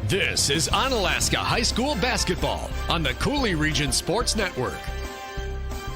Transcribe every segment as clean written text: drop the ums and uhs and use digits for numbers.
This is Onalaska High School basketball on the Cooley Region Sports Network.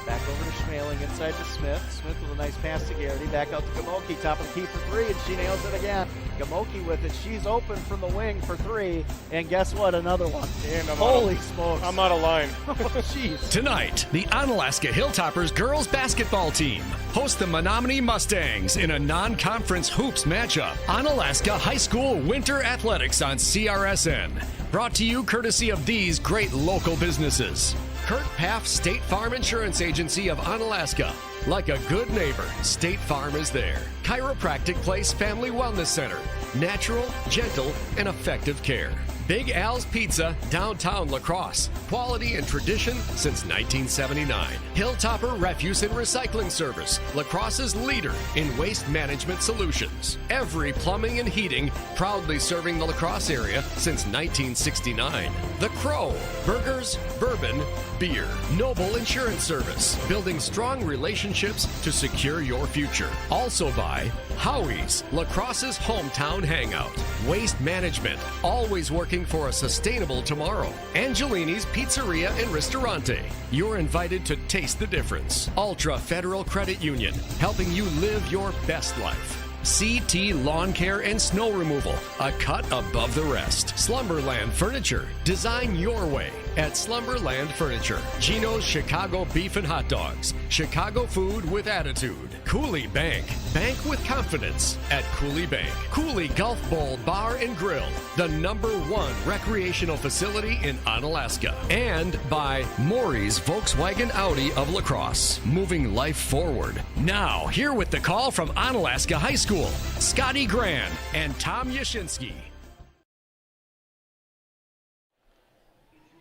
Back over to Schmaling, inside to Smith. Smith with a nice pass to Garrity. Back out to Gamoki, top of the key for three, and she nails it again. Gamoki with it. She's open from the wing for three, and guess what? Another one. And Holy smokes. I'm out of line. Jeez. Tonight, the Onalaska Hilltoppers girls basketball team host the Menomonie Mustangs in a non-conference hoops matchup. Onalaska High School Winter Athletics on CRSN. Brought to you courtesy of these great local businesses. Kurt Paff State Farm Insurance Agency of Onalaska. Like a good neighbor, State Farm is there. Chiropractic Place Family Wellness Center. Natural, gentle, and effective care. Big Al's Pizza, downtown La Crosse. Quality and tradition since 1979. Hilltopper Refuse and Recycling Service, La Crosse's leader in waste management solutions. Every Plumbing and Heating, proudly serving the La Crosse area since 1969. The Crow, burgers, bourbon, beer. Noble Insurance Service, building strong relationships to secure your future. Also by Howie's, La Crosse's hometown hangout. Waste Management, always working for a sustainable tomorrow. Angelini's Pizzeria and Ristorante. You're invited to taste the difference. Ultra Federal Credit Union, helping you live your best life. CT Lawn Care and Snow Removal, a cut above the rest. Slumberland Furniture, design your way at Slumberland Furniture. Gino's Chicago Beef and Hot Dogs, Chicago food with attitude. Cooley Bank, bank with confidence at Cooley Bank. Cooley Golf Bowl Bar and Grill, the #1 recreational facility in Onalaska. And by Maury's Volkswagen Audi of La Crosse, moving life forward. Now, here with the call from Onalaska High School, Scotty Gran and Tom Yashinsky.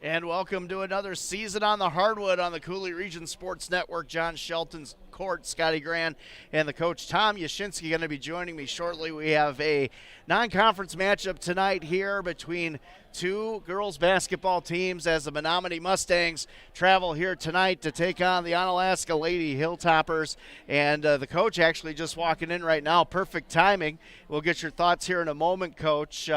And welcome to another season on the hardwood on the Cooley Region Sports Network. John Shelton's court, Scotty Gran, and the coach Tom Yashinsky going to be joining me shortly. We have a non-conference matchup tonight here between two girls basketball teams as the Menomonie Mustangs travel here tonight to take on the Onalaska Lady Hilltoppers. And the coach actually just walking in right now. Perfect timing. We'll get your thoughts here in a moment, Coach.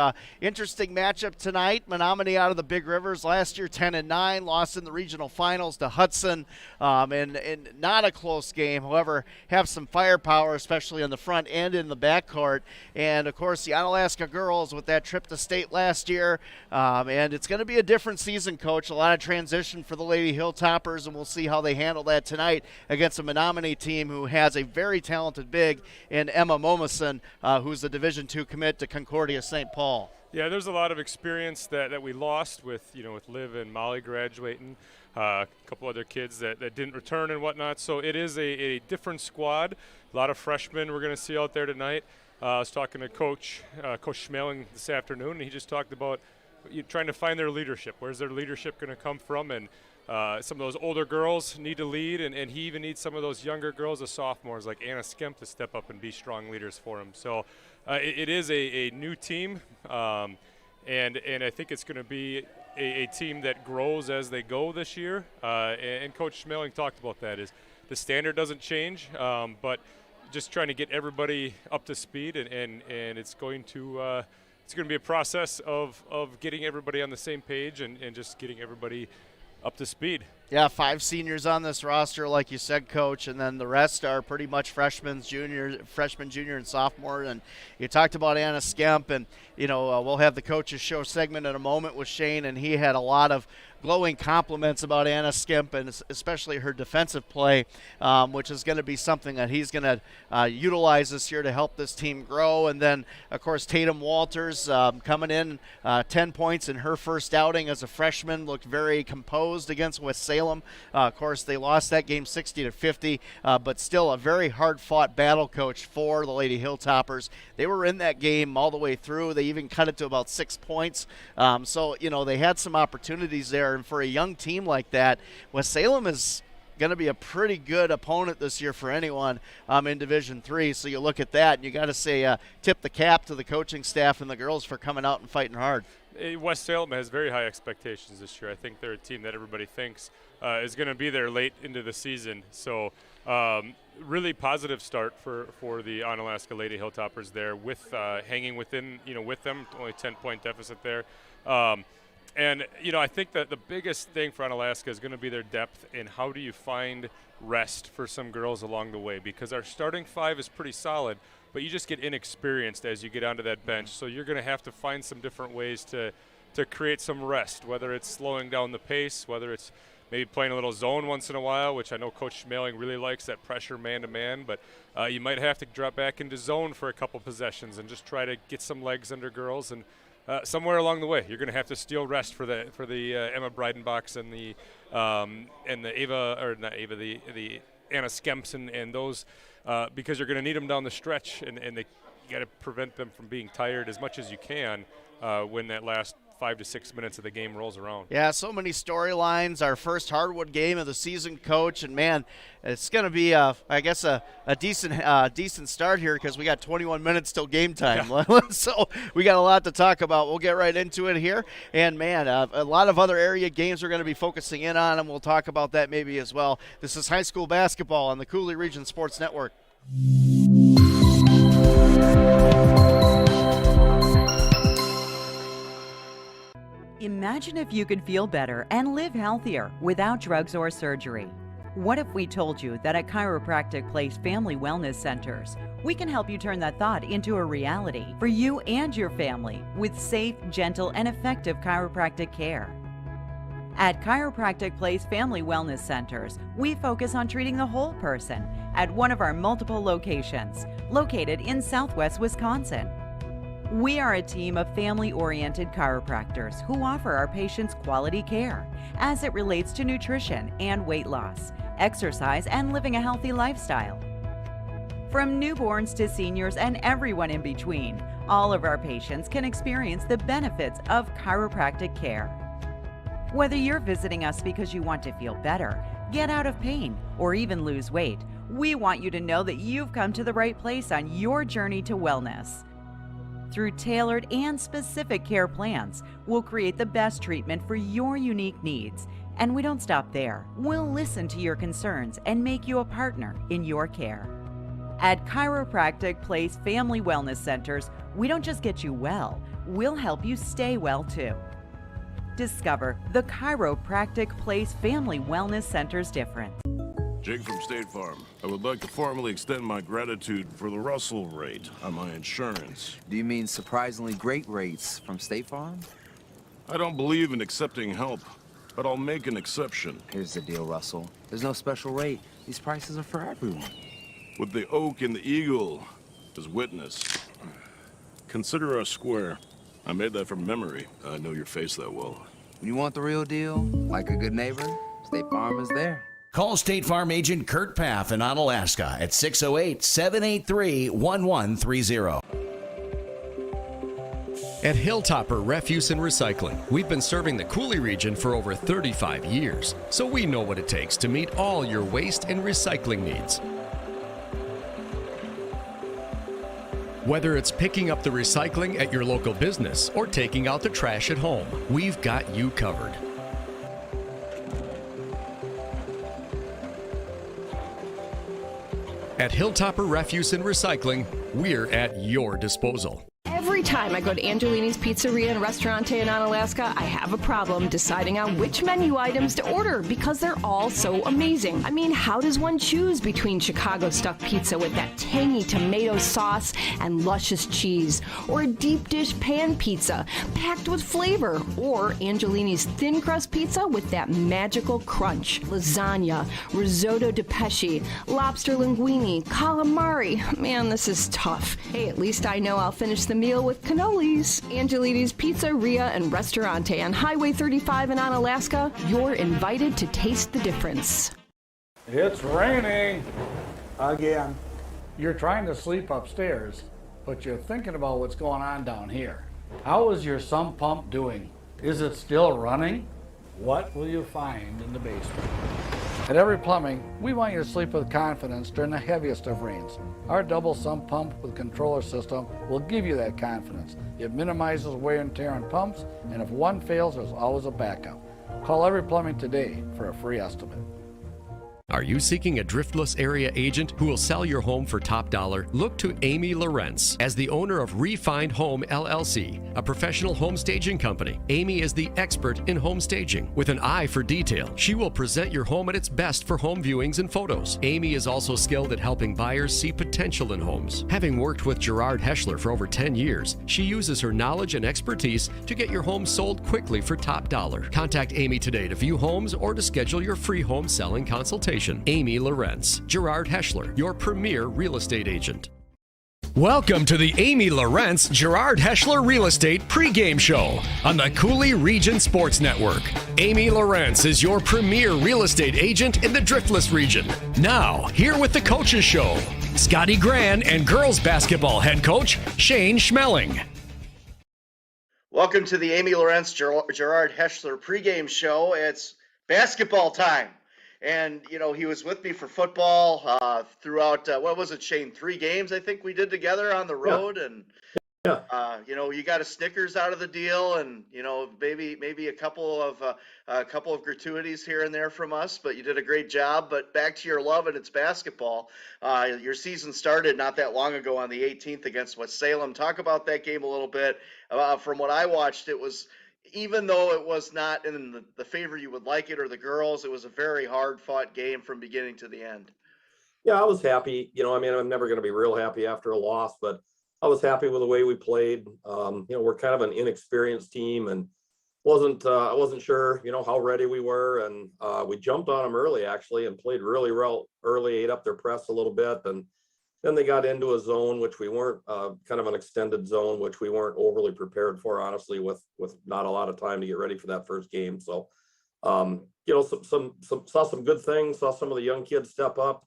Interesting matchup tonight. Menomonie out of the Big Rivers last year, 10-9, lost in the regional finals to Hudson, and not a close game. However, have some firepower, especially in the front and in the backcourt. And, of course, the Onalaska girls with that trip to state last year. And it's going to be a different season, Coach. A lot of transition for the Lady Hilltoppers, and we'll see how they handle that tonight against a Menomonie team who has a very talented big in Emma Momason, who's a Division II commit to Concordia St. Paul. Yeah, there's a lot of experience that we lost with Liv and Molly graduating, a couple other kids that didn't return and whatnot. So it is a different squad. A lot of freshmen we're going to see out there tonight. I was talking to Coach Schmaling this afternoon, and he just talked about trying to find their leadership. Where's their leadership going to come from? And some of those older girls need to lead, and he even needs some of those younger girls, the sophomores like Anna Skemp, to step up and be strong leaders for him. So it is a new team, and I think it's going to be a team that grows as they go this year. And Coach Schmaling talked about that. Is the standard doesn't change, but just trying to get everybody up to speed, and it's going to be a process of getting everybody on the same page and just getting everybody up to speed. Yeah, 5 seniors on this roster, like you said, Coach, and then the rest are pretty much freshman, junior, and sophomore. And you talked about Anna Skemp, and we'll have the coaches show segment in a moment with Shane, and he had a lot of glowing compliments about Anna Skemp and especially her defensive play, which is going to be something that he's going to utilize this year to help this team grow. And then, of course, Tatum Walters coming in, 10 points in her first outing as a freshman, looked very composed against West Salem. Of course, they lost that game 60-50, but still a very hard-fought battle, Coach, for the Lady Hilltoppers. They were in that game all the way through. They even cut it to about 6 points. So, they had some opportunities there. And for a young team like that, West Salem is going to be a pretty good opponent this year for anyone in Division III. So you look at that, and you got to say tip the cap to the coaching staff and the girls for coming out and fighting hard. West Salem has very high expectations this year. I think they're a team that everybody thinks is going to be there late into the season. So Really positive start for the Onalaska Lady Hilltoppers there, with hanging within, with them, only 10-point deficit there. And I think that the biggest thing for Onalaska is going to be their depth, and how do you find rest for some girls along the way, because our starting five is pretty solid, but you just get inexperienced as you get onto that bench. So you're going to have to find some different ways to create some rest, whether it's slowing down the pace, whether it's maybe playing a little zone once in a while, which I know Coach Schmeling really likes, that pressure man-to-man, but you might have to drop back into zone for a couple possessions and just try to get some legs under girls. And somewhere along the way, you're going to have to steal rest for the Emma Breidenbachs and the Anna Skemps and those, because you're going to need them down the stretch, and you got to prevent them from being tired as much as you can when that last 5 to 6 minutes of the game rolls around. Yeah, so many storylines. Our first hardwood game of the season, Coach, and man, it's going to be, I guess, a decent start here, because we got 21 minutes till game time. Yeah. So we got a lot to talk about. We'll get right into it here. And man, a lot of other area games we're going to be focusing in on, and we'll talk about that maybe as well. This is high school basketball on the Cooley Region Sports Network. Imagine if you could feel better and live healthier without drugs or surgery. What if we told you that at Chiropractic Place Family Wellness Centers, we can help you turn that thought into a reality for you and your family with safe, gentle, and effective chiropractic care? At Chiropractic Place Family Wellness Centers, we focus on treating the whole person at one of our multiple locations, located in Southwest Wisconsin. We are a team of family-oriented chiropractors who offer our patients quality care as it relates to nutrition and weight loss, exercise, and living a healthy lifestyle. From newborns to seniors and everyone in between, all of our patients can experience the benefits of chiropractic care. Whether you're visiting us because you want to feel better, get out of pain, or even lose weight, we want you to know that you've come to the right place on your journey to wellness. Through tailored and specific care plans, we'll create the best treatment for your unique needs. And we don't stop there. We'll listen to your concerns and make you a partner in your care. At Chiropractic Place Family Wellness Centers, we don't just get you well, we'll help you stay well too. Discover the Chiropractic Place Family Wellness Center's difference. Jake from State Farm. I would like to formally extend my gratitude for the Russell rate on my insurance. Do you mean surprisingly great rates from State Farm? I don't believe in accepting help, but I'll make an exception. Here's the deal, Russell. There's no special rate. These prices are for everyone. With the oak and the eagle as witness, consider us square. I made that from memory. I know your face that well. When you want the real deal, like a good neighbor, State Farm is there. Call State Farm agent Kurt Paff in Onalaska at 608-783-1130. At Hilltopper Refuse and Recycling, we've been serving the Cooley region for over 35 years, so we know what it takes to meet all your waste and recycling needs. Whether it's picking up the recycling at your local business or taking out the trash at home, we've got you covered. At Hilltopper Refuse and Recycling, we're at your disposal. Every time I go to Angelini's Pizzeria and Restaurante in Onalaska, I have a problem deciding on which menu items to order because they're all so amazing. I mean, how does one choose between Chicago stuffed pizza with that tangy tomato sauce and luscious cheese, or a deep dish pan pizza packed with flavor, or Angelini's thin crust pizza with that magical crunch, lasagna, risotto di pesce, lobster linguine, calamari? Man, this is tough. Hey, at least I know I'll finish the meal with cannolis. Angelini's Pizzeria and Restaurante on Highway 35 in Onalaska. You're invited to taste the difference. It's raining again. You're trying to sleep upstairs, but you're thinking about what's going on down here. How is your sump pump doing? Is it still running? What will you find in the basement? At Every Plumbing, we want you to sleep with confidence during the heaviest of rains. Our double sump pump with controller system will give you that confidence. It minimizes wear and tear on pumps, and if one fails, there's always a backup. Call Every Plumbing today for a free estimate. Are you seeking a driftless area agent who will sell your home for top dollar? Look to Amy Lorenz. As the owner of Refined Home LLC, a professional home staging company, Amy is the expert in home staging. With an eye for detail, she will present your home at its best for home viewings and photos. Amy is also skilled at helping buyers see potential in homes. Having worked with Gerard Heschler for over 10 years, she uses her knowledge and expertise to get your home sold quickly for top dollar. Contact Amy today to view homes or to schedule your free home selling consultation. Amy Lorenz, Gerard Heschler, your premier real estate agent. Welcome to the Amy Lorenz Gerard Heschler Real Estate pregame show on the Cooley Region Sports Network. Amy Lorenz is your premier real estate agent in the Driftless region. Now, here with the Coaches Show, Scotty Gran and girls basketball head coach Shane Schmeling. Welcome to the Amy Lorenz Gerard Heschler pregame show. It's basketball time. And, you know, he was with me for football throughout, what was it, Shane? 3 games, I think we did together on the road. Yeah. And, you know, you got a Snickers out of the deal and, you know, maybe a couple of gratuities here and there from us, but you did a great job. But back to your love, and it's basketball. Your season started not that long ago on the 18th against West Salem. Talk about that game a little bit. From what I watched, it was, even though it was not in the favor you would like it or the girls, it was a very hard-fought game from beginning to the end. Yeah, I was happy. You know, I mean, I'm never going to be real happy after a loss, but I was happy with the way we played. You know, we're kind of an inexperienced team, and I wasn't sure, you know, how ready we were, and we jumped on them early actually and played really well early, ate up their press a little bit, and then they got into a zone which we weren't, kind of an extended zone which we weren't overly prepared for, honestly, with not a lot of time to get ready for that first game. So, you know, saw some good things. Saw some of the young kids step up.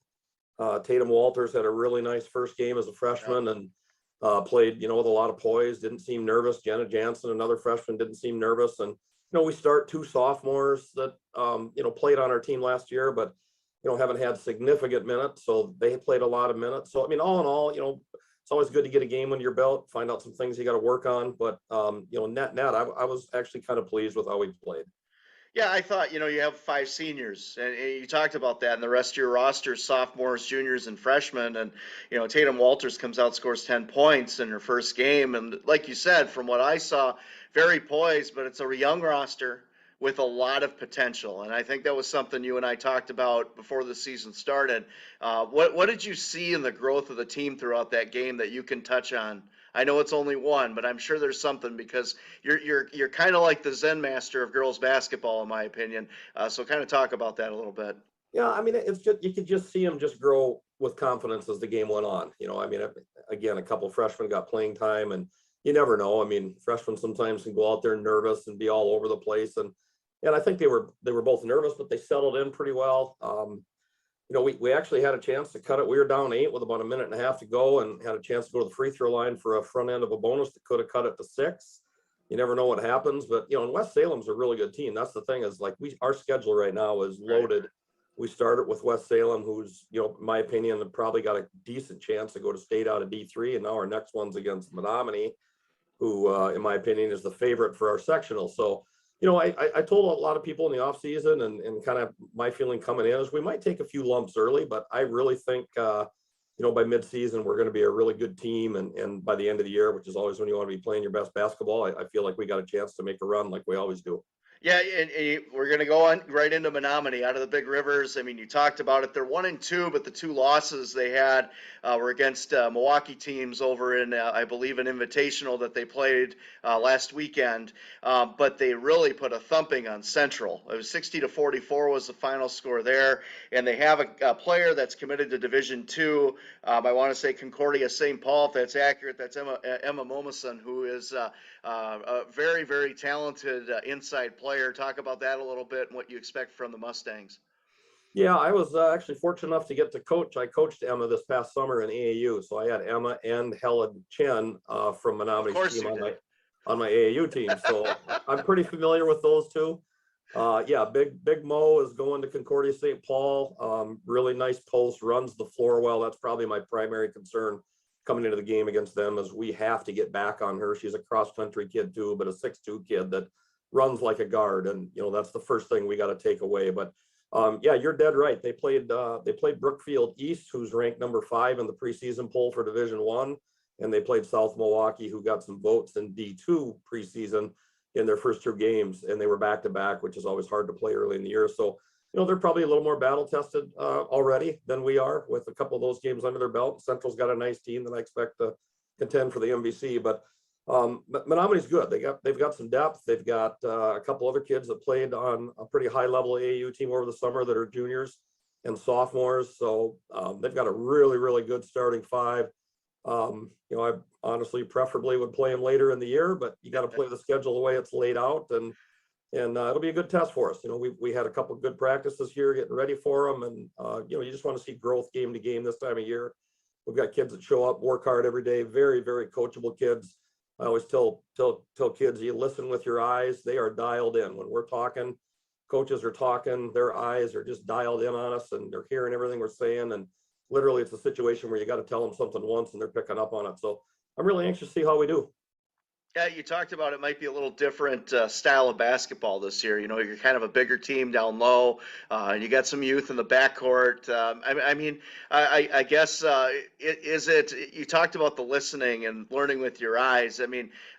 Tatum Walters had a really nice first game as a freshman and played, you know, with a lot of poise. Didn't seem nervous. Jenna Jansen, another freshman, didn't seem nervous. And you know, we start 2 sophomores that you know, played on our team last year, but you know, haven't had significant minutes, so they played a lot of minutes. So, I mean, all in all, you know, it's always good to get a game under your belt, find out some things you got to work on. But, you know, net, I was actually kind of pleased with how we played. Yeah, I thought, you know, you have 5 seniors, and you talked about that, and the rest of your roster, sophomores, juniors, and freshmen. And, you know, Tatum Walters comes out, scores 10 points in her first game. And like you said, from what I saw, very poised, but it's a young roster with a lot of potential. And I think that was something you and I talked about before the season started. What did you see in the growth of the team throughout that game that you can touch on? I know it's only one, but I'm sure there's something, because you're kind of like the Zen master of girls basketball, in my opinion. So kind of talk about that a little bit. Yeah, I mean, it's just, you could just see them just grow with confidence as the game went on. You know, I mean, again, a couple freshmen got playing time, and you never know. I mean, freshmen sometimes can go out there nervous and be all over the place, and I think they were both nervous, but they settled in pretty well. You know, we actually had a chance to cut it. We were down 8 with about a minute and a half to go, and had a chance to go to the free throw line for a front end of a bonus that could have cut it to 6. You never know what happens, but you know, and West Salem's a really good team. That's the thing, is like our schedule right now is loaded. We started with West Salem, who's, you know, in my opinion, probably got a decent chance to go to state out of D3, and now our next one's against Menomonie, who, in my opinion, is the favorite for our sectional. So, you know, I told a lot of people in the off season, and kind of my feeling coming in is we might take a few lumps early, but I really think, you know, by mid-season, we're going to be a really good team. And by the end of the year, which is always when you want to be playing your best basketball, I feel like we got a chance to make a run like we always do. Yeah, and we're going to go on right into Menomonie out of the Big Rivers. I mean, you talked about it. They're 1-2, but the 2 losses they had were against Milwaukee teams over in, I believe, an invitational that they played last weekend. But they really put a thumping on Central. It was 60-44 was the final score there. And they have a player that's committed to Division II. I want to say Concordia St. Paul, if that's accurate. That's Emma Momison, who is a very, very talented inside player. Talk about that a little bit and what you expect from the Mustangs. Yeah, I was actually fortunate enough to get to coach. I coached Emma this past summer in AAU, so I had Emma and Helen Chen from Menomonie's team on my AAU team. So I'm pretty familiar with those 2. Yeah, Big Mo is going to Concordia St. Paul. Really nice post, runs the floor well. That's probably my primary concern coming into the game against them, is we have to get back on her. She's a cross-country kid too, but a 6'2" kid that runs like a guard, and you know, that's the first thing we got to take away. But Yeah, you're dead right. They played Brookfield East, who's ranked number 5 in the preseason poll for Division One, and they played South Milwaukee, who got some votes in D2 preseason in their first 2 games, and they were back to back, which is always hard to play early in the year. So, they're probably a little more battle tested already than we are, with a couple of those games under their belt. Central's got a nice team that I expect to contend for the MVC, but Menomoni's good. They've got some depth. They've got a couple other kids that played on a pretty high level AAU team over the summer that are juniors and sophomores. So they've got a really, really good starting 5. I honestly preferably would play them later in the year, but you got to play the schedule the way it's laid out, and it'll be a good test for us. We had a couple of good practices here getting ready for them, and you just want to see growth game to game this time of year. We've got kids that show up, work hard every day, very, very coachable kids. I always tell kids, you listen with your eyes. They are dialed in. When we're talking, coaches are talking, their eyes are just dialed in on us, and they're hearing everything we're saying. And literally, it's a situation where you got to tell them something once and they're picking up on it. So I'm really anxious to see how we do. Yeah, you talked about it might be a little different style of basketball this year. You're kind of a bigger team down low. You got some youth in the backcourt. I guess you talked about the listening and learning with your eyes.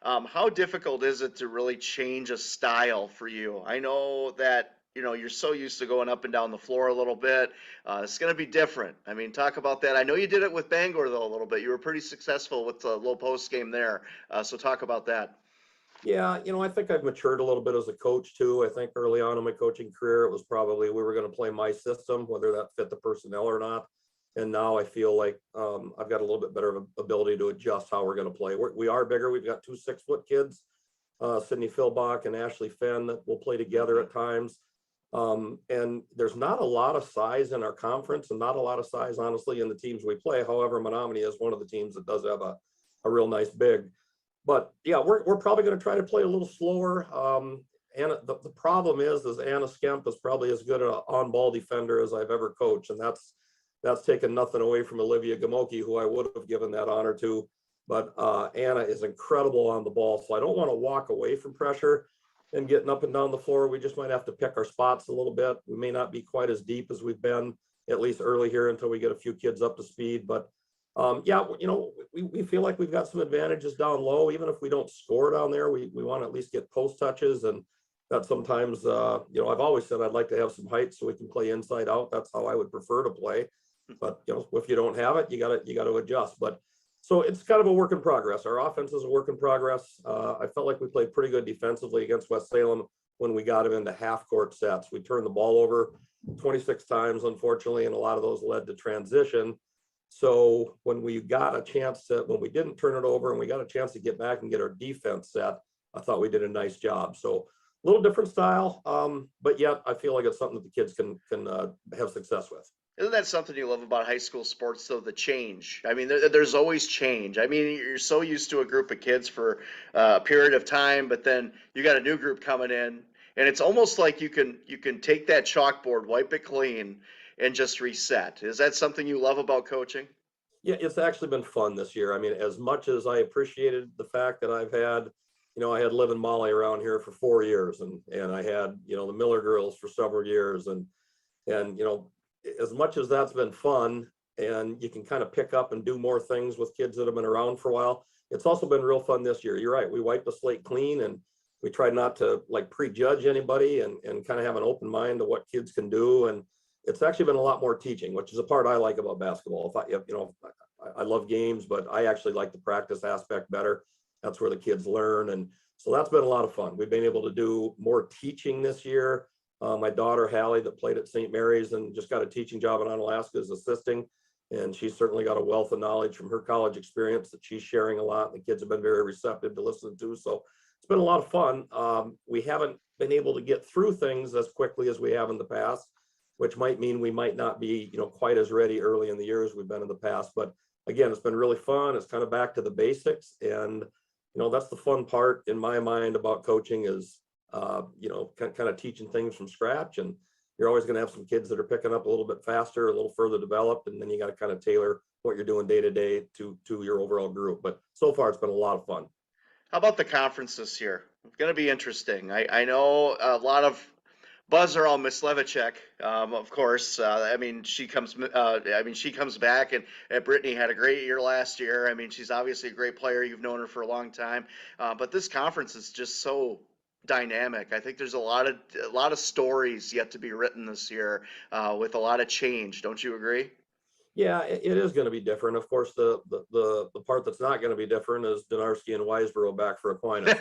How difficult is it to really change a style for you? I know that, you're so used to going up and down the floor a little bit. It's going to be different. Talk about that. I know you did it with Bangor, though, a little bit. You were pretty successful with the low post game there. So talk about that. Yeah, I think I've matured a little bit as a coach too. I think early on in my coaching career, it was probably we were going to play my system, whether that fit the personnel or not. And now I feel like I've got a little bit better of an ability to adjust how we're going to play. We are bigger. We've got 2 6-foot kids, Sydney Philbach and Ashley Fenn, that will play together at times. And there's not a lot of size in our conference, and not a lot of size, honestly, in the teams we play. However, Menomonie is one of the teams that does have a real nice big. But yeah, we're probably going to try to play a little slower. And the problem is Anna Skemp is probably as good an on-ball defender as I've ever coached, and that's taken nothing away from Olivia Gamoki, who I would have given that honor to. But Anna is incredible on the ball, so I don't want to walk away from pressure and getting up and down the floor. We just might have to pick our spots a little bit. We may not be quite as deep as we've been, at least early here, until we get a few kids up to speed. But yeah, we feel like we've got some advantages down low. Even if we don't score down there, we want to at least get post touches. And that sometimes, I've always said I'd like to have some height so we can play inside out. That's how I would prefer to play. But if you don't have it, you got to adjust. But so it's kind of a work in progress. Our offense is a work in progress. I felt like we played pretty good defensively against West Salem when we got them into half court sets. We turned the ball over 26 times, unfortunately, and a lot of those led to transition. So when we didn't turn it over and we got a chance to get back and get our defense set, I thought we did a nice job. So a little different style, but yet I feel like it's something that the kids can have success with. Isn't that something you love about high school sports, though, the change? There's always change. You're so used to a group of kids for a period of time, but then you got a new group coming in, and it's almost like you can take that chalkboard, wipe it clean, and just reset. Is that something you love about coaching? Yeah, it's actually been fun this year. As much as I appreciated the fact that I've had, I had Liv and Molly around here for 4 years, and I had, the Miller girls for several years, and as much as that's been fun and you can kind of pick up and do more things with kids that have been around for a while, it's also been real fun this year. You're right. We wiped the slate clean, and we tried not to prejudge anybody and kind of have an open mind to what kids can do. And it's actually been a lot more teaching, which is a part I like about basketball. I love games, but I actually like the practice aspect better. That's where the kids learn. And so that's been a lot of fun. We've been able to do more teaching this year. My daughter, Hallie, that played at St. Mary's and just got a teaching job in Onalaska, is assisting. And she's certainly got a wealth of knowledge from her college experience that she's sharing a lot. The kids have been very receptive to listen to. So it's been a lot of fun. We haven't been able to get through things as quickly as we have in the past, which might mean we might not be, quite as ready early in the year as we've been in the past. But again, it's been really fun. It's kind of back to the basics. And, that's the fun part in my mind about coaching is, kind of teaching things from scratch. And you're always going to have some kids that are picking up a little bit faster, a little further developed. And then you got to kind of tailor what you're doing day to day to your overall group. But so far, it's been a lot of fun. How about the conference this year? It's going to be interesting. I know a lot of buzzer on Myslevicek, of course. She comes back, and Brittany had a great year last year. I mean, she's obviously a great player. You've known her for a long time. But this conference is just so dynamic. I think there's a lot of stories yet to be written this year, with a lot of change. Don't you agree? Yeah, it is going to be different. Of course, the part that's not going to be different is Donarski and Weisboro back for Aquinas.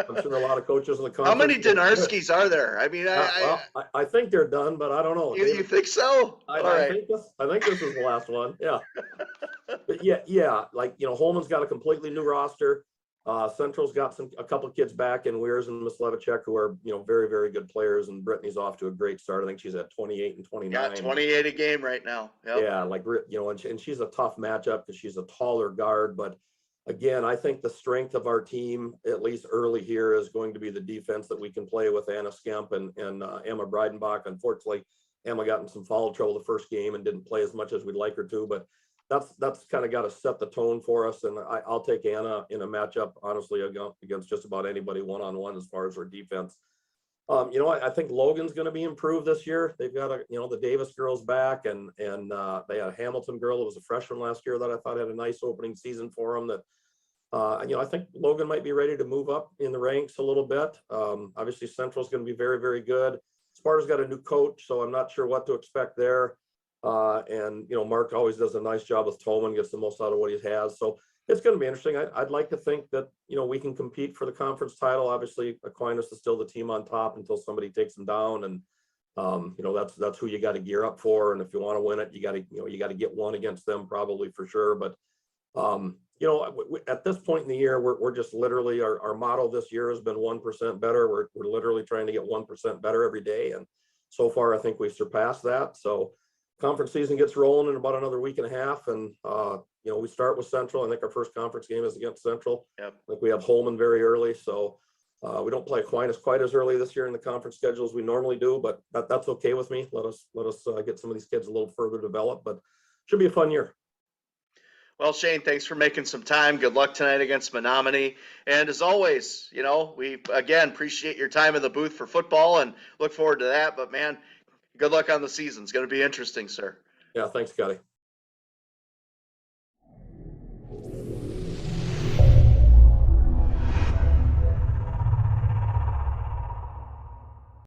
I'm sure a lot of coaches in the conference. How many Donarskis are there? I mean, I think they're done, but I don't know. You think so? I think this is the last one. Yeah. But yeah. Like, Holman's got a completely new roster. Central's got a couple of kids back in Weirs and Myslevicek, who are, very, very good players. And Brittany's off to a great start. I think she's at 28 and 29. Yeah, 28 a game right now. Yep. Yeah, and she's a tough matchup because she's a taller guard. But again, I think the strength of our team, at least early here, is going to be the defense that we can play with Anna Skemp and Emma Breidenbach. Unfortunately, Emma got in some foul trouble the first game and didn't play as much as we'd like her to, but that's kind of got to set the tone for us. And I'll take Anna in a matchup, honestly, against just about anybody one-on-one as far as her defense. I think Logan's going to be improved this year. They've got the Davis girls back, and they had a Hamilton girl that was a freshman last year that I thought had a nice opening season for them. That I think Logan might be ready to move up in the ranks a little bit. Obviously, Central's going to be very, very good. Sparta's got a new coach, so I'm not sure what to expect there. And Mark always does a nice job with Tolman, gets the most out of what he has. So it's going to be interesting. I'd like to think that, we can compete for the conference title. Obviously, Aquinas is still the team on top until somebody takes them down. And, that's who you got to gear up for. And if you want to win it, you got to get one against them probably for sure. But, at this point in the year, we're just literally, our motto this year has been 1% better. We're literally trying to get 1% better every day. And so far, I think we've surpassed that. So conference season gets rolling in about another week and a half. And, we start with Central. I think our first conference game is against Central. Yep. I think we have Holman very early. So we don't play Aquinas quite as early this year in the conference schedule as we normally do, but that's okay with me. Let us get some of these kids a little further developed, but should be a fun year. Well, Shane, thanks for making some time. Good luck tonight against Menomonie. And as always, we again appreciate your time in the booth for football and look forward to that. But man, good luck on the season. It's going to be interesting, sir. Yeah, thanks, Scotty.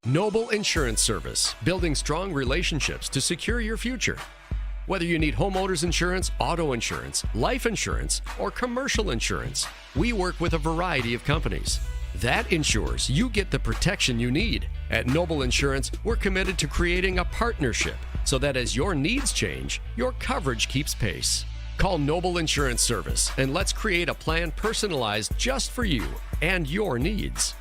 Noble Insurance Service, building strong relationships to secure your future. Whether you need homeowners insurance, auto insurance, life insurance, or commercial insurance, we work with a variety of companies. That ensures you get the protection you need. At Noble Insurance, we're committed to creating a partnership so that as your needs change, your coverage keeps pace. Call Noble Insurance Service and let's create a plan personalized just for you and your needs.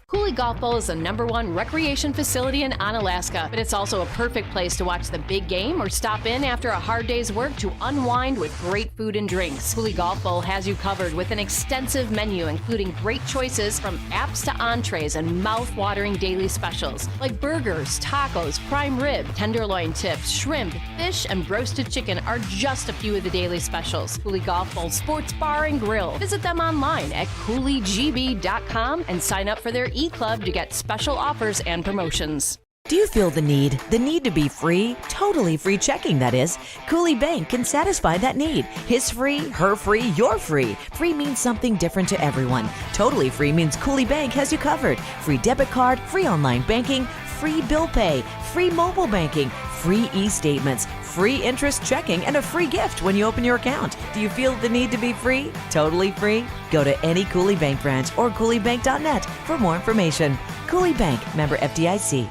Cooley Golf Bowl is the #1 recreation facility in Onalaska, but it's also a perfect place to watch the big game or stop in after a hard day's work to unwind with great food and drinks. Cooley Golf Bowl has you covered with an extensive menu, including great choices from apps to entrees and mouth-watering daily specials like burgers, tacos, prime rib, tenderloin tips, shrimp, fish, and roasted chicken are just a few of the daily specials. Cooley Golf Bowl Sports Bar and Grill. Visit them online at CooleyGB.com and sign up for their e-club to get special offers and promotions. Do you feel the need to be free? Totally free checking, that is. Cooley Bank can satisfy that need. His free, her free, your free. Free means something different to everyone. Totally free means Cooley Bank has you covered. Free debit card, free online banking, free bill pay, free mobile banking, free e-statements, free interest checking, and a free gift when you open your account. Do you feel the need to be free? Totally free? Go to any Cooley Bank branch or CooleyBank.net for more information. Cooley Bank, member FDIC.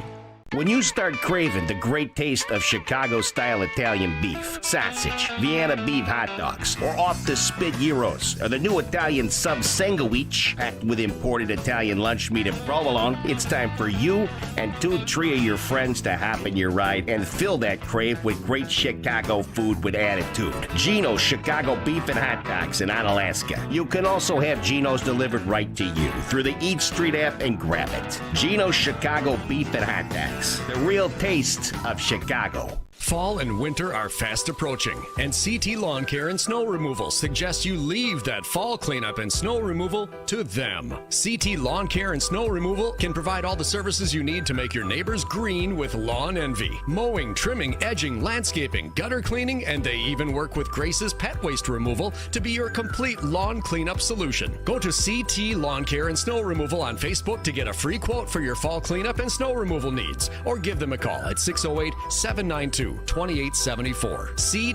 When you start craving the great taste of Chicago-style Italian beef, sausage, Vienna beef hot dogs, or off-the-spit gyros, or the new Italian sub sandwich packed with imported Italian lunch meat and provolone, it's time for you and 2-3 of your friends to hop in your ride and fill that crave with great Chicago food with attitude. Gino's Chicago Beef and Hot Dogs in Onalaska. You can also have Gino's delivered right to you through the Eat Street app and grab it. Gino's Chicago Beef and Hot Dogs. The real taste of Chicago. Fall and winter are fast approaching, and CT Lawn Care and Snow Removal suggests you leave that fall cleanup and snow removal to them. CT Lawn Care and Snow Removal can provide all the services you need to make your neighbors green with lawn envy. Mowing, trimming, edging, landscaping, gutter cleaning, and they even work with Grace's pet waste removal to be your complete lawn cleanup solution. Go to CT Lawn Care and Snow Removal on Facebook to get a free quote for your fall cleanup and snow removal needs, or give them a call at 608-792-2874.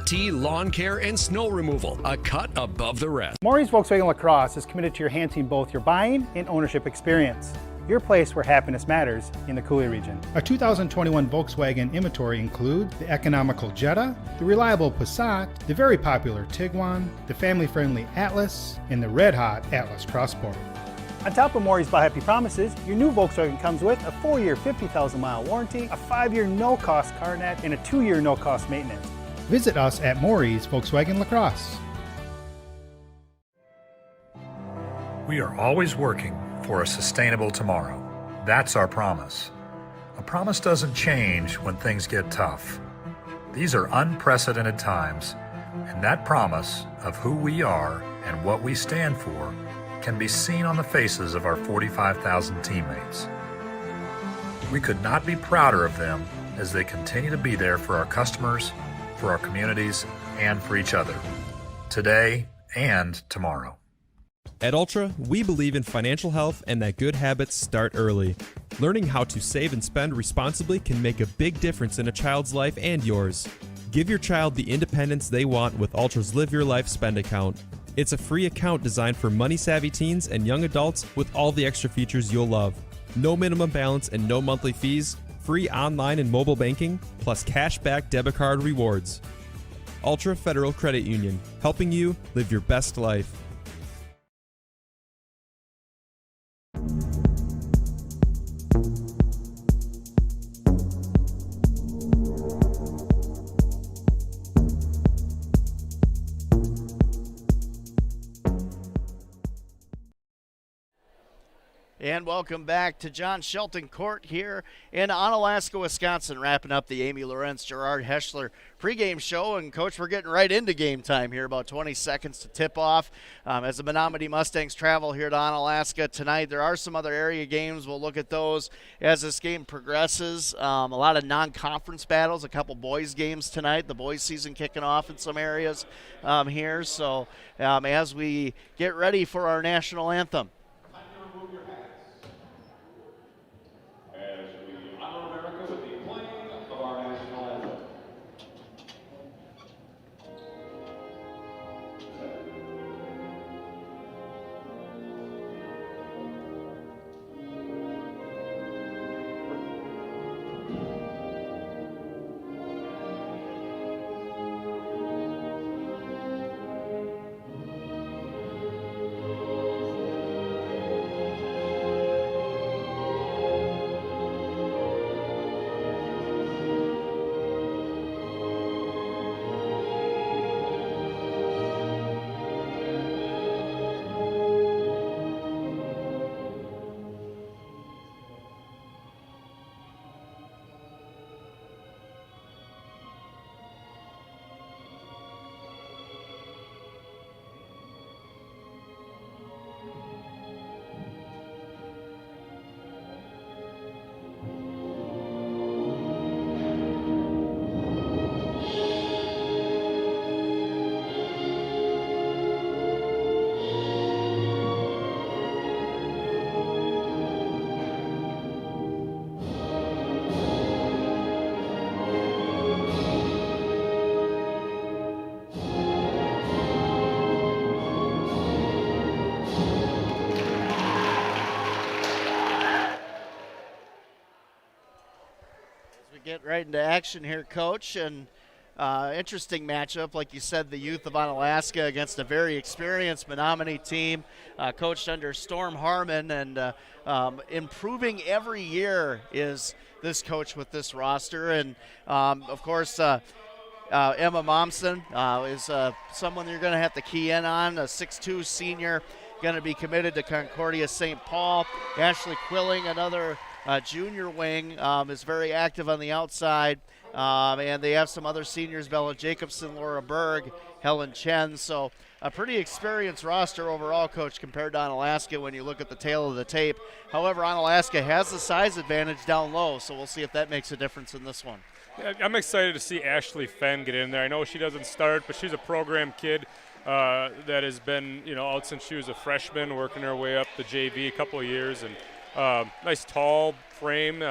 CT Lawn Care and Snow Removal, a cut above the rest. Maureen's Volkswagen La Crosse is committed to enhancing both your buying and ownership experience. Your place where happiness matters in the Coulee region. Our 2021 Volkswagen inventory includes the economical Jetta, the reliable Passat, the very popular Tiguan, the family-friendly Atlas, and the red-hot Atlas Crossport. On top of Maury's Buy Happy Promises, your new Volkswagen comes with a 4-year 50,000-mile warranty, a 5-year no-cost car net, and a 2-year no-cost maintenance. Visit us at Maury's Volkswagen La Crosse. We are always working for a sustainable tomorrow. That's our promise. A promise doesn't change when things get tough. These are unprecedented times, and that promise of who we are and what we stand for can be seen on the faces of our 45,000 teammates. We could not be prouder of them as they continue to be there for our customers, for our communities, and for each other, today and tomorrow. At Ultra, we believe in financial health and that good habits start early. Learning how to save and spend responsibly can make a big difference in a child's life and yours. Give your child the independence they want with Ultra's Live Your Life Spend account. It's a free account designed for money-savvy teens and young adults with all the extra features you'll love. No minimum balance and no monthly fees, free online and mobile banking, plus cashback debit card rewards. Ultra Federal Credit Union, helping you live your best life. And welcome back to John Shelton Court here in Onalaska, Wisconsin, wrapping up the Amy Lawrence Gerard Heschler pregame show. And, Coach, we're getting right into game time here, about 20 seconds to tip off as the Menomonie Mustangs travel here to Onalaska tonight. There are some other area games. We'll look at those as this game progresses. A lot of non-conference battles, a couple boys games tonight. The boys season kicking off in some areas here. So as we get ready for our national anthem. Get right into action here, Coach, and interesting matchup, like you said, the youth of Onalaska against a very experienced Menomonie team, coached under Storm Harmon, and improving every year is this coach with this roster. And of course, Emma Momsen is someone you're going to have to key in on, a 6'2 senior, going to be committed to Concordia St. Paul. Ashley Quilling, another junior wing, is very active on the outside. And they have some other seniors, Bella Jacobson, Laura Berg, Helen Chen. So a pretty experienced roster overall, Coach, compared to Onalaska when you look at the tail of the tape. However, Onalaska has the size advantage down low, so we'll see if that makes a difference in this one. Yeah, I'm excited to see Ashley Fenn get in there. I know she doesn't start, but she's a program kid that has been, out since she was a freshman, working her way up the JV a couple of years. And nice tall frame.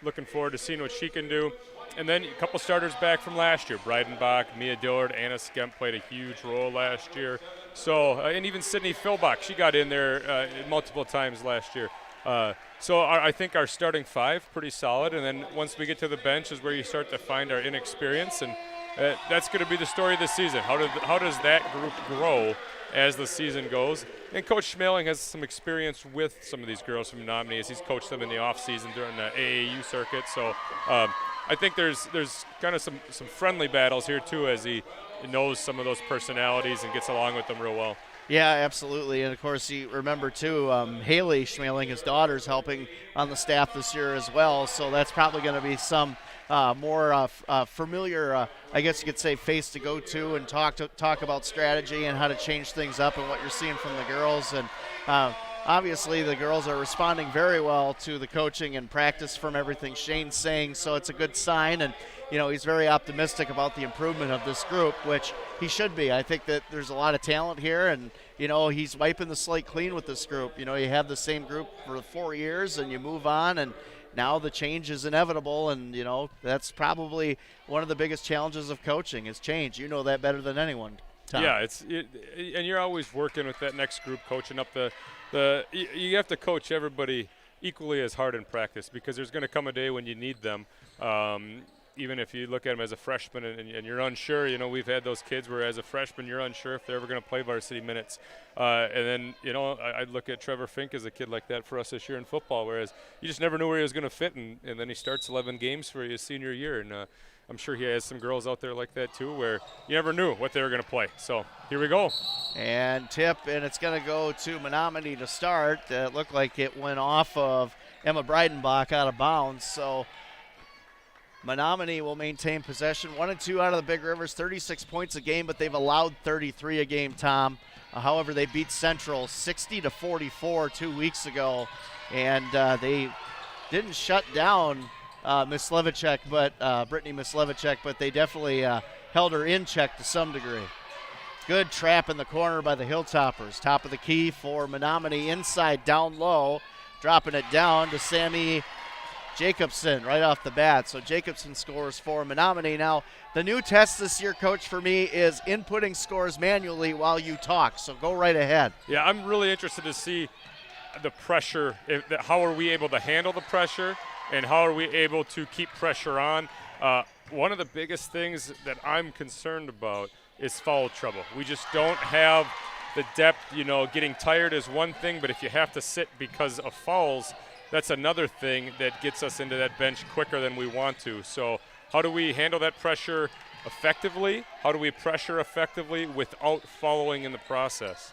Looking forward to seeing what she can do. And then a couple starters back from last year. Breidenbach, Mia Dillard, Anna Skemp played a huge role last year. So, and even Sydney Philbach, she got in there multiple times last year. So I think our starting five, pretty solid. And then once we get to the bench is where you start to find our inexperience. And that's going to be the story of the season. How does that group grow as the season goes? And Coach Schmeling has some experience with some of these girls from Menomonie as he's coached them in the offseason during the AAU circuit. So I think there's kind of some friendly battles here too, as he knows some of those personalities and gets along with them real well. Yeah, absolutely. And, of course, you remember, too, Haley Schmeling, his daughter's helping on the staff this year as well. So that's probably going to be some more familiar, I guess you could say, face to go to and talk about strategy and how to change things up and what you're seeing from the girls. And obviously the girls are responding very well to the coaching and practice from everything Shane's saying. So it's a good sign. And, he's very optimistic about the improvement of this group, which he should be. I think that there's a lot of talent here, and, he's wiping the slate clean with this group. You have the same group for 4 years, and you move on, and now the change is inevitable, and, that's probably one of the biggest challenges of coaching is change. You know that better than anyone, Tom. Yeah, and you're always working with that next group, coaching up you have to coach everybody equally as hard in practice, because there's going to come a day when you need them. Even if you look at them as a freshman and you're unsure, we've had those kids where as a freshman you're unsure if they're ever going to play varsity minutes. And then, I'd look at Trevor Fink as a kid like that for us this year in football, whereas you just never knew where he was going to fit, and then he starts 11 games for his senior year. And I'm sure he has some girls out there like that too, where you never knew what they were going to play. So here we go. And tip, and it's going to go to Menomonie to start. It looked like it went off of Emma Breidenbach out of bounds. So Menomonie will maintain possession. 1 and 2 out of the Big Rivers, 36 points a game, but they've allowed 33 a game, Tom. However, they beat Central 60-44 2 weeks ago, and they didn't shut down Brittany Mislevicek, but they definitely held her in check to some degree. Good trap in the corner by the Hilltoppers. Top of the key for Menomonie, inside down low, dropping it down to Sammy Jacobson right off the bat. So Jacobson scores for Menomonie. Now, the new test this year, Coach, for me is inputting scores manually while you talk. So go right ahead. Yeah, I'm really interested to see the pressure. How are we able to handle the pressure, and how are we able to keep pressure on? One of the biggest things that I'm concerned about is foul trouble. We just don't have the depth. Getting tired is one thing, but if you have to sit because of fouls, that's another thing that gets us into that bench quicker than we want to. So how do we handle that pressure effectively? How do we pressure effectively without following in the process?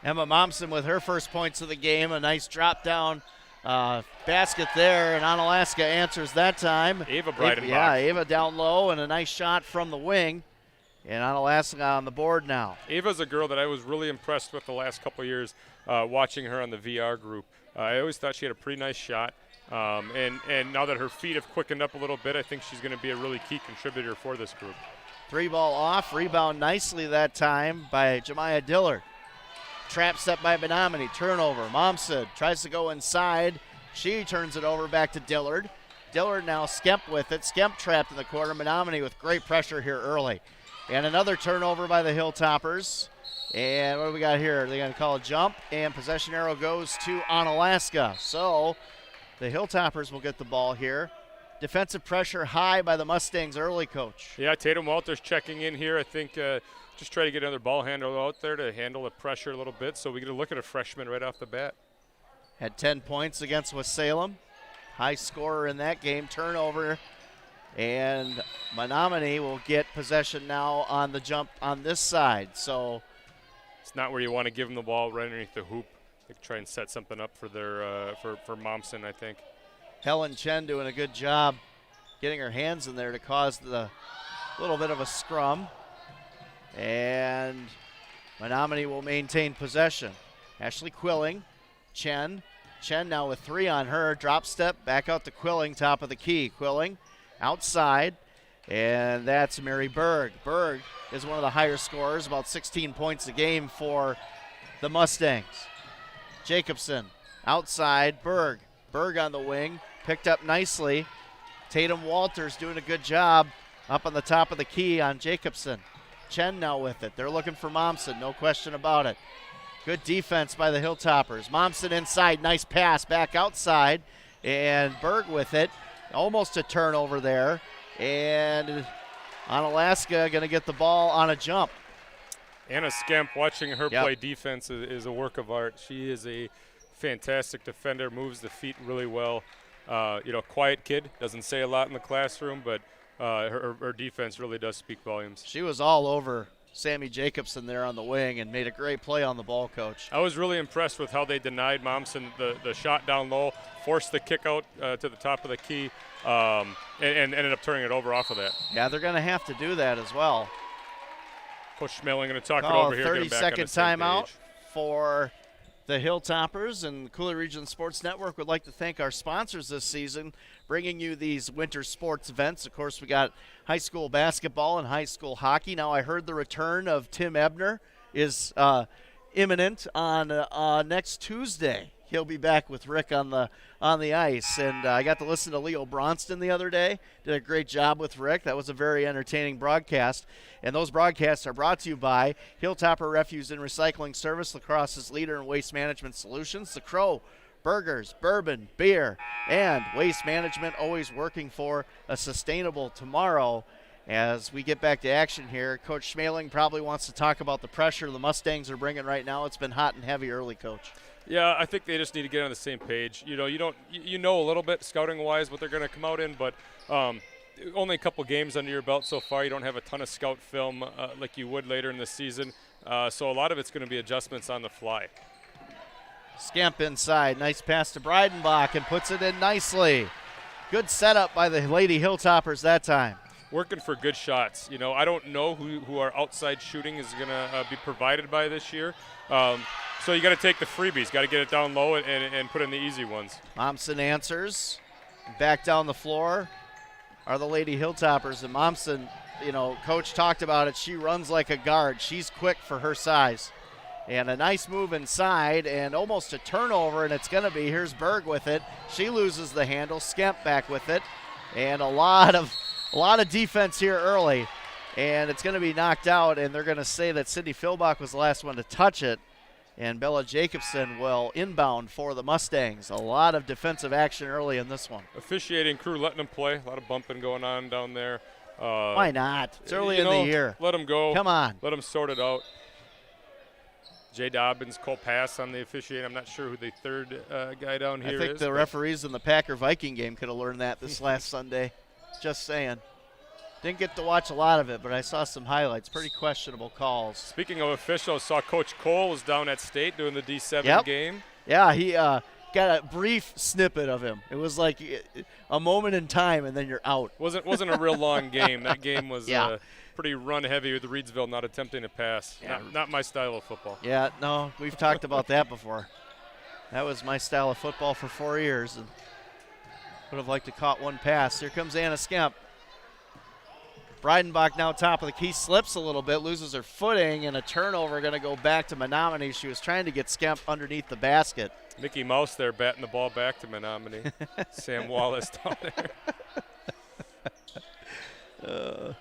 Emma Momsen with her first points of the game. A nice drop down basket there, and Onalaska answers that time. Ava Breidenbach. Yeah, Ava down low, and a nice shot from the wing. And Onalaska on the board now. Ava's a girl that I was really impressed with the last couple of years, watching her on the VR group. I always thought she had a pretty nice shot. And now that her feet have quickened up a little bit, I think she's going to be a really key contributor for this group. 3-ball off, rebound nicely that time by Jemiah Dillard. Trap set by Menomonie, turnover. Momsen tries to go inside. She turns it over back to Dillard. Dillard now Skemp with it. Skemp trapped in the corner. Menomonie with great pressure here early. And another turnover by the Hilltoppers. And what do we got here? They're going to call a jump, and possession arrow goes to Onalaska. So the Hilltoppers will get the ball here. Defensive pressure high by the Mustangs early, Coach. Yeah, Tatum Walters checking in here. I think just try to get another ball handler out there to handle the pressure a little bit, so we get a look at a freshman right off the bat. Had 10 points against Wassalem. High scorer in that game. Turnover. And Menomonie will get possession now on the jump on this side. So it's not where you want to give them the ball right underneath the hoop. They try and set something up for their for Momsen, I think. Helen Chen doing a good job getting her hands in there to cause the little bit of a scrum. And Menomonie will maintain possession. Ashley Quilling, Chen now with 3 on her. Drop step, back out to Quilling, top of the key. Quilling outside, and that's Mary Berg. Berg is one of the higher scorers, about 16 points a game for the Mustangs. Jacobson outside, Berg on the wing, picked up nicely. Tatum Walters doing a good job up on the top of the key on Jacobson. Chen now with it. They're looking for Momsen, no question about it. Good defense by the Hilltoppers. Momsen inside, nice pass back outside, and Berg with it. Almost a turnover there, and Onalaska going to get the ball on a jump. Anna Skemp, watching her play defense is a work of art. She is a fantastic defender, moves the feet really well. Quiet kid, doesn't say a lot in the classroom, but her defense really does speak volumes. She was all over Sammy Jacobson there on the wing and made a great play on the ball, Coach. I was really impressed with how they denied Momsen the shot down low, forced the kick out to the top of the key, and ended up turning it over off of that. Yeah, they're going to have to do that as well. Coach Schmeling going to talk it over here. 30-second timeout for the Hilltoppers, and Cooley Region Sports Network would like to thank our sponsors this season, bringing you these winter sports events. Of course, we got high school basketball and high school hockey. Now, I heard the return of Tim Ebner is imminent on next Tuesday. He'll be back with Rick on the ice, and I got to listen to Leo Bronston the other day. Did a great job with Rick. That was a very entertaining broadcast, and those broadcasts are brought to you by Hilltopper Refuse and Recycling Service, La Crosse's leader in waste management solutions. The Crow, burgers, bourbon, beer, and waste management, always working for a sustainable tomorrow. As we get back to action here, Coach Schmeling probably wants to talk about the pressure the Mustangs are bringing right now. It's been hot and heavy early, Coach. Yeah, I think they just need to get on the same page. You know a little bit scouting-wise what they're going to come out in, but only a couple games under your belt so far. You don't have a ton of scout film like you would later in the season, so a lot of it's going to be adjustments on the fly. Scamp inside, nice pass to Breidenbach and puts it in nicely. Good setup by the Lady Hilltoppers that time. Working for good shots. I don't know who our outside shooting is going to be provided by this year. So you got to take the freebies, got to get it down low and put in the easy ones. Momsen answers. Back down the floor are the Lady Hilltoppers. And Momsen, Coach talked about it. She runs like a guard. She's quick for her size. And a nice move inside and almost a turnover, and it's going to be. Here's Berg with it. She loses the handle. Skemp back with it. And a lot of defense here early. And it's going to be knocked out, and they're going to say that Sydney Philbach was the last one to touch it. And Bella Jacobson will inbound for the Mustangs. A lot of defensive action early in this one. Officiating crew letting them play. A lot of bumping going on down there. Why not? It's early in the year. Let them go. Come on. Let them sort it out. Jay Dobbins, Cole Pass on the officiating. I'm not sure who the third guy down here is. I think the referees in the Packer-Viking game could have learned that this last Sunday. Just saying. Didn't get to watch a lot of it, but I saw some highlights. Pretty questionable calls. Speaking of officials, saw Coach Cole was down at State doing the D7 game. Yeah, he got a brief snippet of him. It was like a moment in time, and then you're out. Wasn't a real long game. That game was pretty run heavy with Reedsville not attempting to pass. Yeah. Not my style of football. Yeah, no, we've talked about that before. That was my style of football for 4 years, and would have liked to caught one pass. Here comes Anna Skemp. Breidenbach now top of the key, slips a little bit, loses her footing, and a turnover going to go back to Menomonie. She was trying to get Skemp underneath the basket. Mickey Mouse there batting the ball back to Menomonie. Sam Wallace down there.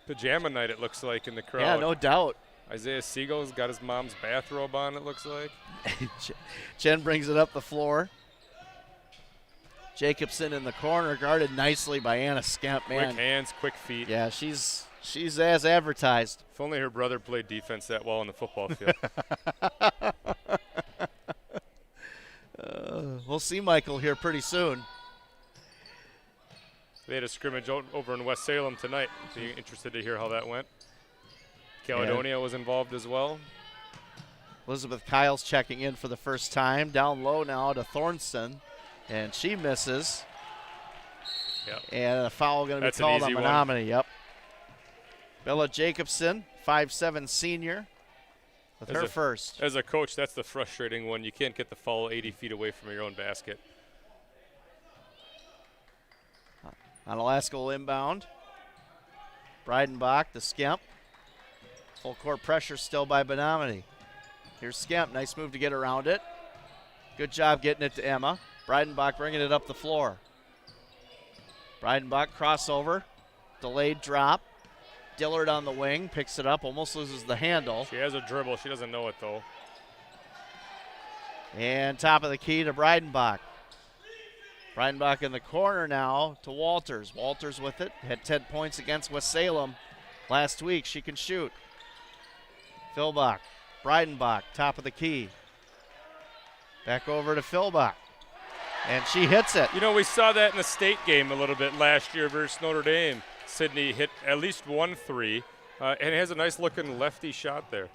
Pajama night, it looks like, in the crowd. Yeah, no doubt. Isaiah Siegel's got his mom's bathrobe on, it looks like. Chen brings it up the floor. Jacobson in the corner, guarded nicely by Anna Skemp. Man. Quick hands, quick feet. Yeah, she's as advertised. If only her brother played defense that well on the football field. We'll see Michael here pretty soon. They had a scrimmage over in West Salem tonight. Be interested to hear how that went. Caledonia was involved as well. Elizabeth Kyle's checking in for the first time. Down low now to Thornton. And she misses. Yep. And a foul going to be That's an called on easy one. Menomonie. Yep. Bella Jacobson, 5'7" senior, with her first. As a coach, that's the frustrating one. You can't get the foul 80 feet away from your own basket. Onalaska will inbound. Breidenbach, the Skemp. Full court pressure still by Menomonie. Here's Skemp. Nice move to get around it. Good job getting it to Emma. Breidenbach bringing it up the floor. Breidenbach crossover. Delayed drop. Dillard on the wing. Picks it up. Almost loses the handle. She has a dribble. She doesn't know it, though. And top of the key to Breidenbach. Breidenbach in the corner now to Walters. Walters with it. Had 10 points against West Salem last week. She can shoot. Philbach. Breidenbach, top of the key. Back over to Philbach. And she hits it. You know, we saw that in the state game a little bit last year versus Notre Dame. Sydney hit at least 1 3, and has a nice looking lefty shot there.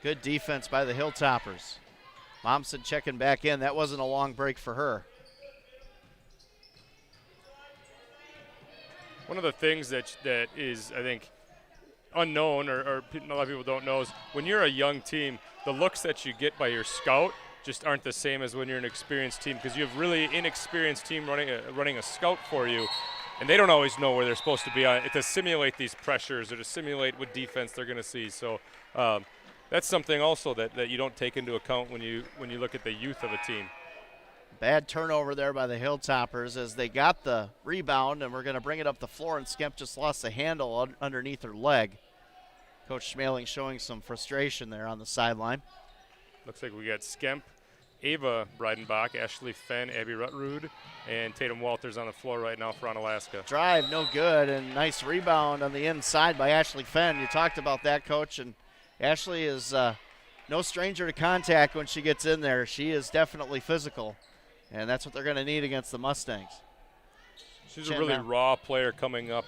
Good defense by the Hilltoppers. Momsen checking back in. That wasn't a long break for her. One of the things that is, I think, unknown or a lot of people don't know is when you're a young team, the looks that you get by your scout just aren't the same as when you're an experienced team, because you have really inexperienced team running a scout for you, and they don't always know where they're supposed to be to simulate these pressures or to simulate what defense they're going to see. So that's something also that you don't take into account when you look at the youth of a team. Bad turnover there by the Hilltoppers as they got the rebound, and we're going to bring it up the floor, and Skemp just lost the handle underneath her leg. Coach Schmaling showing some frustration there on the sideline. Looks like we got Skemp, Ava Breidenbach, Ashley Fenn, Abby Rutrud, and Tatum Walters on the floor right now for Onalaska. Drive, no good, and nice rebound on the inside by Ashley Fenn. You talked about that, Coach, and Ashley is no stranger to contact when she gets in there. She is definitely physical, and that's what they're going to need against the Mustangs. She's a really raw player coming up.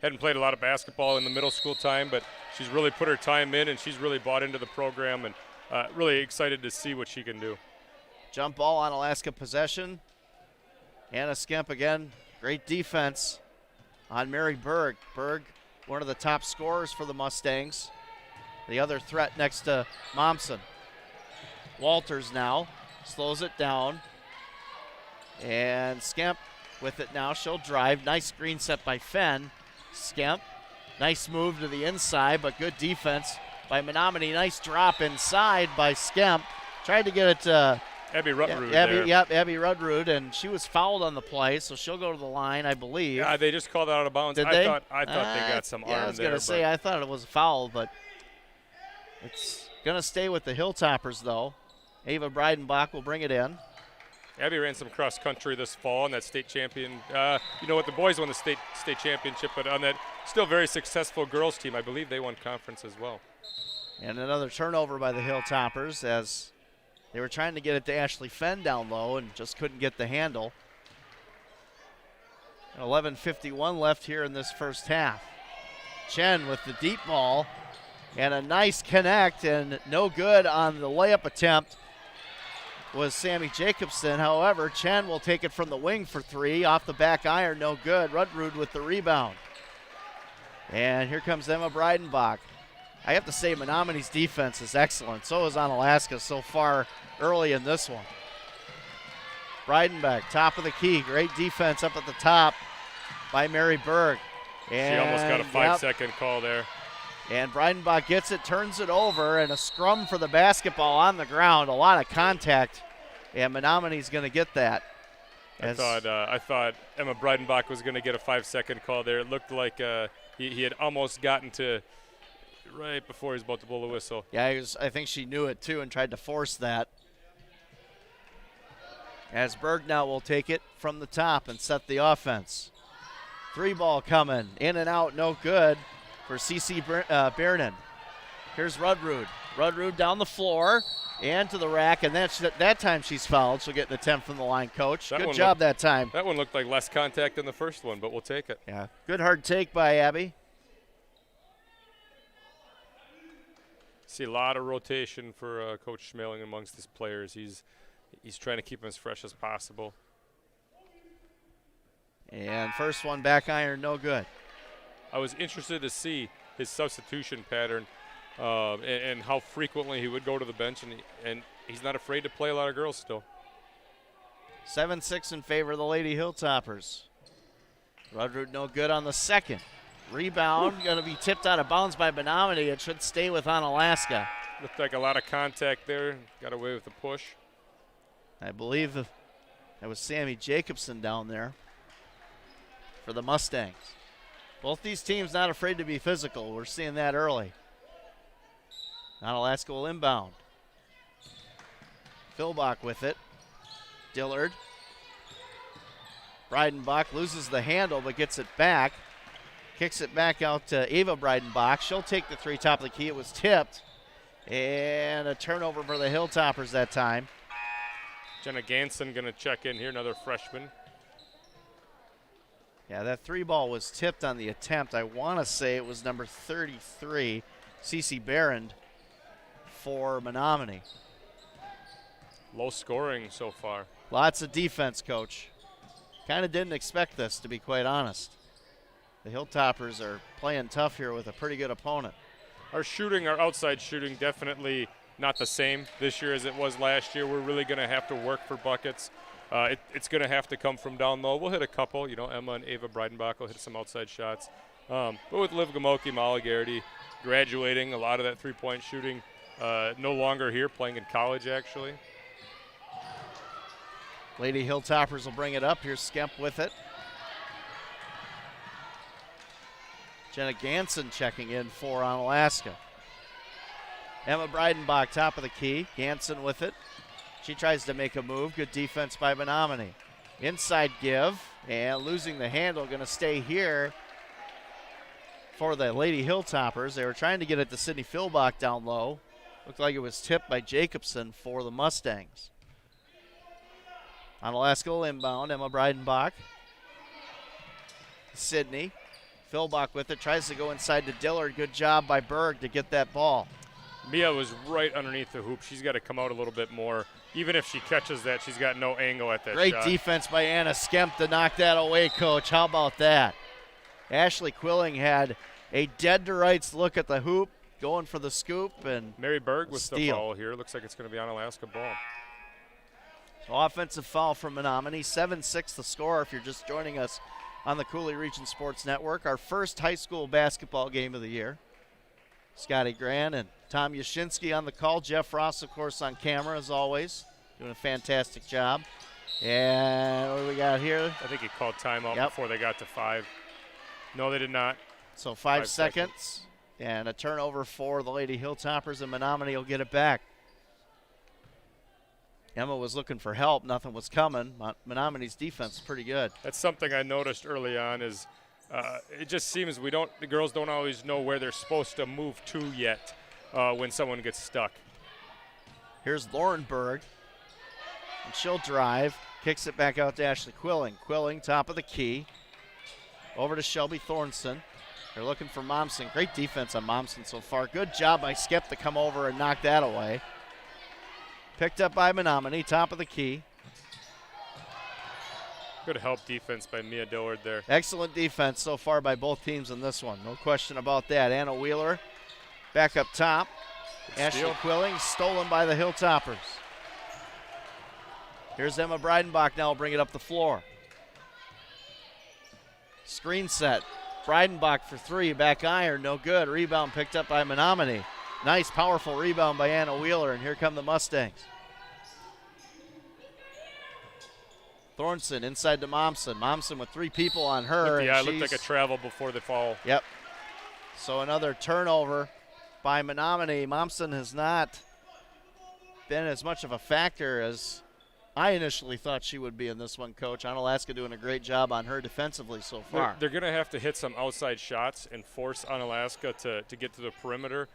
Hadn't played a lot of basketball in the middle school time, but she's really put her time in, and she's really bought into the program, and really excited to see what she can do. Jump ball on Alaska possession. Anna Skemp again. Great defense on Mary Berg. Berg, one of the top scorers for the Mustangs. The other threat next to Momsen. Walters now slows it down. And Skemp with it now. She'll drive. Nice screen set by Fenn. Skemp. Nice move to the inside, but good defense by Menomonie. Nice drop inside by Skemp. Tried to get it to Abby Rutrud. Abby Rutrud, and she was fouled on the play, so she'll go to the line, I believe. Yeah, they just called out of bounds. Did they? I thought they got some arm there. I was going to say, I thought it was a foul, but it's going to stay with the Hilltoppers, though. Ava Breidenbach will bring it in. Abby ran some cross country this fall on that state champion. You know what? The boys won the state championship, but on that still very successful girls team, I believe they won conference as well. And another turnover by the Hilltoppers as they were trying to get it to Ashley Fenn down low and just couldn't get the handle. 11:51 left here in this first half. Chen with the deep ball and a nice connect, and no good on the layup attempt was Sammy Jacobson. However, Chen will take it from the wing for three. Off the back iron, no good. Rutrud with the rebound. And here comes Emma Breidenbach. I have to say Menomonie's defense is excellent. So is Onalaska so far early in this one. Breidenbach, top of the key. Great defense up at the top by Mary Berg. And, she almost got a 5-second call there. And Breidenbach gets it, turns it over, and a scrum for the basketball on the ground. A lot of contact, and Menomonie's going to get that. I thought Emma Breidenbach was going to get a 5-second call there. It looked like he had almost gotten to right before he was about to blow the whistle. Yeah, I think she knew it too and tried to force that. As Berg now will take it from the top and set the offense. Three ball coming, in and out, no good for CC Biernan. Here's Rutrud. Rutrud down the floor and to the rack, and that time she's fouled. She'll get an attempt from the line, Coach. Good job that time. That one looked like less contact than the first one, but we'll take it. Yeah, good hard take by Abby. See a lot of rotation for Coach Schmeling amongst his players. He's trying to keep them as fresh as possible. And first one back iron, no good. I was interested to see his substitution pattern and how frequently he would go to the bench, and he's not afraid to play a lot of girls still. 7-6 in favor of the Lady Hilltoppers. Rudrud no good on the second. Rebound going to be tipped out of bounds by Menomonie. It should stay with Onalaska. Looked like a lot of contact there. Got away with the push. I believe that was Sammy Jacobson down there for the Mustangs. Both these teams not afraid to be physical. We're seeing that early. Onalaska will inbound. Philbach with it. Dillard. Breidenbach loses the handle but gets it back. Kicks it back out to Ava Breidenbach. She'll take the three top of the key. It was tipped. And a turnover for the Hilltoppers that time. Jenna Ganson going to check in here, another freshman. Yeah, that three ball was tipped on the attempt. I want to say it was number 33, Cece Barron, for Menomonie. Low scoring so far. Lots of defense, Coach. Kind of didn't expect this, to be quite honest. The Hilltoppers are playing tough here with a pretty good opponent. Our outside shooting, definitely not the same this year as it was last year. We're really going to have to work for buckets. It's going to have to come from down low. We'll hit a couple. Emma and Ava Breidenbach will hit some outside shots. But with Liv Gamoki, Molly Garrity graduating, a lot of that three-point shooting no longer here, playing in college actually. Lady Hilltoppers will bring it up. Here's Skemp with it. Jenna Ganson checking in for Onalaska. Emma Breidenbach, top of the key. Ganson with it. She tries to make a move. Good defense by Menomonie. Inside give, and losing the handle. Going to stay here for the Lady Hilltoppers. They were trying to get it to Sydney Philbach down low. Looked like it was tipped by Jacobson for the Mustangs. Onalaska will inbound. Emma Breidenbach. Sydney. Philbach with it. Tries to go inside to Dillard. Good job by Berg to get that ball. Mia was right underneath the hoop. She's got to come out a little bit more. Even if she catches that, she's got no angle at that Great shot. defense by Anna Skemp to knock that away, Coach. How about that? Ashley Quilling had a dead-to-rights look at the hoop, going for the scoop, and Mary Berg with steal. the foul here. Looks like it's going to be Onalaska ball. So offensive foul from Menomonie. 7-6 the score if you're just joining us on the Cooley Region Sports Network. Our first high school basketball game of the year. Scotty Gran and Tom Yashinsky on the call. Jeff Ross, of course, on camera as always, doing a fantastic job. And what do we got here? I think he called timeout before they got to 5. No, they did not. So 5 seconds and a turnover for the Lady Hilltoppers, and Menomonie will get it back. Emma was looking for help. Nothing was coming. Menomonie's defense is pretty good. That's something I noticed early on is it just seems the girls don't always know where they're supposed to move to yet when someone gets stuck. Here's Lauren Berg, and she'll drive, kicks it back out to Ashley Quilling. Quilling, top of the key, over to Shelby Thornson. They're looking for Momsen. Great defense on Momsen so far. Good job by Skep to come over and knock that away. Picked up by Menomonie, top of the key. Good help defense by Mia Dillard there. Excellent defense so far by both teams in this one. No question about that. Anna Wheeler back up top. Ashley Quilling stolen by the Hilltoppers. Here's Emma Breidenbach now will bring it up the floor. Screen set. Breidenbach for three. Back iron. No good. Rebound picked up by Menomonie. Nice, powerful rebound by Anna Wheeler, and here come the Mustangs. Thornson inside to Momsen. Momsen with three people on her. Yeah, it looked like a travel before the fall. Yep. So another turnover by Menomonie. Momsen has not been as much of a factor as I initially thought she would be in this one, Coach. Onalaska doing a great job on her defensively so far. They're going to have to hit some outside shots and force Onalaska to get to the perimeter.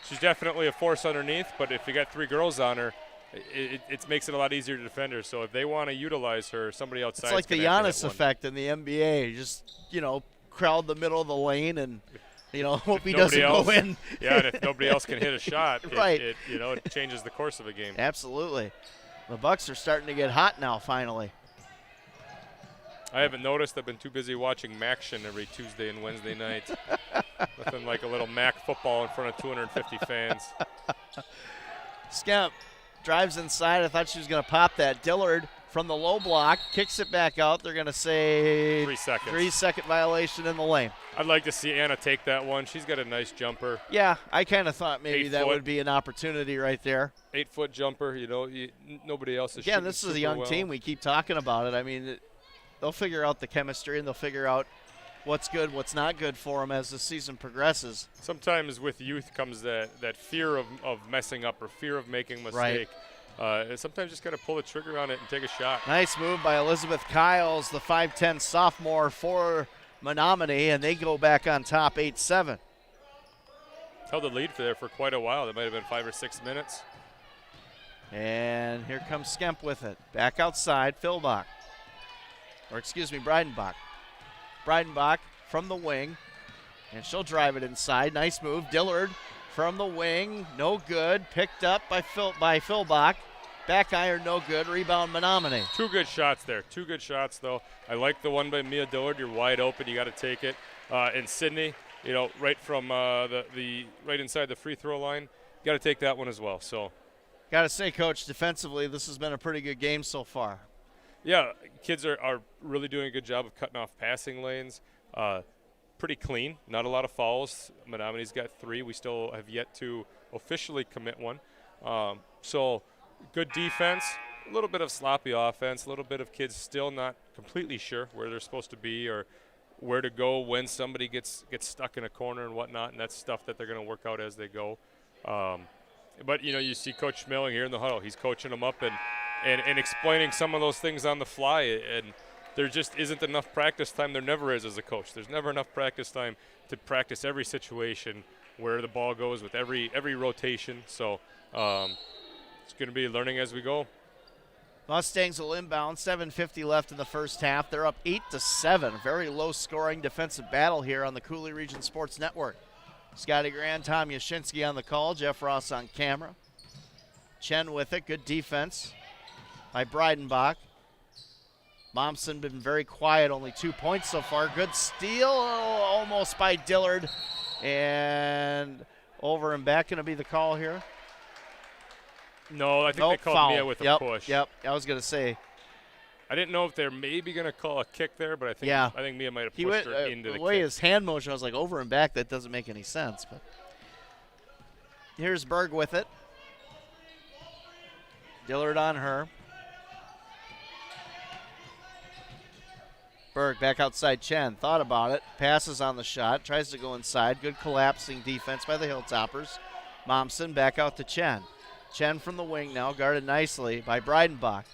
She's definitely a force underneath, but if you got three girls on her, it makes it a lot easier to defend her. So if they want to utilize her, somebody outside. It's like the Giannis effect in the NBA. Just, crowd the middle of the lane and hope he doesn't go in. Yeah, and if nobody else can hit a shot, right. it changes the course of a game. Absolutely. The Bucks are starting to get hot now, finally. I haven't noticed. I've been too busy watching MACtion every Tuesday and Wednesday night. Nothing like a little MAC football in front of 250 fans. Skemp drives inside. I thought she was going to pop that. Dillard from the low block kicks it back out. They're going to say 3 seconds. 3-second violation in the lane. I'd like to see Anna take that one. She's got a nice jumper. Yeah, I kind of thought maybe that would be an opportunity right there. 8-foot jumper. Nobody else is. Again, this is a young team. We keep talking about it. I mean, they'll figure out the chemistry and they'll figure out what's good, what's not good for them as the season progresses. Sometimes with youth comes that fear of messing up or fear of making a mistake. Right. Sometimes just got to pull the trigger on it and take a shot. Nice move by Elizabeth Kiles, the 5'10 sophomore for Menomonie, and they go back on top 8-7. Held the lead for quite a while. That might have been 5 or 6 minutes. And here comes Skemp with it. Back outside, Breidenbach. Breidenbach from the wing, and she'll drive it inside. Nice move. Dillard from the wing, no good. Picked up by Philbach. Back iron, no good. Rebound, Menomonie. 2 good shots there. 2 good shots, though. I like the one by Mia Dillard. You're wide open. You got to take it. And Sydney, right from the right inside the free throw line, got to take that one as well. So, got to say, Coach, defensively, this has been a pretty good game so far. Yeah, kids are really doing a good job of cutting off passing lanes. Pretty clean. Not a lot of fouls. Menomoni's got 3. We still have yet to officially commit one. So good defense, a little bit of sloppy offense, a little bit of kids still not completely sure where they're supposed to be or where to go when somebody gets stuck in a corner and whatnot, and that's stuff that they're going to work out as they go. But, you see Coach Schmeling here in the huddle. He's coaching them up and explaining some of those things on the fly, and there just isn't enough practice time. There never is as a coach. There's never enough practice time to practice every situation where the ball goes with every rotation. So it's going to be learning as we go. Mustangs will inbound. 7:50 left in the first half. They're up 8-7. Very low-scoring defensive battle here on the Cooley Region Sports Network. Scotty Grand, Tom Yashinsky on the call. Jeff Ross on camera. Chen with it. Good defense by Breidenbach. Momsen been very quiet, only 2 points so far. Good steal, almost by Dillard. And over and back going to be the call here. No, I think they called foul. Mia with a push. Yep, I was going to say. I didn't know if they're maybe going to call a kick there, but I think Mia might have pushed her into the kick. The way his hand motion, I was like, over and back, that doesn't make any sense. But here's Berg with it. Dillard on her. Berg back outside Chen. Thought about it. Passes on the shot. Tries to go inside. Good collapsing defense by the Hilltoppers. Momsen back out to Chen. Chen from the wing now, guarded nicely by Breidenbach.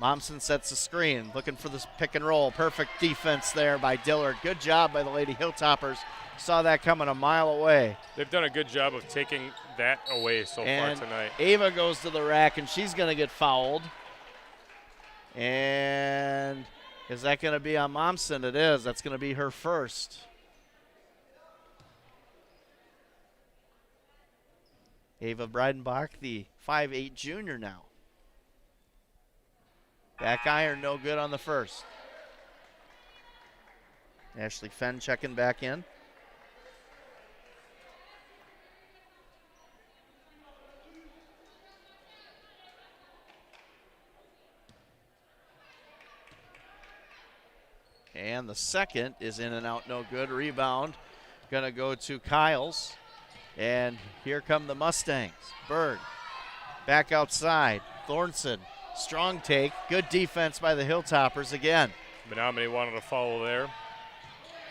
Momsen sets the screen, looking for this pick and roll. Perfect defense there by Dillard. Good job by the Lady Hilltoppers. Saw that coming a mile away. They've done a good job of taking that away so far tonight. Ava goes to the rack, and she's going to get fouled. And is that going to be on Momsen? It is. That's going to be her first. Ava Breidenbach, the 5'8 junior now. Back iron, no good on the first. Ashley Fenn checking back in. And the second is in and out, no good. Rebound going to go to Kiles. And here come the Mustangs. Berg back outside. Thornson, strong take. Good defense by the Hilltoppers again. Menomonie wanted a foul there.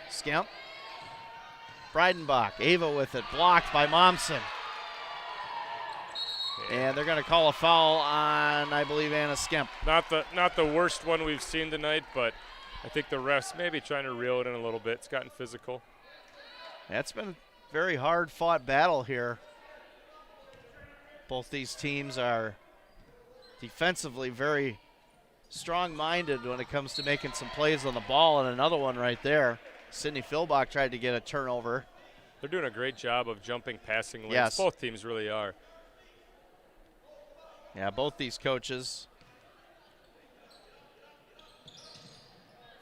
Skemp. Breidenbach. Ava with it. Blocked by Momsen. And they're going to call a foul on, I believe, Anna Skemp. Not the worst one we've seen tonight, but I think the refs maybe trying to reel it in a little bit. It's gotten physical. That's been a very hard-fought battle here. Both these teams are defensively very strong-minded when it comes to making some plays on the ball, and another one right there. Sydney Philbach tried to get a turnover. They're doing a great job of jumping passing lanes. Yes. Both teams really are. Yeah, both these coaches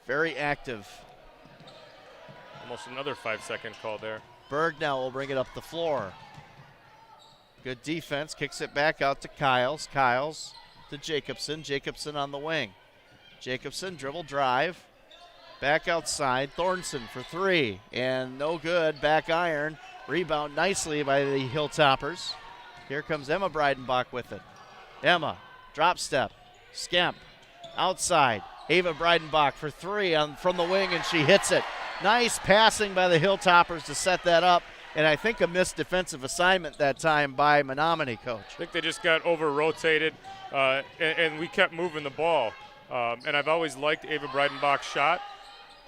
very active. Almost another 5-second call there. Berg now will bring it up the floor. Good defense, kicks it back out to Kiles. Kiles to Jacobson. Jacobson on the wing. Jacobson, dribble drive. Back outside, Thornton for three. And no good, back iron. Rebound nicely by the Hilltoppers. Here comes Emma Breidenbach with it. Emma, drop step, Skemp, outside. Ava Breidenbach for three from the wing, and she hits it. Nice passing by the Hilltoppers to set that up, and I think a missed defensive assignment that time by Menomonie, Coach. I think they just got over-rotated, and we kept moving the ball. And I've always liked Ava Breidenbach's shot,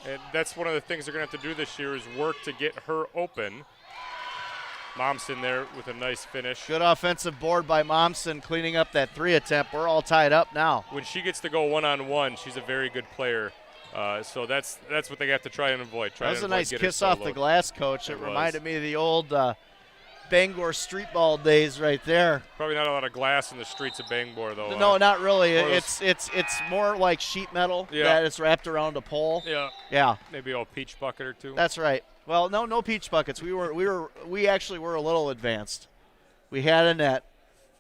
and that's one of the things they're going to have to do this year is work to get her open. Momsen there with a nice finish. Good offensive board by Momsen, cleaning up that three attempt. We're all tied up now. When she gets to go one-on-one, she's a very good player. So that's what they have to try and avoid. That was a nice kiss off the glass, Coach. It reminded me of the old Bangor street ball days right there. Probably not a lot of glass in the streets of Bangor, though. No, not really. It's more like sheet metal that is wrapped around a pole. Yeah. Maybe a peach bucket or two. That's right. Well, no peach buckets. We actually were a little advanced. We had a net.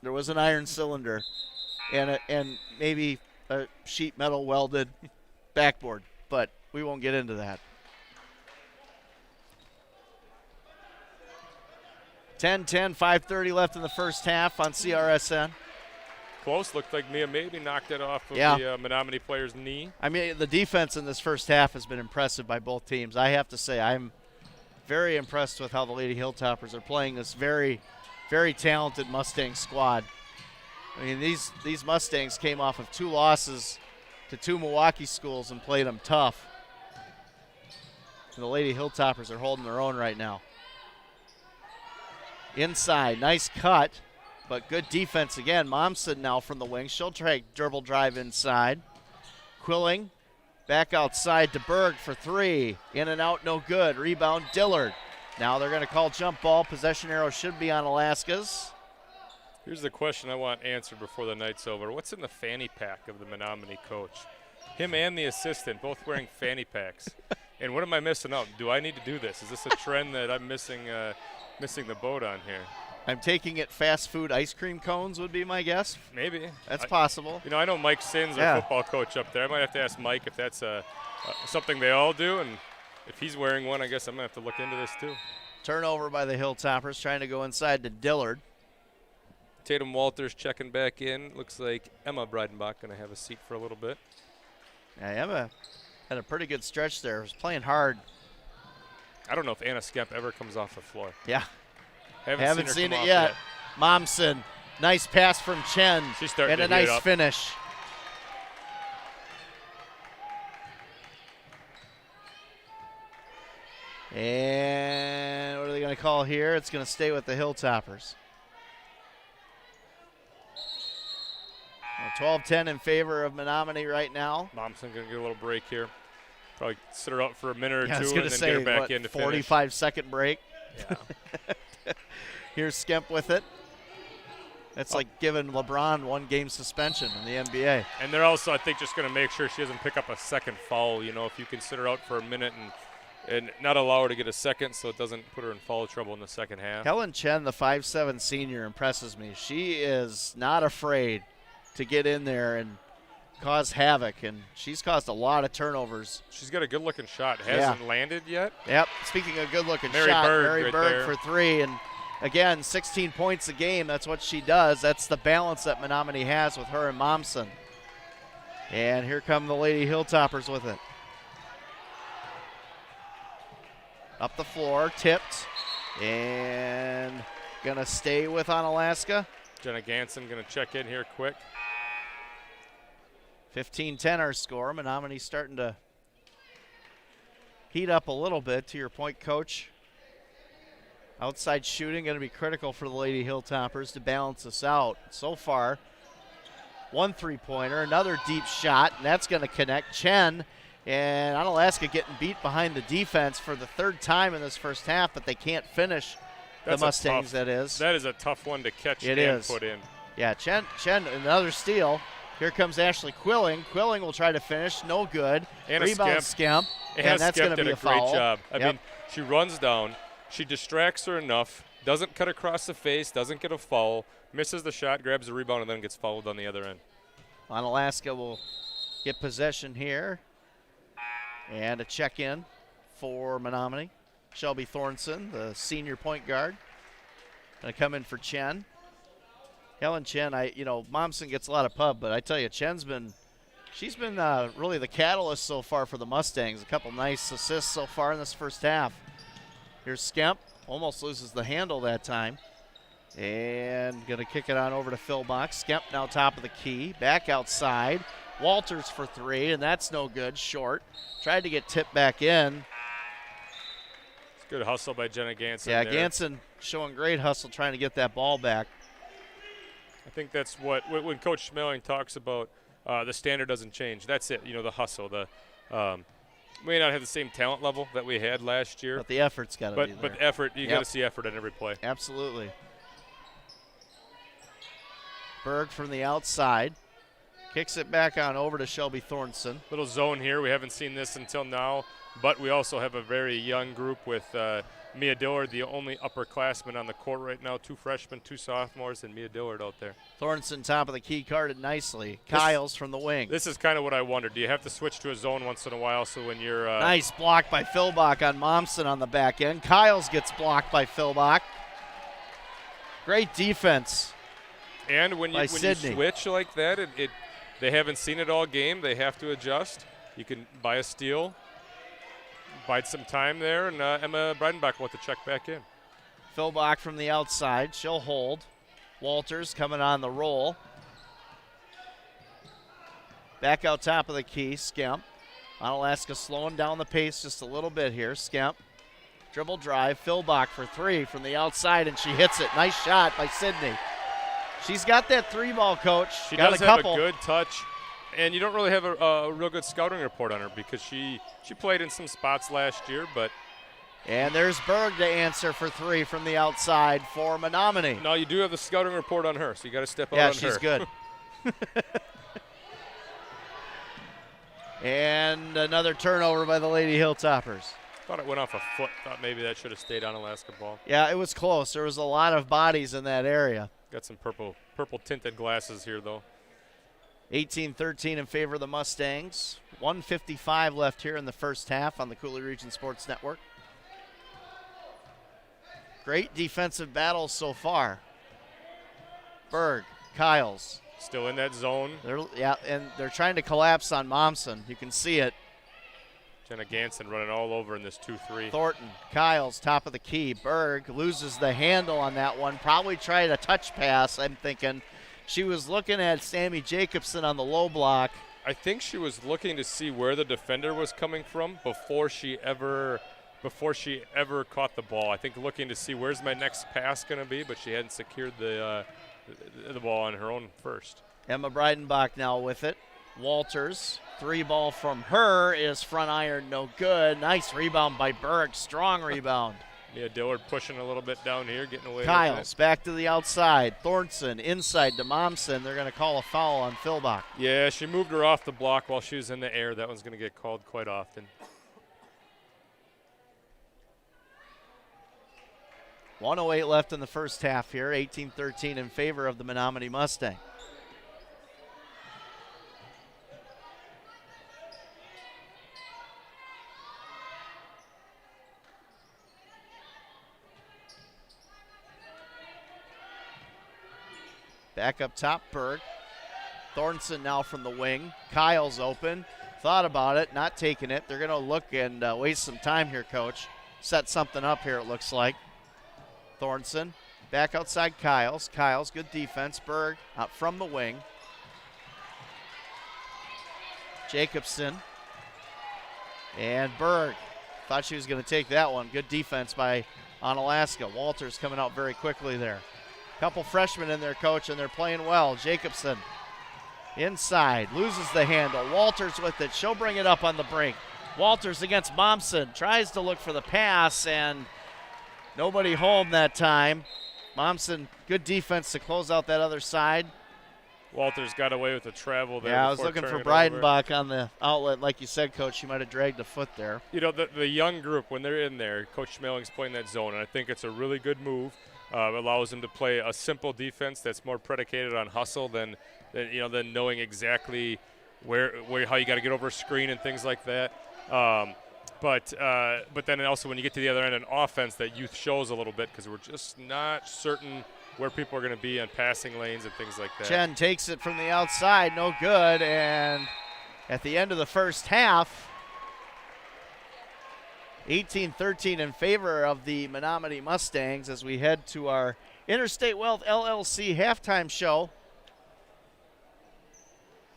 There was an iron cylinder, and maybe a sheet metal welded backboard. But we won't get into that. 10-10, 5:30 left in the first half on CRSN. Close. Looked like Mia maybe knocked it off of the Menomonie player's knee. I mean, the defense in this first half has been impressive by both teams. I have to say, I'm very impressed with how the Lady Hilltoppers are playing this very, very talented Mustang squad. I mean, these Mustangs came off of 2 losses to 2 Milwaukee schools and played them tough. And the Lady Hilltoppers are holding their own right now. Inside, nice cut, but good defense again. Momsen now from the wing. She'll try dribble drive inside. Quilling back outside to Berg for three. In and out, no good. Rebound, Dillard. Now they're going to call jump ball. Possession arrow should be on Alaska's. Here's the question I want answered before the night's over. What's in the fanny pack of the Menomonie coach? Him and the assistant both wearing fanny packs. And what am I missing out? Do I need to do this? Is this a trend that I'm missing the boat on here? I'm taking it fast food ice cream cones would be my guess. Maybe. That's possible. I know Mike Sins, our football coach up there. I might have to ask Mike if that's something they all do. And if he's wearing one, I guess I'm going to have to look into this too. Turnover by the Hilltoppers, trying to go inside to Dillard. Tatum Walters checking back in. Looks like Emma Breidenbach going to have a seat for a little bit. Yeah, Emma had a pretty good stretch there. Was playing hard. I don't know if Anna Skemp ever comes off the floor. Yeah. Haven't seen it yet. Momsen, nice pass from Chen. She's starting and to a heat nice up. finish. And what are they going to call here? It's going to stay with the Hilltoppers. 12-10 in favor of Menomonie right now. Momsen going to get a little break here. Probably sit her out for a minute or two and then get her back in to 45-second break. Yeah. Here's Skemp with it. That's like giving LeBron 1-game suspension in the NBA. And they're also, I think, just going to make sure she doesn't pick up a second foul. If you can sit her out for a minute and not allow her to get a second so it doesn't put her in foul trouble in the second half. Helen Chen, the 5'7" senior, impresses me. She is not afraid to get in there and cause havoc, and she's caused a lot of turnovers. She's got a good-looking shot. Hasn't landed yet. Yep. Speaking of good-looking Mary shot, Berg Mary right Berg there. for three, and again, 16 points a game. That's what she does. That's the balance that Menomonie has with her and Momsen. And here come the Lady Hilltoppers with it. Up the floor, tipped, and gonna stay with Onalaska. Jenna Ganson going to check in here quick. 15-10 our score. Menomonie starting to heat up a little bit, to your point, Coach. Outside shooting going to be critical for the Lady Hilltoppers to balance us out. So far, 1 3-pointer, another deep shot, and that's going to connect. Chen And Onalaska getting beat behind the defense for the third time in this first half, but they can't finish. The Mustangs, that is. That is a tough one to catch and put in. Yeah, Chen, another steal. Here comes Ashley Quilling. Quilling will try to finish. No good. And rebound Skemp. And that's going to be a foul. Great job. I mean, she runs down. She distracts her enough. Doesn't cut across the face. Doesn't get a foul. Misses the shot. Grabs the rebound, and then gets fouled on the other end. Onalaska will get possession here. And a check-in for Menomonie. Shelby Thornton, the senior point guard, going to come in for Chen. Helen Chen, Momsen gets a lot of pub, but I tell you, she's been really the catalyst so far for the Mustangs. A couple nice assists so far in this first half. Here's Skemp, almost loses the handle that time. And going to kick it on over to Philbach. Skemp now top of the key, back outside. Walters for three, and that's no good, short. Tried to get tipped back in. Good hustle by Jenna Ganson. Yeah, there. Ganson showing great hustle trying to get that ball back. I think that's when Coach Schmeling talks about the standard doesn't change. That's it, the hustle. We may not have the same talent level that we had last year. But the effort's got to be there. But effort, you got to see effort in every play. Absolutely. Berg from the outside. Kicks it back on over to Shelby Thornton. Little zone here. We haven't seen this until now, but we also have a very young group with Mia Dillard, the only upperclassman on the court right now. 2 freshmen, 2 sophomores, and Mia Dillard out there. Thornton, top of the key, guarded nicely. Kyles from the wing. This is kind of what I wondered. Do you have to switch to a zone once in a while so when you're nice block by Philbach on Momsen on the back end. Kyles gets blocked by Philbach. Great defense. And when you switch like that, they haven't seen it all game. They have to adjust. You can buy a steal, bide some time there, and Emma Breidenbach will have to check back in. Philbach from the outside. She'll hold. Walters coming on the roll. Back out top of the key, Skemp. Onalaska slowing down the pace just a little bit here. Skemp. Dribble drive. Philbach for 3 from the outside, and she hits it. Nice shot by Sydney. She's got that 3-ball, Coach. She got does a couple. have a good touch, and you don't really have a real good scouting report on her because she played in some spots last year, but. And there's Berg to answer for 3 from the outside for Menomonie. No, you do have the scouting report on her, so you got to step out on her. Yeah, she's good. And another turnover by the Lady Hilltoppers. Thought it went off a foot. Thought maybe that should have stayed on Alaska ball. Yeah, it was close. There was a lot of bodies in that area. Got some purple tinted glasses here, though. 18-13 in favor of the Mustangs. 1:55 left here in the first half on the Cooley Region Sports Network. Great defensive battles so far. Berg, Kyles. Still in that zone. And they're trying to collapse on Momsen. You can see it. Jenna Ganson running all over in this 2-3. Thornton, Kyles, top of the key. Berg loses the handle on that one. Probably tried a touch pass, I'm thinking. She was looking at Sammy Jacobson on the low block. I think she was looking to see where the defender was coming from before she ever caught the ball. I think looking to see where's my next pass going to be, but she hadn't secured the ball on her own first. Emma Breidenbach now with it. Walters, 3-ball from her is front iron, no good. Nice rebound by Berg, strong rebound. Yeah, Dillard pushing a little bit down here, getting away Kyles with it. Back to the outside. Thornton inside to Momsen. They're going to call a foul on Philbach. Yeah, she moved her off the block while she was in the air. That one's going to get called quite often. 1:08 left in the first half here. 18-13 in favor of the Menomonie Mustang. Back up top, Berg. Thornton now from the wing. Kyle's open. Thought about it, not taking it. They're going to look and waste some time here, Coach. Set something up here, it looks like. Thornton back outside Kyles. Kyles, good defense. Berg out from the wing. Jacobson. And Berg. Thought she was going to take that one. Good defense by Onalaska. Walters coming out very quickly there. Couple freshmen in there, Coach, and they're playing well. Jacobson Inside, loses the handle. Walters with it. She'll bring it up on the break. Walters against Momsen. Tries to look for the pass, and nobody home that time. Momsen, good defense to close out that other side. Walters got away with the travel there. Yeah, I was looking for Breidenbach on the outlet. Like you said, Coach, she might have dragged a foot there. You know, the young group, when they're in there, Coach Schmeling's playing that zone, and I think it's a really good move. Allows them to play a simple defense that's more predicated on hustle than knowing exactly where how you got to get over a screen and things like that. But then also when you get to the other end, an offense that youth shows a little bit because we're just not certain where people are going to be on passing lanes and things like that. Chen takes it from the outside, no good, and at the end of the first half, 18-13 in favor of the Menomonie Mustangs as we head to our Interstate Wealth LLC halftime show.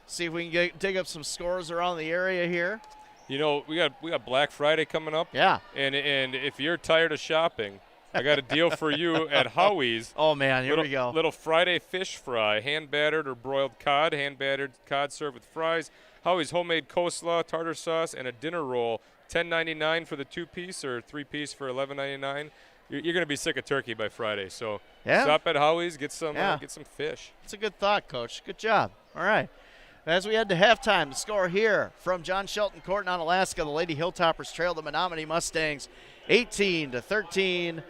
See if we can dig up some scores around the area here. You know, we got Black Friday coming up. Yeah. And if you're tired of shopping, I got a deal for you at Howie's. Oh, man, here we go. Little Friday fish fry, hand-battered or broiled cod, hand-battered cod served with fries, Howie's homemade coleslaw, tartar sauce, and a dinner roll. $10.99 for the 2-piece or 3-piece for $11.99. You're going to be sick of turkey by Friday, so stop at Howie's, get some fish. It's a good thought, Coach. Good job. All right. As we head to halftime, the score here from John Shelton Court in Onalaska, the Lady Hilltoppers trail the Menomonie Mustangs 18-13.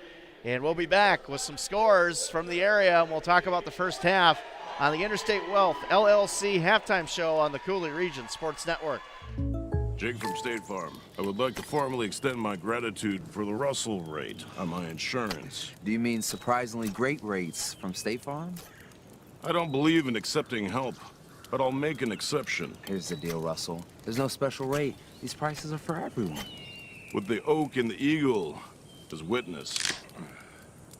And we'll be back with some scores from the area, and we'll talk about the first half on the Interstate Wealth LLC halftime show on the Cooley Region Sports Network. Jake from State Farm. I would like to formally extend my gratitude for the Russell rate on my insurance. Do you mean surprisingly great rates from State Farm? I don't believe in accepting help, but I'll make an exception. Here's the deal, Russell. There's no special rate. These prices are for everyone. With the oak and the eagle as witness,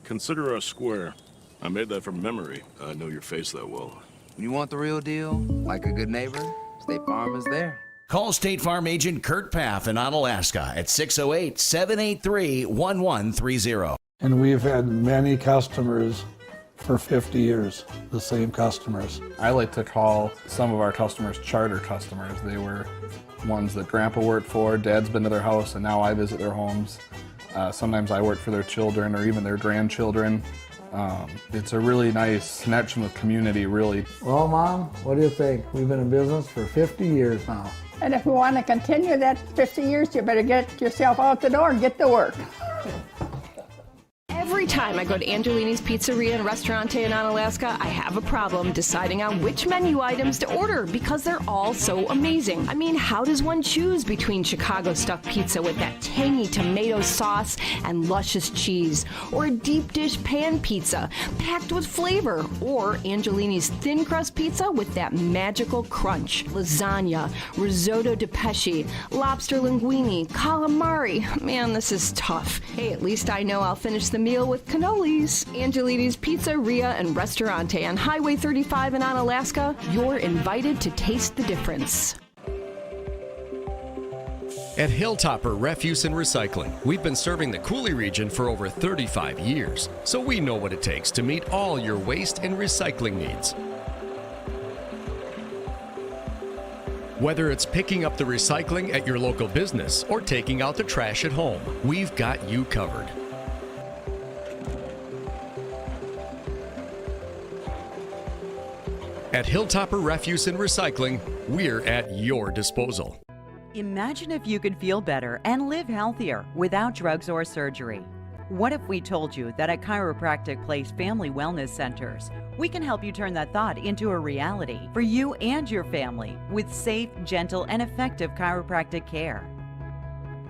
consider us square. I made that from memory. I know your face that well. You want the real deal? Like a good neighbor? State Farm is there. Call State Farm agent Kurt Paff in Onalaska at 608-783-1130. And we've had many customers for 50 years, the same customers. I like to call some of our customers charter customers. They were ones that Grandpa worked for, Dad's been to their house, and now I visit their homes. Sometimes I work for their children or even their grandchildren. It's a really nice connection with community, really. Well, Mom, what do you think? We've been in business for 50 years now. And if we want to continue that 50 years, you better get yourself out the door and get to work. Every time I go to Angelini's Pizzeria and Restaurante in Onalaska, I have a problem deciding on which menu items to order because they're all so amazing. I mean, how does one choose between Chicago stuffed pizza with that tangy tomato sauce and luscious cheese, or a deep dish pan pizza packed with flavor, or Angelini's thin crust pizza with that magical crunch, lasagna, risotto di pesce, lobster linguine, calamari. Man, this is tough. Hey, at least I know I'll finish the meal with cannolis. Angelini's Pizzeria and Restaurante on Highway 35 in Onalaska. You're invited to taste the difference. At Hilltopper Refuse and Recycling, we've been serving the Cooley region for over 35 years, so we know what it takes to meet all your waste and recycling needs. Whether it's picking up the recycling at your local business or taking out the trash at home, we've got you covered. At Hilltopper Refuse and Recycling, we're at your disposal. Imagine if you could feel better and live healthier without drugs or surgery. What if we told you that at Chiropractic Place Family Wellness Centers, we can help you turn that thought into a reality for you and your family with safe, gentle, and effective chiropractic care?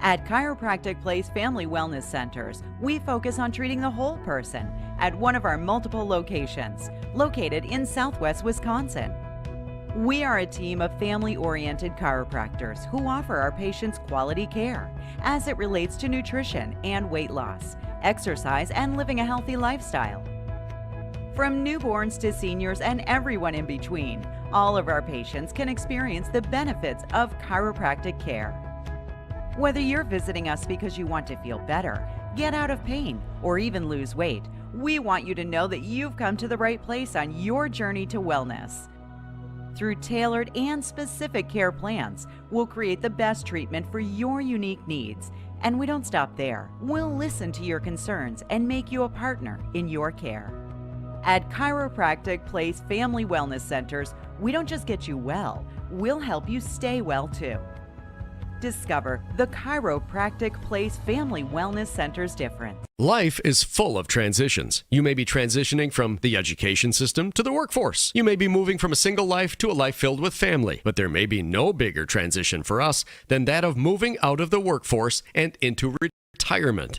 At Chiropractic Place Family Wellness Centers, we focus on treating the whole person at one of our multiple locations, located in Southwest Wisconsin. We are a team of family-oriented chiropractors who offer our patients quality care as it relates to nutrition and weight loss, exercise, and living a healthy lifestyle. From newborns to seniors and everyone in between, all of our patients can experience the benefits of chiropractic care. Whether you're visiting us because you want to feel better, get out of pain, or even lose weight, we want you to know that you've come to the right place on your journey to wellness. Through tailored and specific care plans, we'll create the best treatment for your unique needs. And we don't stop there. We'll listen to your concerns and make you a partner in your care. At Chiropractic Place Family Wellness Centers, we don't just get you well, we'll help you stay well too. Discover the Chiropractic Place Family Wellness Center's difference. Life is full of transitions. You may be transitioning from the education system to the workforce. You may be moving from a single life to a life filled with family. But there may be no bigger transition for us than that of moving out of the workforce and into retirement.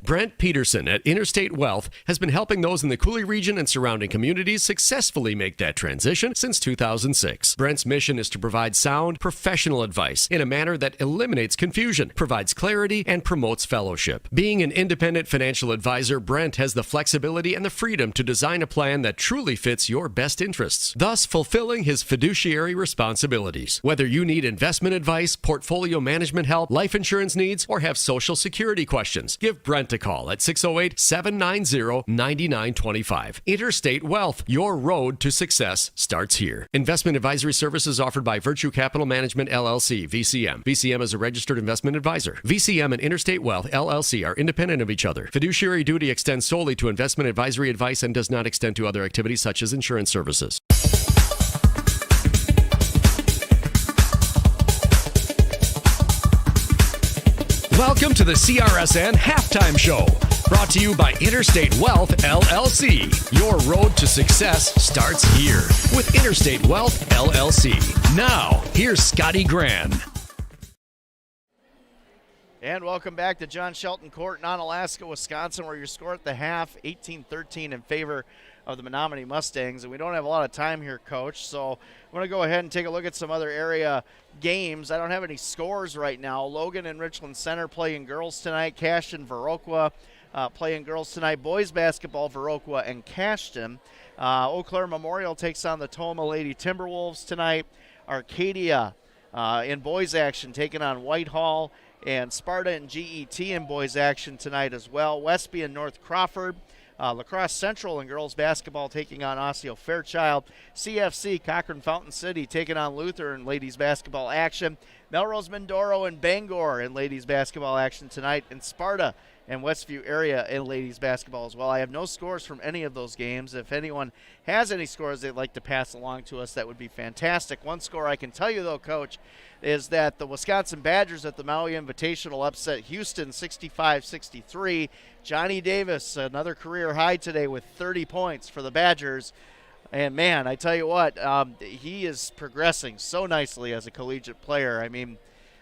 Brent Peterson at Interstate Wealth has been helping those in the Coulee region and surrounding communities successfully make that transition since 2006. Brent's mission is to provide sound, professional advice in a manner that eliminates confusion, provides clarity, and promotes fellowship. Being an independent financial advisor, Brent has the flexibility and the freedom to design a plan that truly fits your best interests, thus fulfilling his fiduciary responsibilities. Whether you need investment advice, portfolio management help, life insurance needs, or have Social Security questions, give Brent a call at 608-790-9925. Interstate Wealth, your road to success starts here. Investment advisory services offered by Virtue Capital Management, LLC, VCM. VCM is a registered investment advisor. VCM and Interstate Wealth, LLC are independent of each other. Fiduciary duty extends solely to investment advisory advice and does not extend to other activities such as insurance services. Welcome to the CRSN Halftime Show, brought to you by Interstate Wealth, LLC. Your road to success starts here with Interstate Wealth, LLC. Now, here's Scotty Gran. And welcome back to John Shelton Court in Onalaska, Wisconsin, where your score at the half, 18-13 in favor of the Menomonie Mustangs. And we don't have a lot of time here, Coach, so I'm going to go ahead and take a look at some other area games. I don't have any scores right now. Logan and Richland Center playing girls tonight. Cashton, Viroqua playing girls tonight. Boys basketball, Viroqua and Cashton. Eau Claire Memorial takes on the Toma Lady Timberwolves tonight. Arcadia in boys action taking on Whitehall. And Sparta and GET in boys action tonight as well. Westby and North Crawford. La Crosse Central in girls basketball taking on Osseo Fairchild. CFC, Cochrane Fountain City taking on Luther in ladies basketball action. Melrose Mindoro and Bangor in ladies basketball action tonight. And Sparta and Westview area in ladies basketball as well. I have no scores from any of those games. If anyone has any scores they'd like to pass along to us, that would be fantastic. One score I can tell you, though, Coach, is that the Wisconsin Badgers at the Maui Invitational upset Houston 65-63. Johnny Davis, another career high today with 30 points for the Badgers. And, man, I tell you what, he is progressing so nicely as a collegiate player. I mean,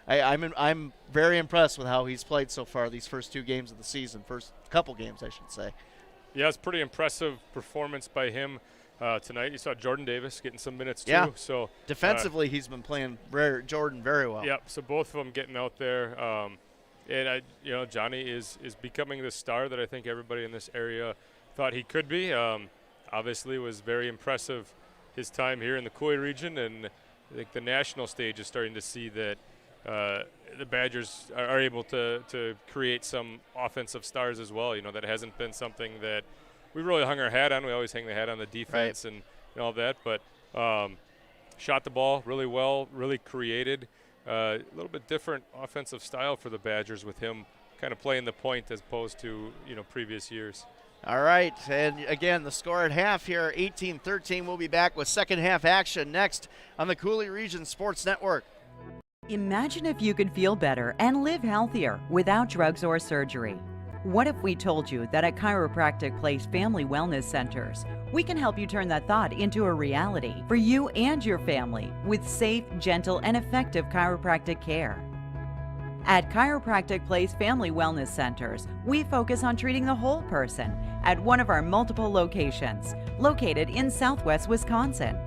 I'm very impressed with how he's played so far these first two games of the season, first couple games, I should say. Yeah, it's pretty impressive performance by him tonight. You saw Jordan Davis getting some minutes too. Yeah. So defensively, he's been playing Jordan very well. Yep. So both of them getting out there, and Johnny is becoming the star that I think everybody in this area thought he could be. Obviously, was very impressive his time here in the Coulee region, and I think the national stage is starting to see that. The Badgers are able to create some offensive stars as well. You know, that hasn't been something that we really hung our hat on. We always hang the hat on the defense and all that, but shot the ball really well, really created. A little bit different offensive style for the Badgers with him kind of playing the point as opposed to, previous years. All right, and again, the score at half here, 18-13. We'll be back with second half action next on the Coulee Region Sports Network. Imagine if you could feel better and live healthier without drugs or surgery. What if we told you that at Chiropractic Place Family Wellness Centers, we can help you turn that thought into a reality for you and your family with safe, gentle, and effective chiropractic care? At Chiropractic Place Family Wellness Centers, we focus on treating the whole person at one of our multiple locations, located in Southwest Wisconsin.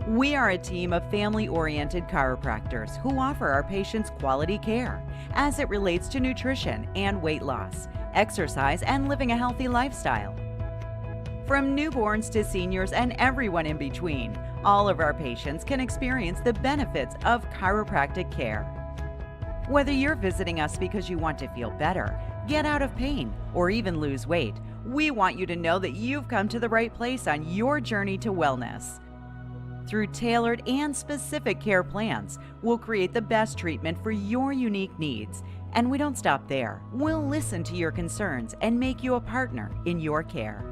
We are a team of family-oriented chiropractors who offer our patients quality care as it relates to nutrition and weight loss, exercise, and living a healthy lifestyle. From newborns to seniors and everyone in between, all of our patients can experience the benefits of chiropractic care. Whether you're visiting us because you want to feel better, get out of pain, or even lose weight, we want you to know that you've come to the right place on your journey to wellness. Through tailored and specific care plans, we'll create the best treatment for your unique needs. And we don't stop there. We'll listen to your concerns and make you a partner in your care.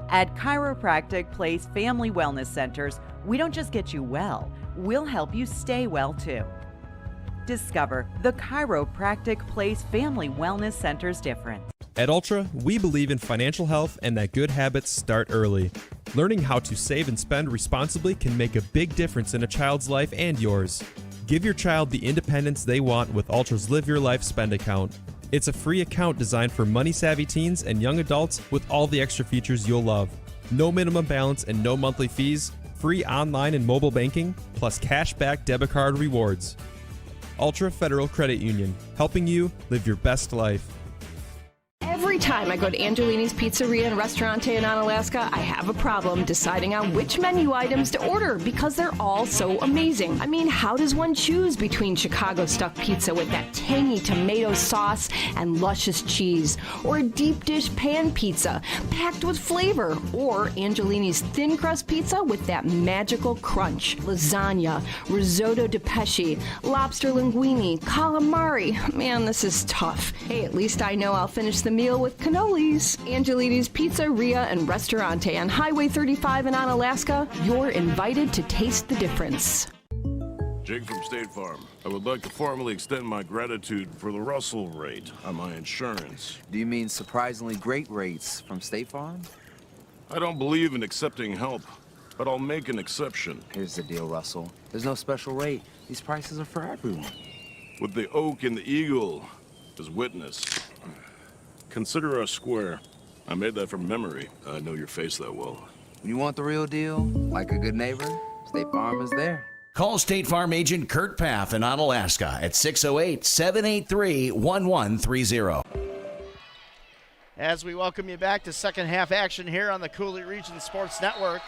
At Chiropractic Place Family Wellness Centers, we don't just get you well, we'll help you stay well too. Discover the Chiropractic Place Family Wellness Center's difference. At Ultra, we believe in financial health and that good habits start early. Learning how to save and spend responsibly can make a big difference in a child's life and yours. Give your child the independence they want with Ultra's Live Your Life Spend account. It's a free account designed for money-savvy teens and young adults with all the extra features you'll love. No minimum balance and no monthly fees, free online and mobile banking, plus cashback debit card rewards. Ultra Federal Credit Union, helping you live your best life. Every time I go to Angelini's Pizzeria and Restaurante in Onalaska, I have a problem deciding on which menu items to order because they're all so amazing. I mean, how does one choose between Chicago stuffed pizza with that tangy tomato sauce and luscious cheese, or a deep dish pan pizza packed with flavor, or Angelini's thin crust pizza with that magical crunch, lasagna, risotto di pesce, lobster linguine, calamari. Man, this is tough. Hey, at least I know I'll finish the meal with cannolis. Angelini's Pizzeria and Restaurante on Highway 35 in Onalaska. You're invited to taste the difference. Jake from State Farm. I would like to formally extend my gratitude for the Russell rate on my insurance. Do you mean surprisingly great rates from State Farm? I don't believe in accepting help, but I'll make an exception. Here's the deal, Russell. There's no special rate. These prices are for everyone. With the oak and the eagle as witness. Consider us square. I made that from memory. I know your face that well. When you want the real deal, like a good neighbor, State Farm is there. Call State Farm agent Kurt Paff in Onalaska at 608-783-1130. As we welcome you back to second half action here on the Cooley Region Sports Network.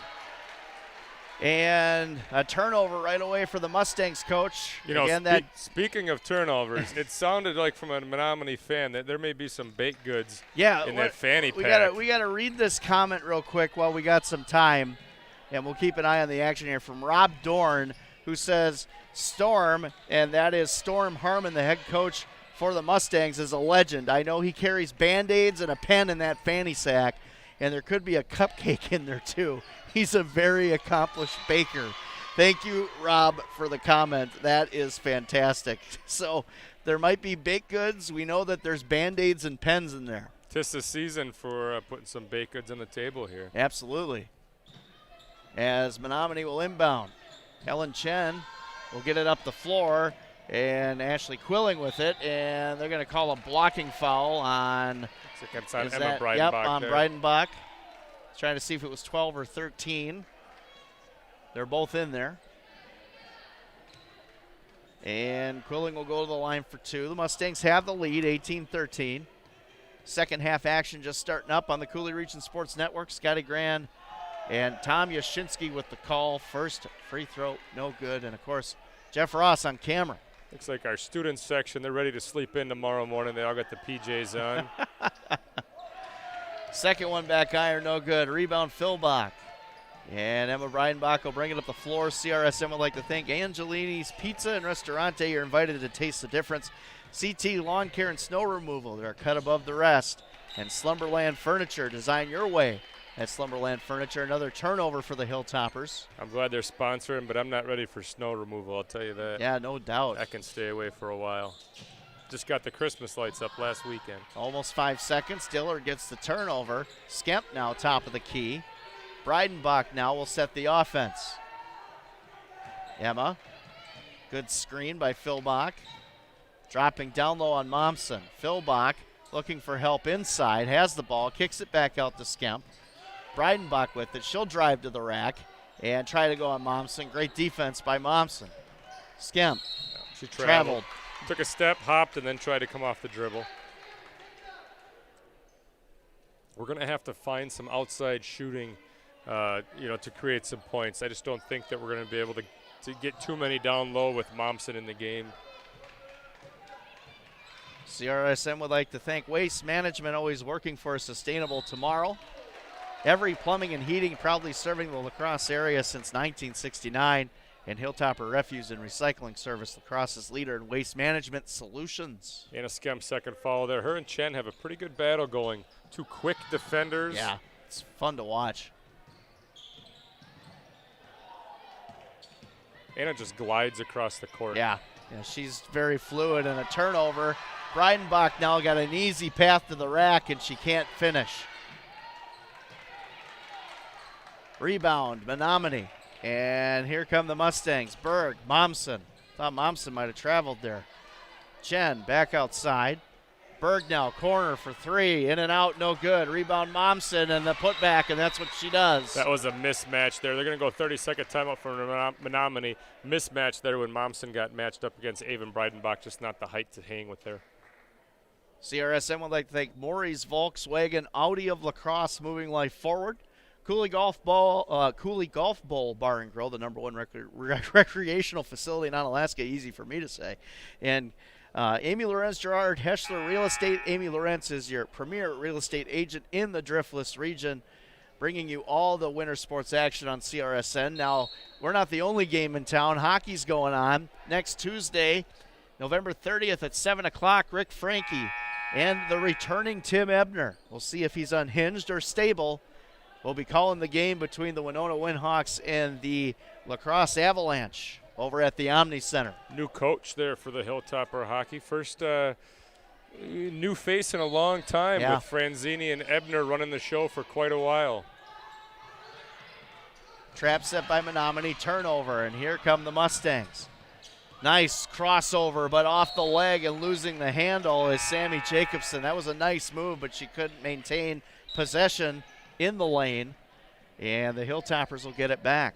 And a turnover right away for the Mustangs, coach. You know, again, speaking of turnovers, it sounded like from a Menomonie fan that there may be some baked goods in that fanny pack. We gotta read this comment real quick while we got some time, and we'll keep an eye on the action here from Rob Dorn, who says Storm, and that is Storm Harmon, the head coach for the Mustangs, is a legend. I know he carries Band-Aids and a pen in that fanny sack, and there could be a cupcake in there too. He's a very accomplished baker. Thank you, Rob, for the comment. That is fantastic. So there might be baked goods. We know that there's Band-Aids and pens in there. Tis the season for putting some baked goods on the table here. Absolutely. As Menomonie will inbound. Helen Chen will get it up the floor, and Ashley Quilling with it, and they're going to call a blocking foul on Emma Breidenbach. Yep, on Breidenbach. Trying to see if it was 12 or 13. They're both in there. And Quilling will go to the line for two. The Mustangs have the lead, 18-13. Second half action just starting up on the Cooley Region Sports Network. Scotty Grand and Tom Yashinsky with the call. First free throw, no good. And, of course, Jeff Ross on camera. Looks like our students section, they're ready to sleep in tomorrow morning. They all got the PJs on. Second one back iron, no good. Rebound, Philbach. And Emma Breidenbach will bring it up the floor. CRSM would like to thank Angelini's Pizza and Restaurante. You're invited to taste the difference. CT Lawn Care and Snow Removal. They're cut above the rest. And Slumberland Furniture. Design your way at Slumberland Furniture. Another turnover for the Hilltoppers. I'm glad they're sponsoring, but I'm not ready for snow removal, I'll tell you that. Yeah, no doubt. I can stay away for a while. Just got the Christmas lights up last weekend. Almost 5 seconds. Diller gets the turnover. Skemp now top of the key. Breidenbach now will set the offense. Emma. Good screen by Philbach. Dropping down low on Momsen. Philbach looking for help inside. Has the ball. Kicks it back out to Skemp. Breidenbach with it. She'll drive to the rack and try to go on Momsen. Great defense by Momsen. Skemp. She traveled. Took a step, hopped, and then tried to come off the dribble. We're going to have to find some outside shooting, to create some points. I just don't think that we're going to be able to get too many down low with Momsen in the game. CRSM would like to thank Waste Management, always working for a sustainable tomorrow. every plumbing and heating proudly serving the La Crosse area since 1969. And Hilltopper Refuse and Recycling Service, La Crosse's leader in waste management solutions. Anna Skem's second foul there. Her and Chen have a pretty good battle going. Two quick defenders. Yeah, it's fun to watch. Anna just glides across the court. Yeah, she's very fluid, and a turnover. Breidenbach now got an easy path to the rack, and she can't finish. Rebound, Menomonie. And here come the Mustangs. Berg, Momsen. Thought Momsen might have traveled there. Chen back outside. Berg now, corner for three. In and out, no good. Rebound, Momsen, and the putback, and that's what she does. That was a mismatch there. They're going to go 30-second timeout for Menomonie. Mismatch there when Momsen got matched up against Avon Breidenbach. Just not the height to hang with there. CRSN would like to thank Maury's Volkswagen Audi of La Crosse, moving life forward. Cooley Golf Bowl Bar and Grill, the #1 recreational facility in Onalaska, easy for me to say. And Amy Lorenz Gerard Heschler Real Estate. Amy Lorenz is your premier real estate agent in the Driftless region, bringing you all the winter sports action on CRSN. Now, we're not the only game in town. Hockey's going on next Tuesday, November 30th at 7 o'clock. Rick Franke and the returning Tim Ebner. We'll see if he's unhinged or stable. We'll be calling the game between the Winona Windhawks and the La Crosse Avalanche over at the Omni Center. New coach there for the Hilltopper hockey. First new face in a long time with Franzini and Ebner running the show for quite a while. Trap set by Menomonie, turnover, and here come the Mustangs. Nice crossover, but off the leg and losing the handle is Sammy Jacobson. That was a nice move, but she couldn't maintain possession in the lane, and the Hilltoppers will get it back.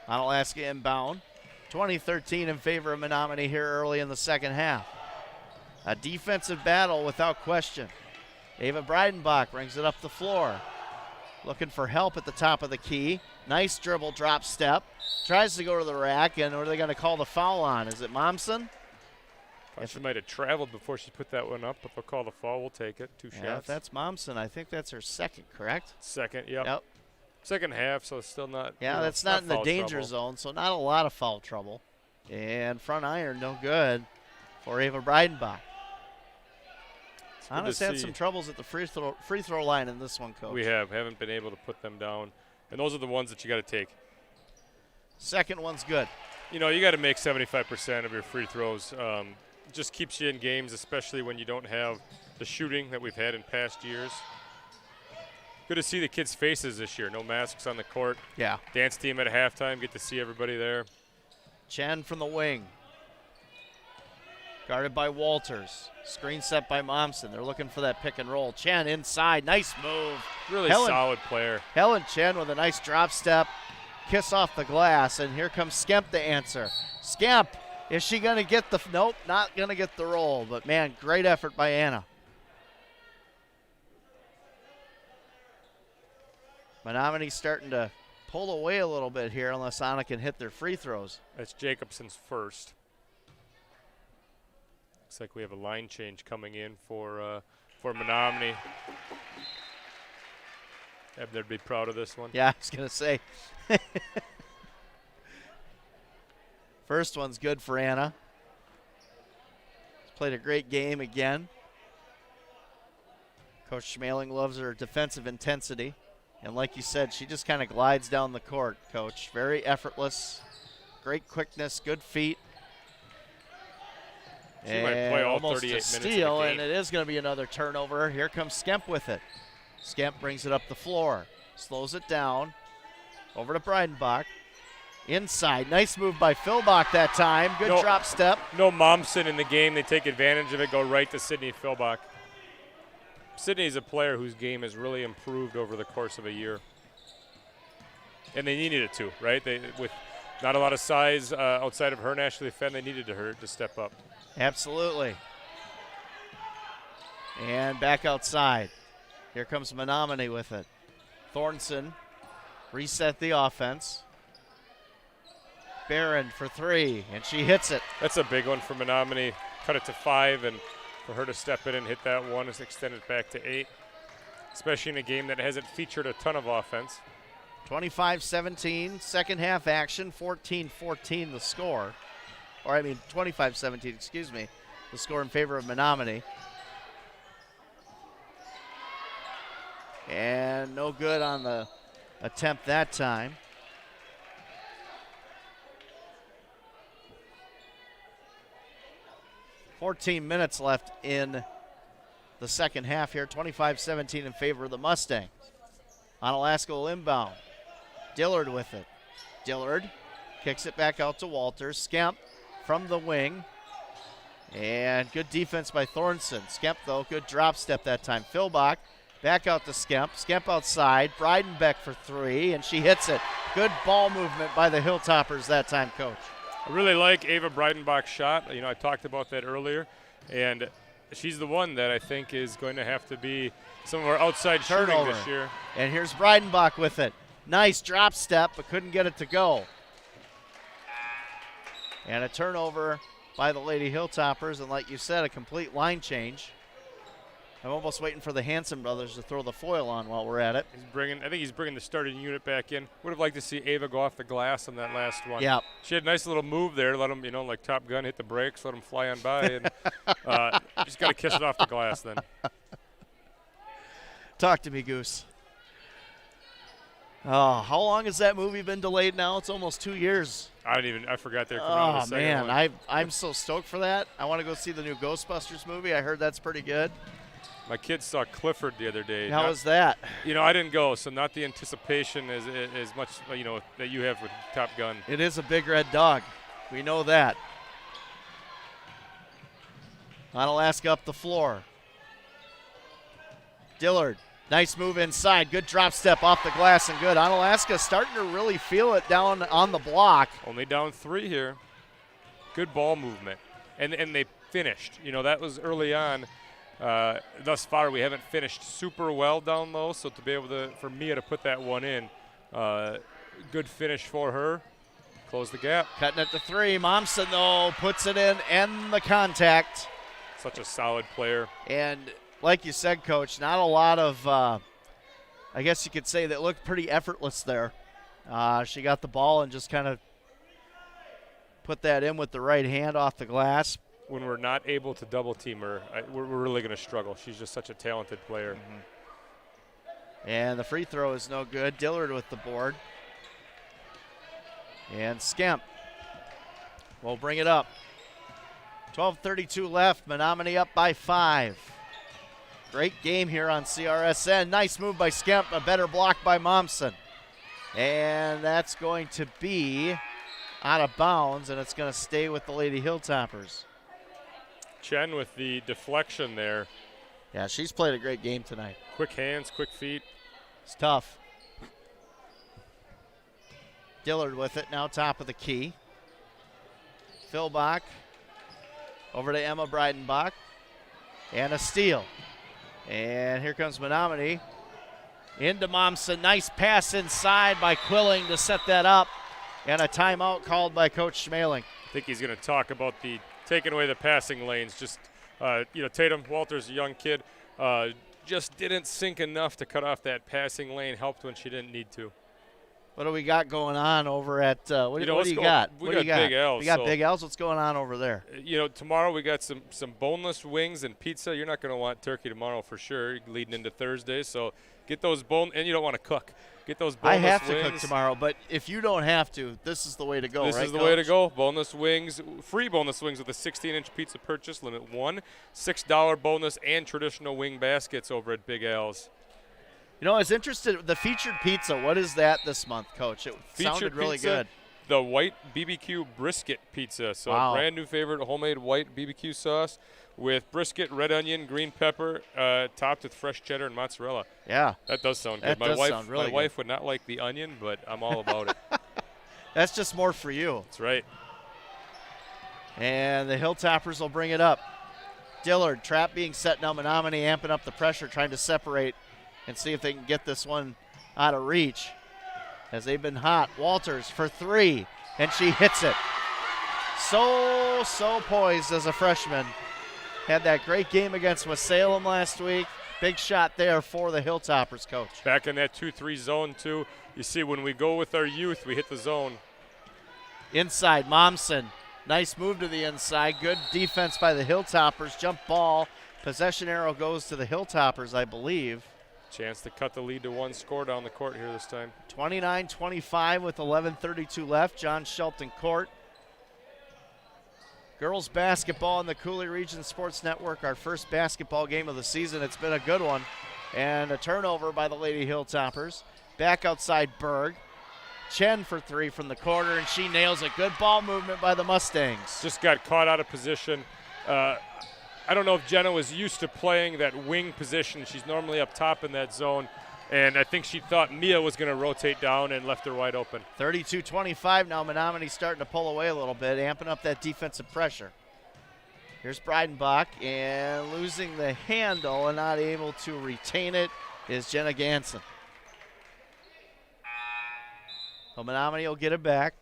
Onalaska inbound. 2013 in favor of Menomonie here early in the second half. A defensive battle without question. Ava Breidenbach brings it up the floor. Looking for help at the top of the key. Nice dribble drop step. Tries to go to the rack, and what are they going to call the foul on? Is it Momsen? She might have traveled before she put that one up. If they'll call the foul, we'll take it. Two shots. If that's Momsen, I think that's her second, correct? Second, yep. Second half, so it's still not. Yeah, that's not in the danger zone, so not a lot of foul trouble. And front iron, no good for Ava Breidenbach. Honest had some troubles at the free throw line in this one, Coach. We haven't been able to put them down. And those are the ones that you got to take. Second one's good. You know, you got to make 75% of your free throws. Just keeps you in games, especially when you don't have the shooting that we've had in past years. Good to see the kids' faces this year. No masks on the court. Yeah. Dance team at halftime. Get to see everybody there. Chen from the wing. Guarded by Walters. Screen set by Momsen. They're looking for that pick and roll. Chen inside. Nice move. Really solid player. Helen Chen with a nice drop step. Kiss off the glass. And here comes Skemp to answer. Skemp, is she going to get the – nope, not going to get the roll. But, man, great effort by Anna. Menomonie's starting to pull away a little bit here unless Anna can hit their free throws. That's Jacobson's first. Looks like we have a line change coming in for Menomonie. Ebner'd be proud of this one. Yeah, I was going to say. First one's good for Anna. She's played a great game again. Coach Schmaling loves her defensive intensity. And like you said, she just kind of glides down the court, Coach. Very effortless, great quickness, good feet. She might play all 38 almost a minutes of the steal, game. and it is going to be another turnover. Here comes Skemp with it. Skemp brings it up the floor, slows it down, over to Breidenbach. Inside, nice move by Philbach that time. Good drop step. No Momsen in the game. They take advantage of it, go right to Sydney Philbach. Sydney's a player whose game has really improved over the course of a year. And they needed it to, right? With not a lot of size outside of her nationally defend, they needed her to step up. Absolutely. And back outside. Here comes Menomonie with it. Thornton reset the offense. Barron for three, and she hits it. That's a big one for Menomonie. Cut it to 5, and for her to step in and hit that one is extended back to 8, especially in a game that hasn't featured a ton of offense. 25-17, second half action, 14-14 the score. 25-17, excuse me, the score in favor of Menomonie. And no good on the attempt that time. .14 minutes left in the second half here. 25-17 in favor of the Mustangs. Onalaska will inbound. Dillard with it. Dillard kicks it back out to Walters. Skemp from the wing. And good defense by Thornson. Skemp, though, good drop step that time. Philbach back out to Skemp. Skemp outside. Breidenbeck for 3, and she hits it. Good ball movement by the Hilltoppers that time, Coach. I really like Ava Breidenbach's shot. I talked about that earlier, and she's the one that I think is going to have to be some of our outside shooting this year. And here's Breidenbach with it. Nice drop step, but couldn't get it to go. And a turnover by the Lady Hilltoppers, and like you said, a complete line change. I'm almost waiting for the Hanson brothers to throw the foil on while we're at it. I think he's bringing the starting unit back in. Would have liked to see Ava go off the glass on that last one. Yeah. She had a nice little move there. Let him, like Top Gun, hit the brakes, let him fly on by. And just got to kiss it off the glass then. Talk to me, Goose. Oh, how long has that movie been delayed now? It's almost 2 years. I forgot they're coming out with the second one. I'm so stoked for that. I want to go see the new Ghostbusters movie. I heard that's pretty good. My kids saw Clifford the other day. How was that? I didn't go, so not the anticipation as much, that you have with Top Gun. It is a big red dog. We know that. Onalaska up the floor. Dillard, nice move inside. Good drop step off the glass and good. Onalaska starting to really feel it down on the block. Only down 3 here. Good ball movement. And they finished. That was early on. Thus far, we haven't finished super well down low, so to be able for Mia to put that one in, good finish for her. Close the gap. Cutting it to 3. Momsen, though, puts it in and the contact. Such a solid player. And like you said, Coach, not a lot of, I guess you could say that looked pretty effortless there. She got the ball and just kind of put that in with the right hand off the glass. When we're not able to double team her, we're really going to struggle. She's just such a talented player. Mm-hmm. And the free throw is no good. Dillard with the board. And Skemp will bring it up. 12:32 left. Menomonie up by 5. Great game here on CRSN. Nice move by Skemp. A better block by Momsen. And that's going to be out of bounds, and it's going to stay with the Lady Hilltoppers. Chen with the deflection there. Yeah, she's played a great game tonight. Quick hands, quick feet. It's tough. Dillard with it, now top of the key. Philbach over to Emma Breidenbach. And a steal. And here comes Menomonie. Into Momsen. Nice pass inside by Quilling to set that up. And a timeout called by Coach Schmaling. I think he's going to talk about the taking away the passing lanes. Just, Tatum, Walters, a young kid, just didn't sink enough to cut off that passing lane. Helped when she didn't need to. What do we got going on over at, what do you got? We got Big L's. We got Big L's. What's going on over there? Tomorrow we got some boneless wings and pizza. You're not going to want turkey tomorrow for sure, leading into Thursday. So get those and you don't want to cook. Get those boneless wings. I have to cook tomorrow, but if you don't have to, this is the way to go, This is the way to go. Boneless wings, free boneless wings with a 16-inch pizza purchase, limit 1, $6 bonus, and traditional wing baskets over at Big L's. I was interested, the featured pizza, what is that this month, Coach? It sounded really good. The white BBQ brisket pizza. So a brand new favorite, homemade white BBQ sauce with brisket, red onion, green pepper, topped with fresh cheddar and mozzarella. Yeah. That does sound good. My wife would not like the onion, but I'm all about it. That's just more for you. That's right. And the Hilltoppers will bring it up. Dillard, trap being set now. Menomonie amping up the pressure, trying to separate and see if they can get this one out of reach as they've been hot. Walters for 3. and she hits it. So poised as a freshman. Had that great game against Salem last week. Big shot there for the Hilltoppers, Coach. Back in that 2-3 zone, too. You see, when we go with our youth, we hit the zone. Inside, Momsen. Nice move to the inside. Good defense by the Hilltoppers. Jump ball. Possession arrow goes to the Hilltoppers, I believe. Chance to cut the lead to 1 score down the court here this time. 29-25 with 11:32 left. John Shelton Court. Girls basketball in the Cooley Region Sports Network, our first basketball game of the season. It's been a good one. And a turnover by the Lady Hilltoppers. Back outside Berg. Chen for 3 from the corner, and she nails it. Good ball movement by the Mustangs. Just got caught out of position. I don't know if Jenna was used to playing that wing position. She's normally up top in that zone. And I think she thought Mia was going to rotate down and left her wide open. 32-25 now. Menomonie starting to pull away a little bit, amping up that defensive pressure. Here's Breidenbach, and losing the handle and not able to retain it is Jenna Ganson. So Menomonie will get it back.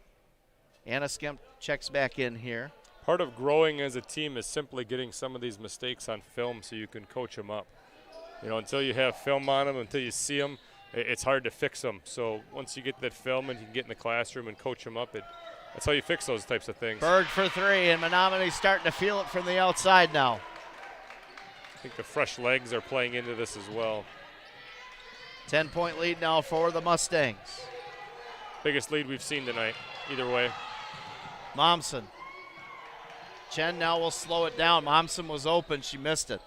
Anna Skemp checks back in here. Part of growing as a team is simply getting some of these mistakes on film so you can coach them up. You know, until you have film on them, until you see them, it's hard to fix them. So once you get that film and you can get in the classroom and coach them up, that's how you fix those types of things. Berg for 3, and Menomonie's starting to feel it from the outside now. I think the fresh legs are playing into this as well. 10-point lead now for the Mustangs. Biggest lead we've seen tonight, either way. Momsen. Chen now will slow it down. Momsen was open. She missed it.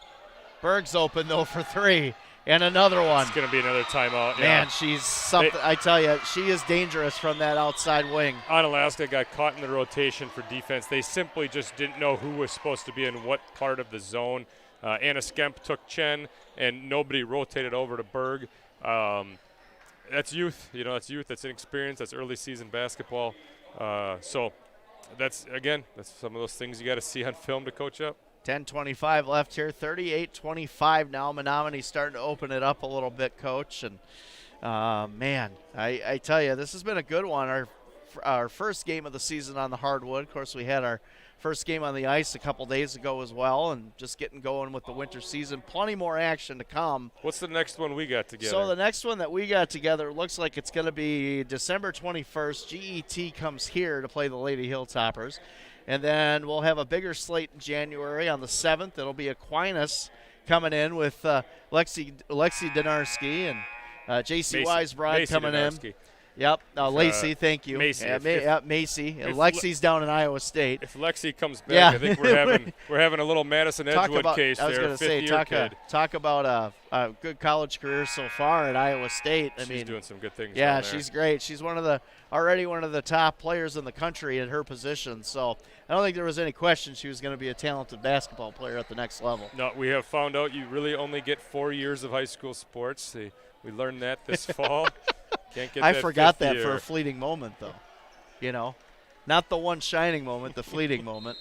Berg's open, though, for 3. And another one. It's going to be another timeout. Man, yeah. she's something. I tell you, she is dangerous from that outside wing. Onalaska got caught in the rotation for defense. They simply just didn't know who was supposed to be in what part of the zone. Anna Skemp took Chen, and nobody rotated over to Berg. That's youth. You know, that's youth. That's inexperience. That's early season basketball. So that's some of those things you got to see on film to coach up. 10:25 left here. 38-25 now. Menomonie starting to open it up a little bit, Coach. And, man, I tell you, this has been a good one. Our first game of the season on the hardwood. Of course, we had our first game on the ice a couple days ago as well, and just getting going with the winter season. Plenty more action to come. What's the next one we got together? So the next one that we got together looks like it's going to be December 21st. GET comes here to play the Lady Hilltoppers. And then we'll have a bigger slate in January on the 7th. It'll be Aquinas coming in with Lexi Donarski and J.C. Weisbrod coming in. Yep. Lacey, thank you. Macy. Macy. Lexi's down in Iowa State. If Lexi comes back, I think we're having a little Madison Edgewood case there. I was going to say, talk about a good college career so far at Iowa State. She's doing some good things. Yeah, she's great. She's already one of the top players in the country at her position. So I don't think there was any question she was going to be a talented basketball player at the next level. No, we have found out you really only get 4 years of high school sports. We learned that this fall. Can't get I that forgot that year. for a fleeting moment, though. You know, not the one shining moment, the fleeting moment.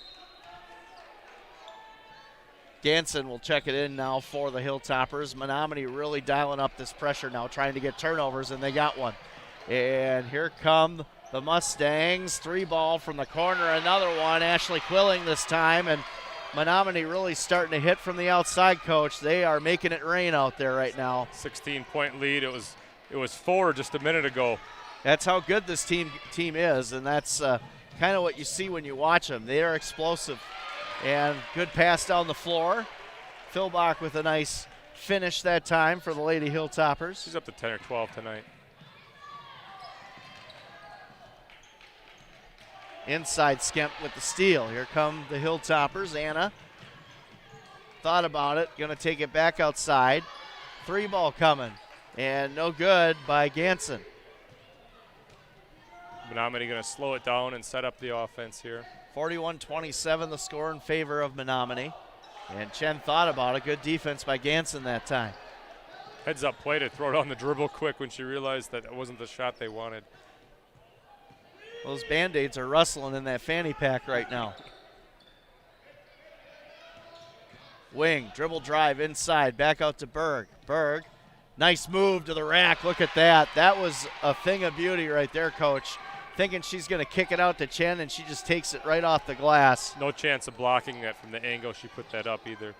Ganson will check it in now for the Hilltoppers. Menomonie really dialing up this pressure now, trying to get turnovers, and they got one. And here come the Mustangs. 3-ball from the corner, another one. Ashley Quilling this time, and Menomonie really starting to hit from the outside, Coach. They are making it rain out there right now. 16-point lead. It was 4 just a minute ago. That's how good this team is, and that's kind of what you see when you watch them. They are explosive. And good pass down the floor. Philbach with a nice finish that time for the Lady Hilltoppers. She's up to 10 or 12 tonight. Inside Skemp with the steal. Here come the Hilltoppers. Anna thought about it. Going to take it back outside. 3-ball coming. And no good by Ganson. Menomonie going to slow it down and set up the offense here. 41-27 the score in favor of Menomonie. And Chen thought about it. Good defense by Ganson that time. Heads up play to throw it on the dribble quick when she realized that it wasn't the shot they wanted. Those Band-Aids are rustling in that fanny pack right now. Wing, dribble drive inside, back out to Berg. Berg, nice move to the rack. Look at that. That was a thing of beauty right there, Coach. thinking she's going to kick it out to Chen, and she just takes it right off the glass. No chance of blocking that from the angle she put that up either.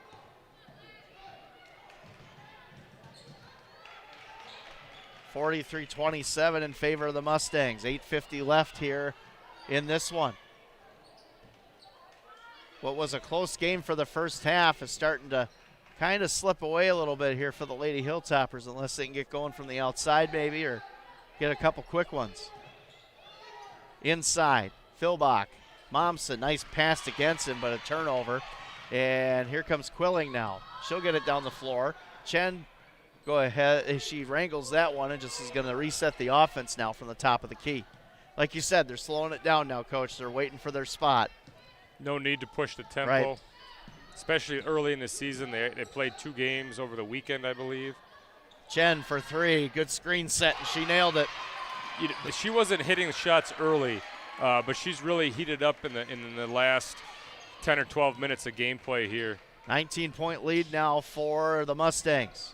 (43-27) in favor of the Mustangs. 8:50 left here in this one. What was a close game for the first half is starting to kind of slip away a little bit here for the Lady Hilltoppers, unless they can get going from the outside maybe or get a couple quick ones. Inside, Philbach. Momsen, nice pass to Genson, but a turnover. And here comes Quilling now. She'll get it down the floor. Chen, go ahead. She wrangles that one and just is going to reset the offense now from the top of the key. Like you said, they're slowing it down now, Coach. They're waiting for their spot. No need to push the tempo, right. Especially early in the season. They played 2 games over the weekend, I believe. Chen for 3. Good screen set, and she nailed it. She wasn't hitting shots early, but she's really heated up in the last 10 or 12 minutes of gameplay here. 19-point lead now for the Mustangs.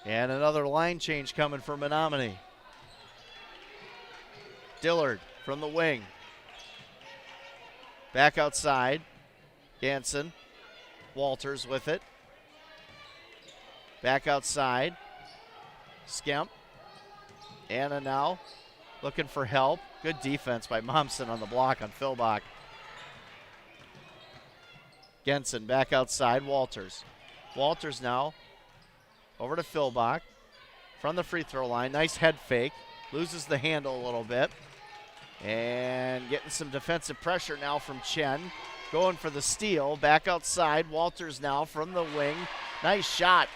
And another line change coming for Menomonie. Dillard from the wing. Back outside. Ganson. Walters with it. Back outside. Skemp. Anna now looking for help. Good defense by Momsen on the block on Philbach. Genson back outside. Walters. Walters now over to Philbach from the free throw line. Nice head fake. Loses the handle a little bit. And getting some defensive pressure now from Chen. Going for the steal. Back outside. Walters now from the wing. Nice shot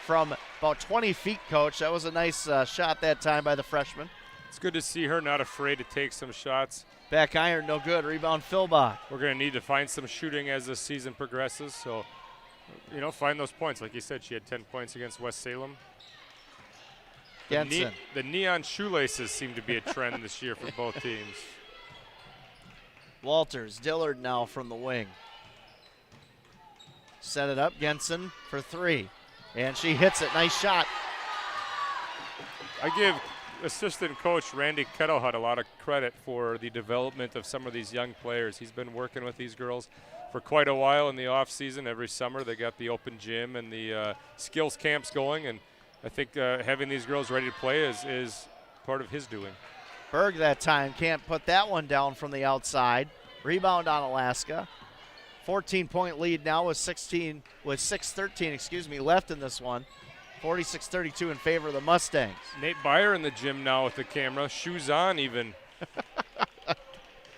from about 20 feet, Coach. That was a nice shot that time by the freshman. It's good to see her not afraid to take some shots. Back iron, no good. Rebound, Philbach. We're going to need to find some shooting as the season progresses. So, find those points. Like you said, she had 10 points against West Salem. Genson. The neon shoelaces seem to be a trend this year for both teams. Walters, Dillard now from the wing. Set it up, Genson for 3. And she hits it. Nice shot. I give assistant coach Randy Kettlehut a lot of credit for the development of some of these young players. He's been working with these girls for quite a while in the off season. Every summer they got the open gym and the skills camps going, and I think having these girls ready to play is part of his doing. Berg that time can't put that one down from the outside. Rebound on Alaska. 14-point lead now with 6:13 left in this one. 46-32 in favor of the Mustangs. Nate Byer in the gym now with the camera, shoes on even.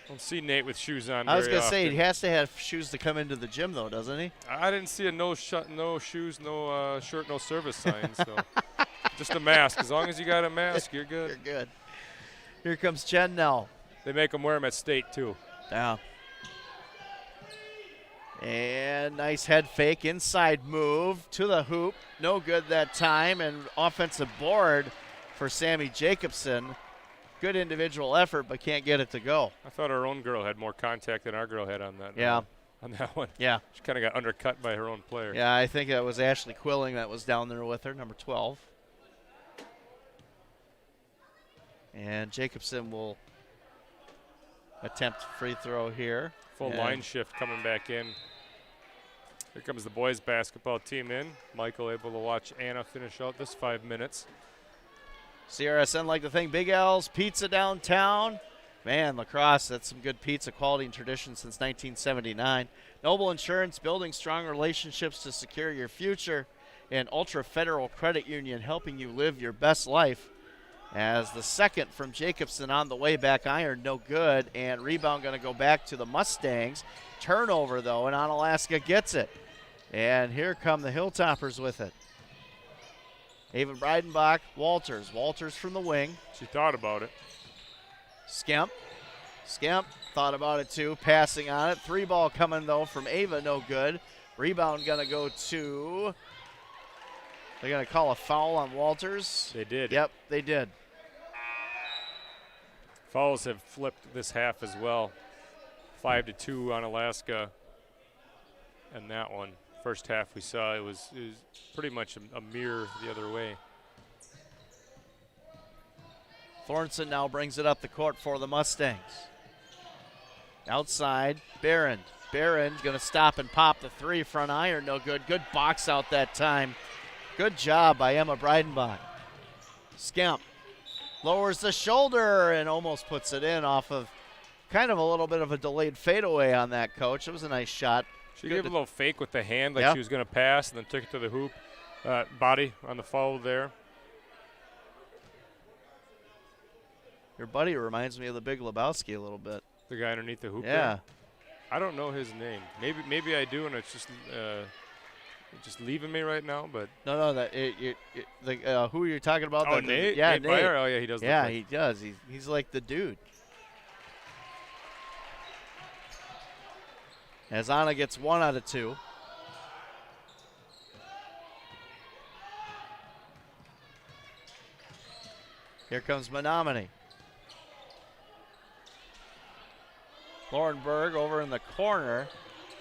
Don't see Nate with shoes on. I was going to say he has to have shoes to come into the gym, though, doesn't he? I didn't see a no shoes, no shirt, no service sign. So just a mask. As long as you got a mask, you're good. You're good. Here comes Chen now. They make them wear them at state too. Yeah. And nice head fake, inside move to the hoop. No good that time, and offensive board for Sammy Jacobson. Good individual effort, but can't get it to go. I thought our own girl had more contact than our girl had on that. Yeah. On that one. Yeah. She kind of got undercut by her own player. Yeah, I think that was Ashley Quilling that was down there with her, number 12. And Jacobson will attempt free throw here. Full line shift coming back in. Here comes the boys basketball team in. Michael able to watch Anna finish out this 5 minutes. CRSN like the thing. Big L's Pizza downtown. Man, lacrosse, that's some good pizza quality and tradition since 1979. Noble Insurance, building strong relationships to secure your future. And Ultra Federal Credit Union, helping you live your best life. As the second from Jacobson on the way back iron, no good. And rebound going to go back to the Mustangs. Turnover, though, and Onalaska gets it. And here come the Hilltoppers with it. Ava Breidenbach, Walters. Walters from the wing. She thought about it. Skemp thought about it too, passing on it. 3-ball coming, though, from Ava, no good. Rebound going to go to, they're going to call a foul on Walters. They did. Yep, they did. Fouls have flipped this half as well. 5-2 on Alaska. And that one, first half we saw, it was pretty much a mirror the other way. Thornton now brings it up the court for the Mustangs. Outside, Barron. Barron's going to stop and pop the three. Front iron, no good. Good box out that time. Good job by Emma Breidenbach. Skemp lowers the shoulder and almost puts it in off of kind of a little bit of a delayed fadeaway on that, Coach. It was a nice shot. She gave a little fake with the hand like she was going to pass and then took it to the hoop. Body on the foul there. Your buddy reminds me of the Big Lebowski a little bit. The guy underneath the hoop Yeah. there? I don't know his name. Maybe I do, and it's just leaving me right now. But no, who you're talking about? Oh, Nate. Yeah, Nate Nate. Meyer? Oh, yeah, he does. Yeah, look like. he does. He's like the dude. As Anna gets 1 out of 2. Here comes Menomonie. Lauren Berg over in the corner,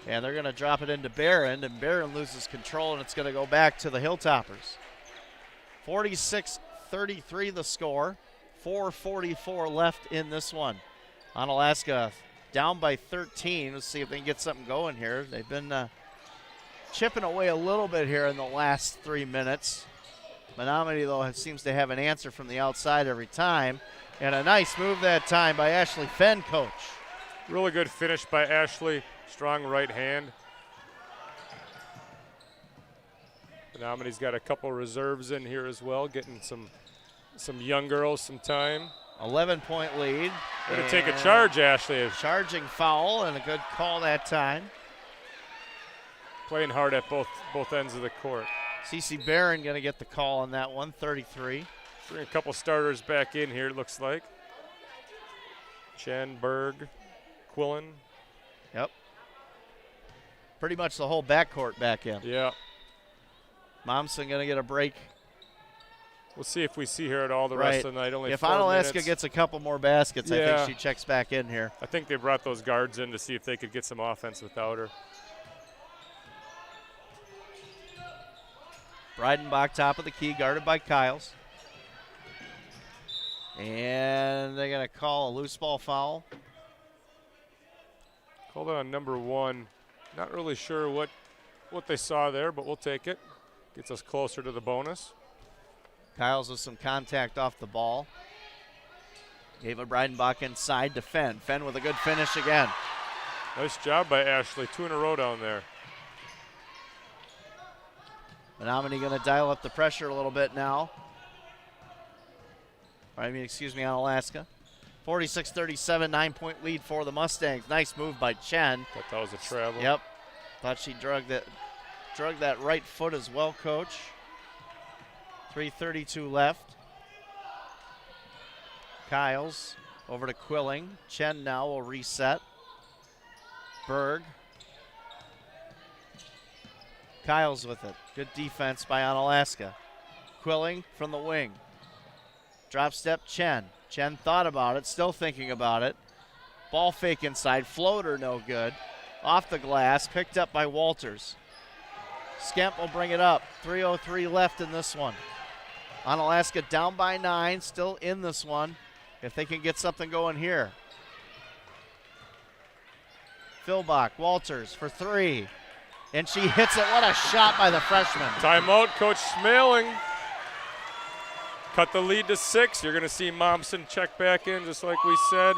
and they're going to drop it into Barron, and Barron loses control, and it's going to go back to the Hilltoppers. 46-33 the score, 4:44 left in this one. Onalaska down by 13. Let's see if they can get something going here. They've been chipping away a little bit here in the last 3 minutes. Menomonie, though, seems to have an answer from the outside every time, and a nice move that time by Ashley Fenn, Coach. Really good finish by Ashley. Strong right hand. Menomonie's got a couple reserves in here as well, getting some young girls some time. 11-point lead. Going to take a charge, Ashley. Charging foul, and a good call that time. Playing hard at both ends of the court. Cece Barron going to get the call on that one, 33. Bring a couple starters back in here, it looks like. Chen, Berg, Quillen. Yep. Pretty much the whole backcourt back in. Yeah. Momsen going to get a break. We'll see if we see her at all the rest of the night. Only if 4 Onalaska minutes. gets a couple more baskets, I think she checks back in here. I think they brought those guards in to see if they could get some offense without her. Breidenbach top of the key, guarded by Kyles. And they're going to call a loose ball foul. Called it on number 1. Not really sure what they saw there, but we'll take it. Gets us closer to the bonus. Kyles with some contact off the ball. Ava Breidenbach inside to Fenn. Fenn with a good finish again. Nice job by Ashley. 2 in a row down there. Menomonie going to dial up the pressure a little bit now. Onalaska. 46-37, 9-point lead for the Mustangs. Nice move by Chen. Thought that was a travel. Yep. Thought she drug that right foot as well, Coach. 3:32 left. Kyles over to Quilling. Chen now will reset. Berg. Kyles with it. Good defense by Onalaska. Quilling from the wing. Drop step Chen. Chen thought about it, still thinking about it. Ball fake inside. Floater no good. Off the glass. Picked up by Walters. Skemp will bring it up. 3:03 left in this one. Onalaska down by 9. Still in this one. If they can get something going here. Philbach. Walters for 3. And she hits it. What a shot by the freshman. Timeout, Coach Smaling. Cut the lead to 6. You're going to see Momsen check back in just like we said.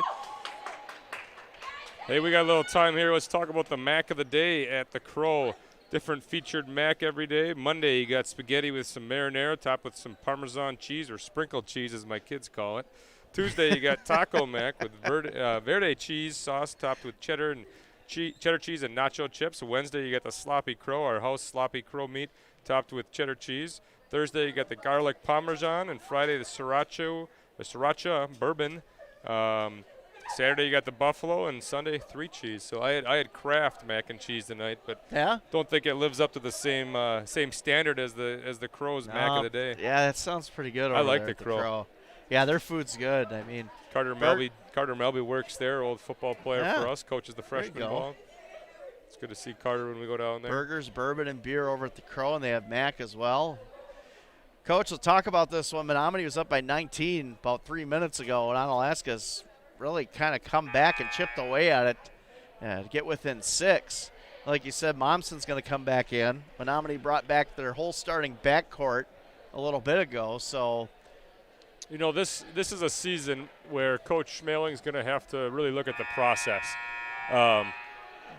Hey, we got a little time here. Let's talk about the Mac of the day at the Crow. Different featured Mac every day. Monday, you got spaghetti with some marinara topped with some Parmesan cheese, or sprinkled cheese as my kids call it. Tuesday, you got taco Mac with verde cheese sauce topped with cheddar cheese and nacho chips. Wednesday, you got the Sloppy Crow, our house Sloppy Crow meat topped with cheddar cheese. Thursday, you got the garlic parmesan, and Friday, the sriracha bourbon. Saturday, you got the buffalo, and Sunday, 3 cheese. So I had Kraft mac and cheese tonight, but don't think it lives up to the same standard as the Crow's Mac of the day. Yeah, that sounds pretty good. I like there the at Crow. Yeah, their food's good. I mean, Carter Melby works there, old football player for us, coaches the freshman ball. It's good to see Carter when we go down there. Burgers, bourbon, and beer over at the Crow, and they have Mac as well. Coach, we'll talk about this one. Menomonie was up by 19 about 3 minutes ago, and Onalaska's really kind of come back and chipped away at it to get within 6. Like you said, Momsen's going to come back in. Menomonie brought back their whole starting backcourt a little bit ago, so. You know, this is a season where Coach Schmaling's going to have to really look at the process.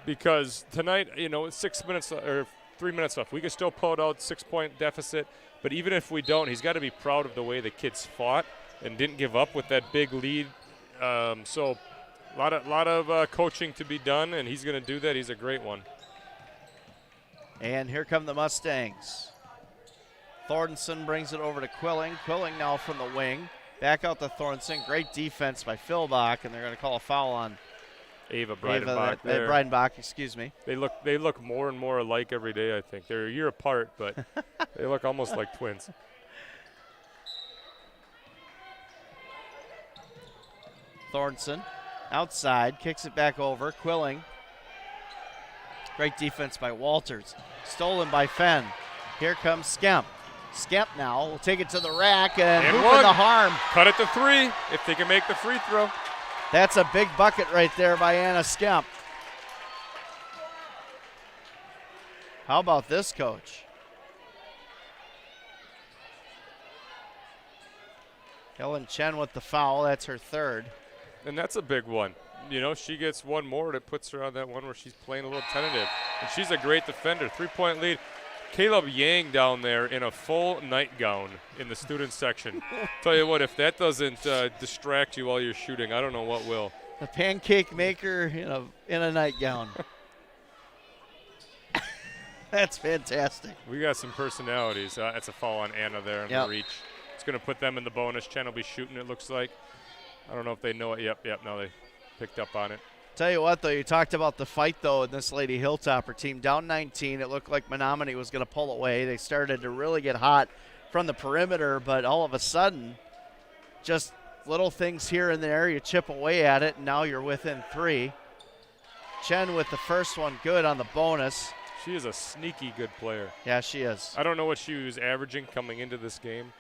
Because tonight, you know, it's 6 minutes or 3 minutes left. We can still pull it out, 6-point deficit. But even if we don't, he's got to be proud of the way the kids fought and didn't give up with that big lead. So a lot of coaching to be done, and he's going to do that. He's a great one. And here come the Mustangs. Thornton brings it over to Quilling. Quilling now from the wing. Back out to Thornton. Great defense by Philbach, and they're going to call a foul on Ava Breidenbach there. Breidenbach, excuse me. They look more and more alike every day, I think. They're a year apart, but they look almost like twins. Thornton outside, kicks it back over. Quilling. Great defense by Walters. Stolen by Fenn. Here comes Skemp. Skemp now will take it to the rack and hoop in the harm. Cut it to 3 if they can make the free throw. That's a big bucket right there by Anna Skemp. How about this, Coach? Helen Chen with the foul. That's her 3rd. And that's a big one. You know, she gets one more. It puts her on that one where she's playing a little tentative. And she's a great defender. 3-point lead. Caleb Yang down there in a full nightgown in the student section. Tell you what, if that doesn't distract you while you're shooting, I don't know what will. The pancake maker in a nightgown. That's fantastic. We got some personalities. That's a foul on Anna there in the reach. It's going to put them in the bonus. Chen will be shooting, it looks like. I don't know if they know it. Yep, no, they picked up on it. Tell you what, though, you talked about the fight, though, in this Lady Hilltopper team. Down 19, it looked like Menomonie was going to pull away. They started to really get hot from the perimeter, but all of a sudden, just little things here and there, you chip away at it, and now you're within 3. Chen with the first one good on the bonus. She is a sneaky good player. Yeah, she is. I don't know what she was averaging coming into this game.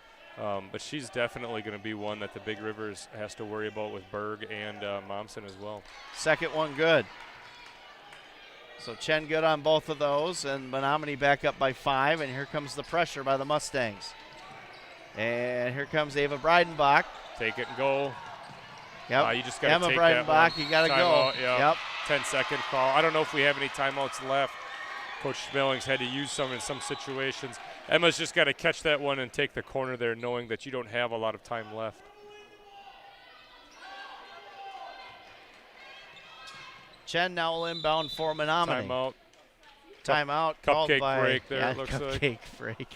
But she's definitely going to be one that the Big Rivers has to worry about with Berg and Momsen as well. Second one good. So Chen good on both of those, and Menomonie back up by 5, and here comes the pressure by the Mustangs. And here comes Ava Breidenbach. Take it and go. Yep. You just got to take Breidenbach, that one. You got to go. Yep. 10-second call. I don't know if we have any timeouts left. Coach Schmaling's had to use some in some situations. Emma's just got to catch that one and take the corner there, knowing that you don't have a lot of time left. Chen now will inbound for Menomonie. Timeout. Timeout called Cupcake by break there, it looks cupcake break.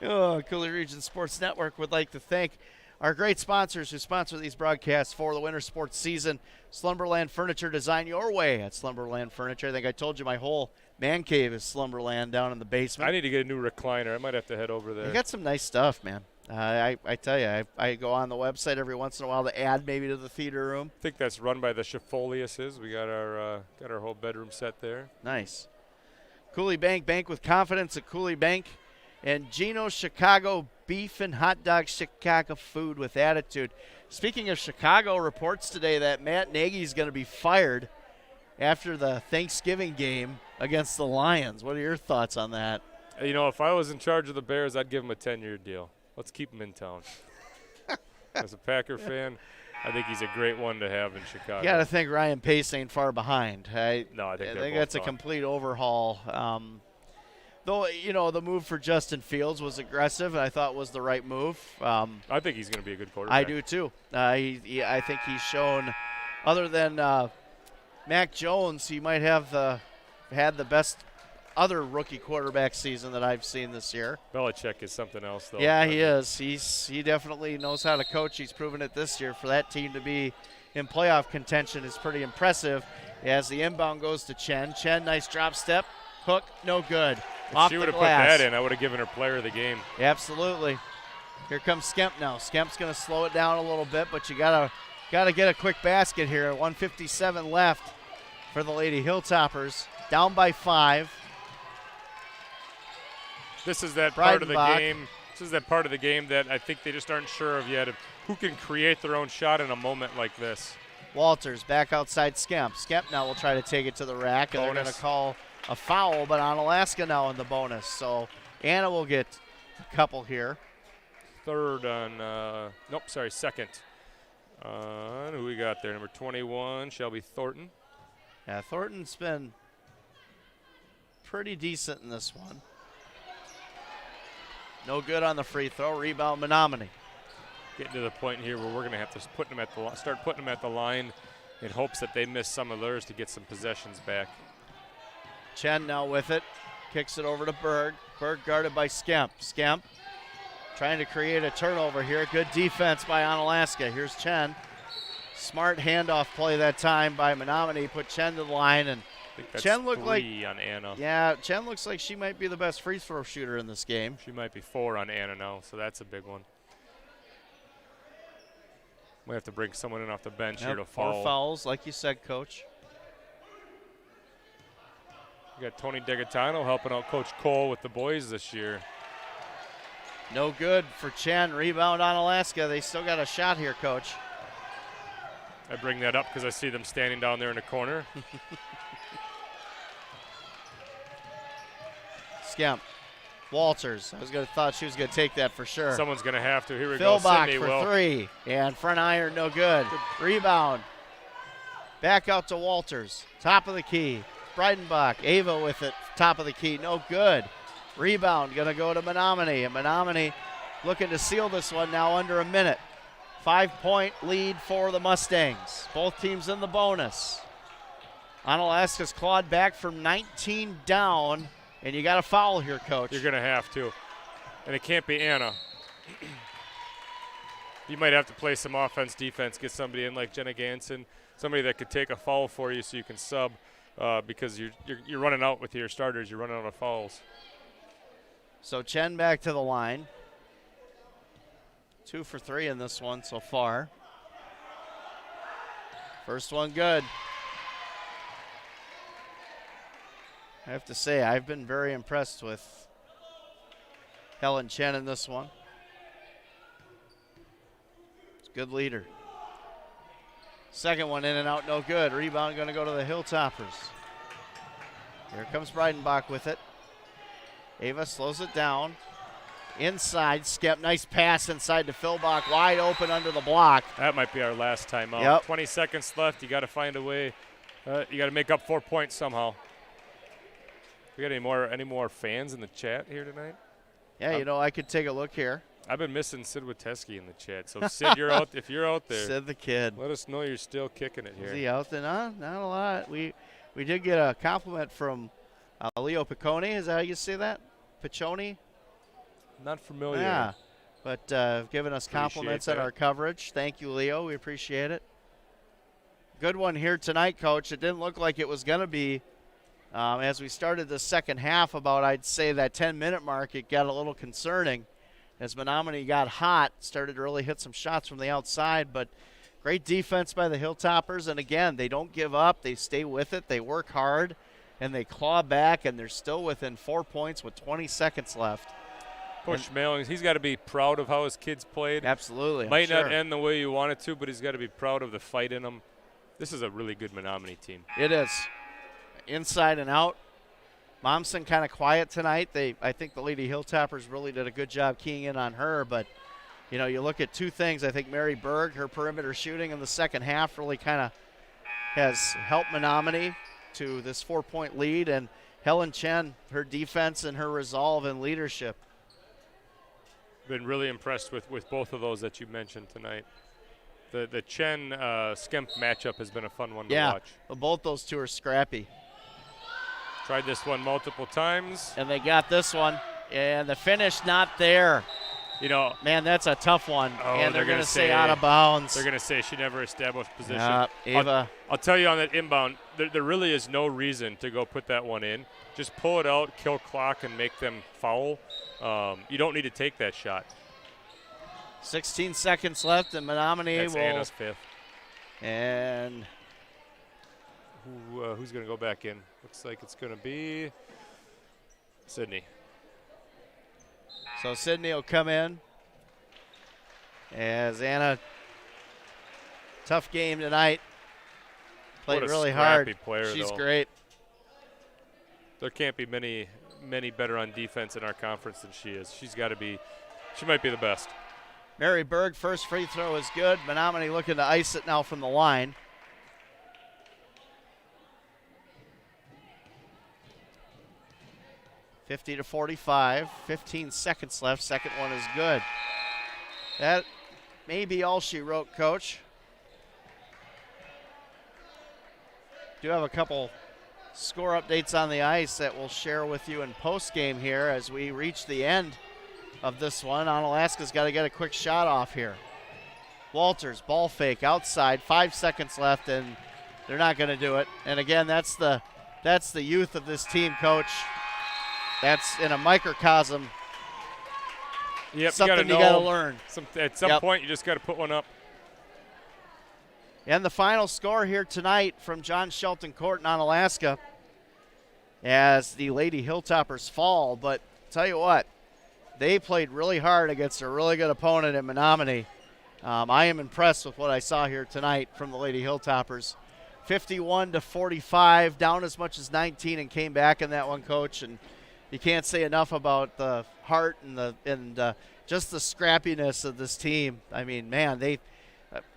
Coulee Region Sports Network would like to thank our great sponsors who sponsor these broadcasts for the winter sports season. Slumberland Furniture, design your way at Slumberland Furniture. I think I told you my whole man cave is Slumberland down in the basement. I need to get a new recliner. I might have to head over there. You got some nice stuff, man. I tell you, I go on the website every once in a while to add maybe to the theater room. I think that's run by the Schifoliuses. We got our whole bedroom set there. Nice. Coulee Bank, bank with confidence at Coulee Bank. And Gino's Chicago Beef and Hot Dog Chicago Food with Attitude. Speaking of Chicago, reports today that Matt Nagy is going to be fired after the Thanksgiving game against the Lions. What are your thoughts on that? You know, if I was in charge of the Bears, I'd give him a 10-year deal. Let's keep him in town. As a Packer fan, I think he's a great one to have in Chicago. You got to think Ryan Pace ain't far behind. I think that's a complete overhaul. Though, you know, the move for Justin Fields was aggressive, and I thought was the right move. I think he's going to be a good quarterback. I do, too. I think he's shown, other than Mac Jones, he might have had the best other rookie quarterback season that I've seen this year. Belichick is something else, though. Yeah, he is. He definitely knows how to coach. He's proven it this year. For that team to be in playoff contention is pretty impressive. As the inbound goes to Chen. Chen, nice drop step. Hook, no good. If she would have put that in, I would have given her player of the game. Absolutely. Here comes Skemp now. Skemp's going to slow it down a little bit, but you gotta get a quick basket here. 1:57 left for the Lady Hilltoppers. Down by 5. This is that part of the Breidenbach. game. This is that part of the game that I think they just aren't sure of yet, of who can create their own shot in a moment like this. Walters back outside Skemp. Skemp now will try to take it to the rack, and they're going to call a foul, but Onalaska now in the bonus. So Anna will get a couple here. Third on, second. Who we got there? Number 21, Shelby Thornton. Yeah, Thornton's been pretty decent in this one. No good on the free throw. Rebound, Menomonie. Getting to the point here where we're going to have to start putting them at the line in hopes that they miss some of theirs to get some possessions back. Chen now with it. Kicks it over to Berg. Berg guarded by Skemp. Skemp trying to create a turnover here. Good defense by Onalaska. Here's Chen. Smart handoff play that time by Menomonie. Put Chen to the line, and Chen looked like on Anna. Yeah, Chen looks like she might be the best free throw shooter in this game. She might be 4 on Anna now, so that's a big one. We have to bring someone in off the bench here to foul. 4 fouls, like you said, Coach. We got Tony Degatano helping out Coach Cole with the boys this year. No good for Chen. Rebound on Alaska. They still got a shot here, Coach. I bring that up because I see them standing down there in the corner. Skemp. Walters. Thought she was gonna take that for sure. Someone's gonna have to. Here we go. Philbach Sydney for 3. And front iron, no good. Rebound. Back out to Walters. Top of the key. Breidenbach. Ava with it. Top of the key. No good. Rebound gonna go to Menomonie. And Menomonie looking to seal this one now under a minute. 5-point lead for the Mustangs. Both teams in the bonus. Onalaska's clawed back from 19 down. And you got a foul here, Coach. You're going to have to. And it can't be Anna. You might have to play some offense, defense, get somebody in like Jenna Ganson, somebody that could take a foul for you so you can sub because you're running out with your starters. You're running out of fouls. So Chen back to the line. 2 for 3 in this one so far. First one good. I have to say, I've been very impressed with Helen Chen in this one. It's a good leader. Second one in and out, no good. Rebound going to go to the Hilltoppers. Here comes Breidenbach with it. Ava slows it down. Inside, Skep, nice pass inside to Philbach, wide open under the block. That might be our last timeout. Yep. 20 seconds left. You got to find a way. You got to make up 4 points somehow. We got any more fans in the chat here tonight? Yeah, I could take a look here. I've been missing Sid Witeski in the chat. So Sid, you're out. If you're out there, Sid the kid. Let us know you're still kicking it here. Is he out there? No, not a lot. We did get a compliment from Leo Piccone. Is that how you say that? Piccioni? Not familiar. Yeah, but giving us compliments on our coverage. Thank you, Leo. We appreciate it. Good one here tonight, Coach. It didn't look like it was going to be. As we started the second half, about I'd say that 10-minute mark, it got a little concerning as Menomonie got hot, started to really hit some shots from the outside. But great defense by the Hilltoppers, and again, they don't give up. They stay with it. They work hard, and they claw back, and they're still within 4 points with 20 seconds left. Coach Mailings, he's got to be proud of how his kids played. Absolutely. Might not end the way you want it to, but he's got to be proud of the fight in them. This is a really good Menomonie team. It is. Inside and out. Momsen kind of quiet tonight. I think the Lady Hilltoppers really did a good job keying in on her, but you look at 2 things. I think Mary Berg, her perimeter shooting in the second half really kind of has helped Menomonie to this 4-point lead, and Helen Chen, her defense and her resolve and leadership. Been really impressed with both of those that you mentioned tonight. The Chen Skemp matchup has been a fun one to watch. Yeah, both those 2 are scrappy. Tried this one multiple times. And they got this one. And the finish not there. Man, that's a tough one. Oh, and they're going to say out of bounds. They're going to say she never established position. Yeah, Ava. I'll tell you on that inbound, there really is no reason to go put that one in. Just pull it out, kill clock, and make them foul. You don't need to take that shot. 16 seconds left, and Menomonie That's will. Anna's 5th. And who's going to go back in? Looks like it's going to be Sydney. So Sydney will come in. As Anna, tough game tonight. Played really hard. Player, She's though. Great. There can't be many better on defense in our conference than she is. She might be the best. Mary Berg, first free throw is good. Menomonie looking to ice it now from the line. (50-45). 15 seconds left. Second one is good. That may be all she wrote, Coach. Do have a couple score updates on the ice that we'll share with you in post-game here as we reach the end of this one. Onalaska's got to get a quick shot off here. Walters, ball fake outside, 5 seconds left, and they're not going to do it. And again, that's the youth of this team, Coach. That's in a microcosm. Yep, something you got to learn. At some point, you just got to put one up. And the final score here tonight from John Shelton Court in Onalaska as the Lady Hilltoppers fall. But tell you what, they played really hard against a really good opponent in Menomonie. I am impressed with what I saw here tonight from the Lady Hilltoppers. 51-45, down as much as 19, and came back in that one, Coach. And you can't say enough about the heart and just the scrappiness of this team. I mean, man,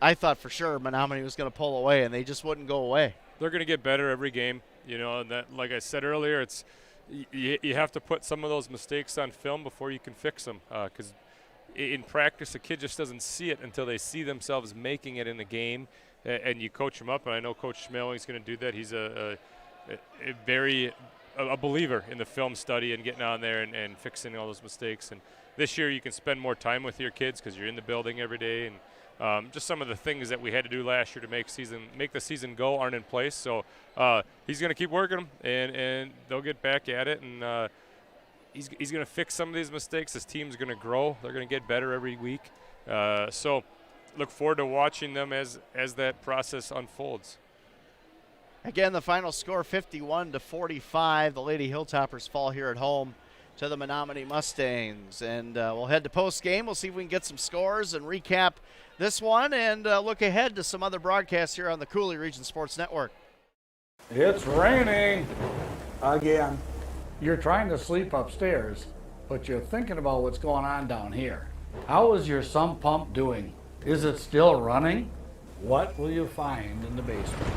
I thought for sure Menomonie was going to pull away, and they just wouldn't go away. They're going to get better every game. You know, and that, like I said earlier, it's you have to put some of those mistakes on film before you can fix them. Because in practice, a kid just doesn't see it until they see themselves making it in the game, and you coach them up. And I know Coach Schmeling's going to do that. He's a believer in the film study and getting on there and fixing all those mistakes. And this year, you can spend more time with your kids because you're in the building every day, and just some of the things that we had to do last year to make the season go aren't in place. So he's going to keep working them, and they'll get back at it. And he's going to fix some of these mistakes. This team's going to grow. They're going to get better every week. So look forward to watching them as that process unfolds. Again, the final score 51-45. The Lady Hilltoppers fall here at home to the Menomonie Mustangs. And we'll head to post-game. We'll see if we can get some scores and recap this one and look ahead to some other broadcasts here on the Coulee Region Sports Network. It's raining again. You're trying to sleep upstairs, but you're thinking about what's going on down here. How is your sump pump doing? Is it still running? What will you find in the basement?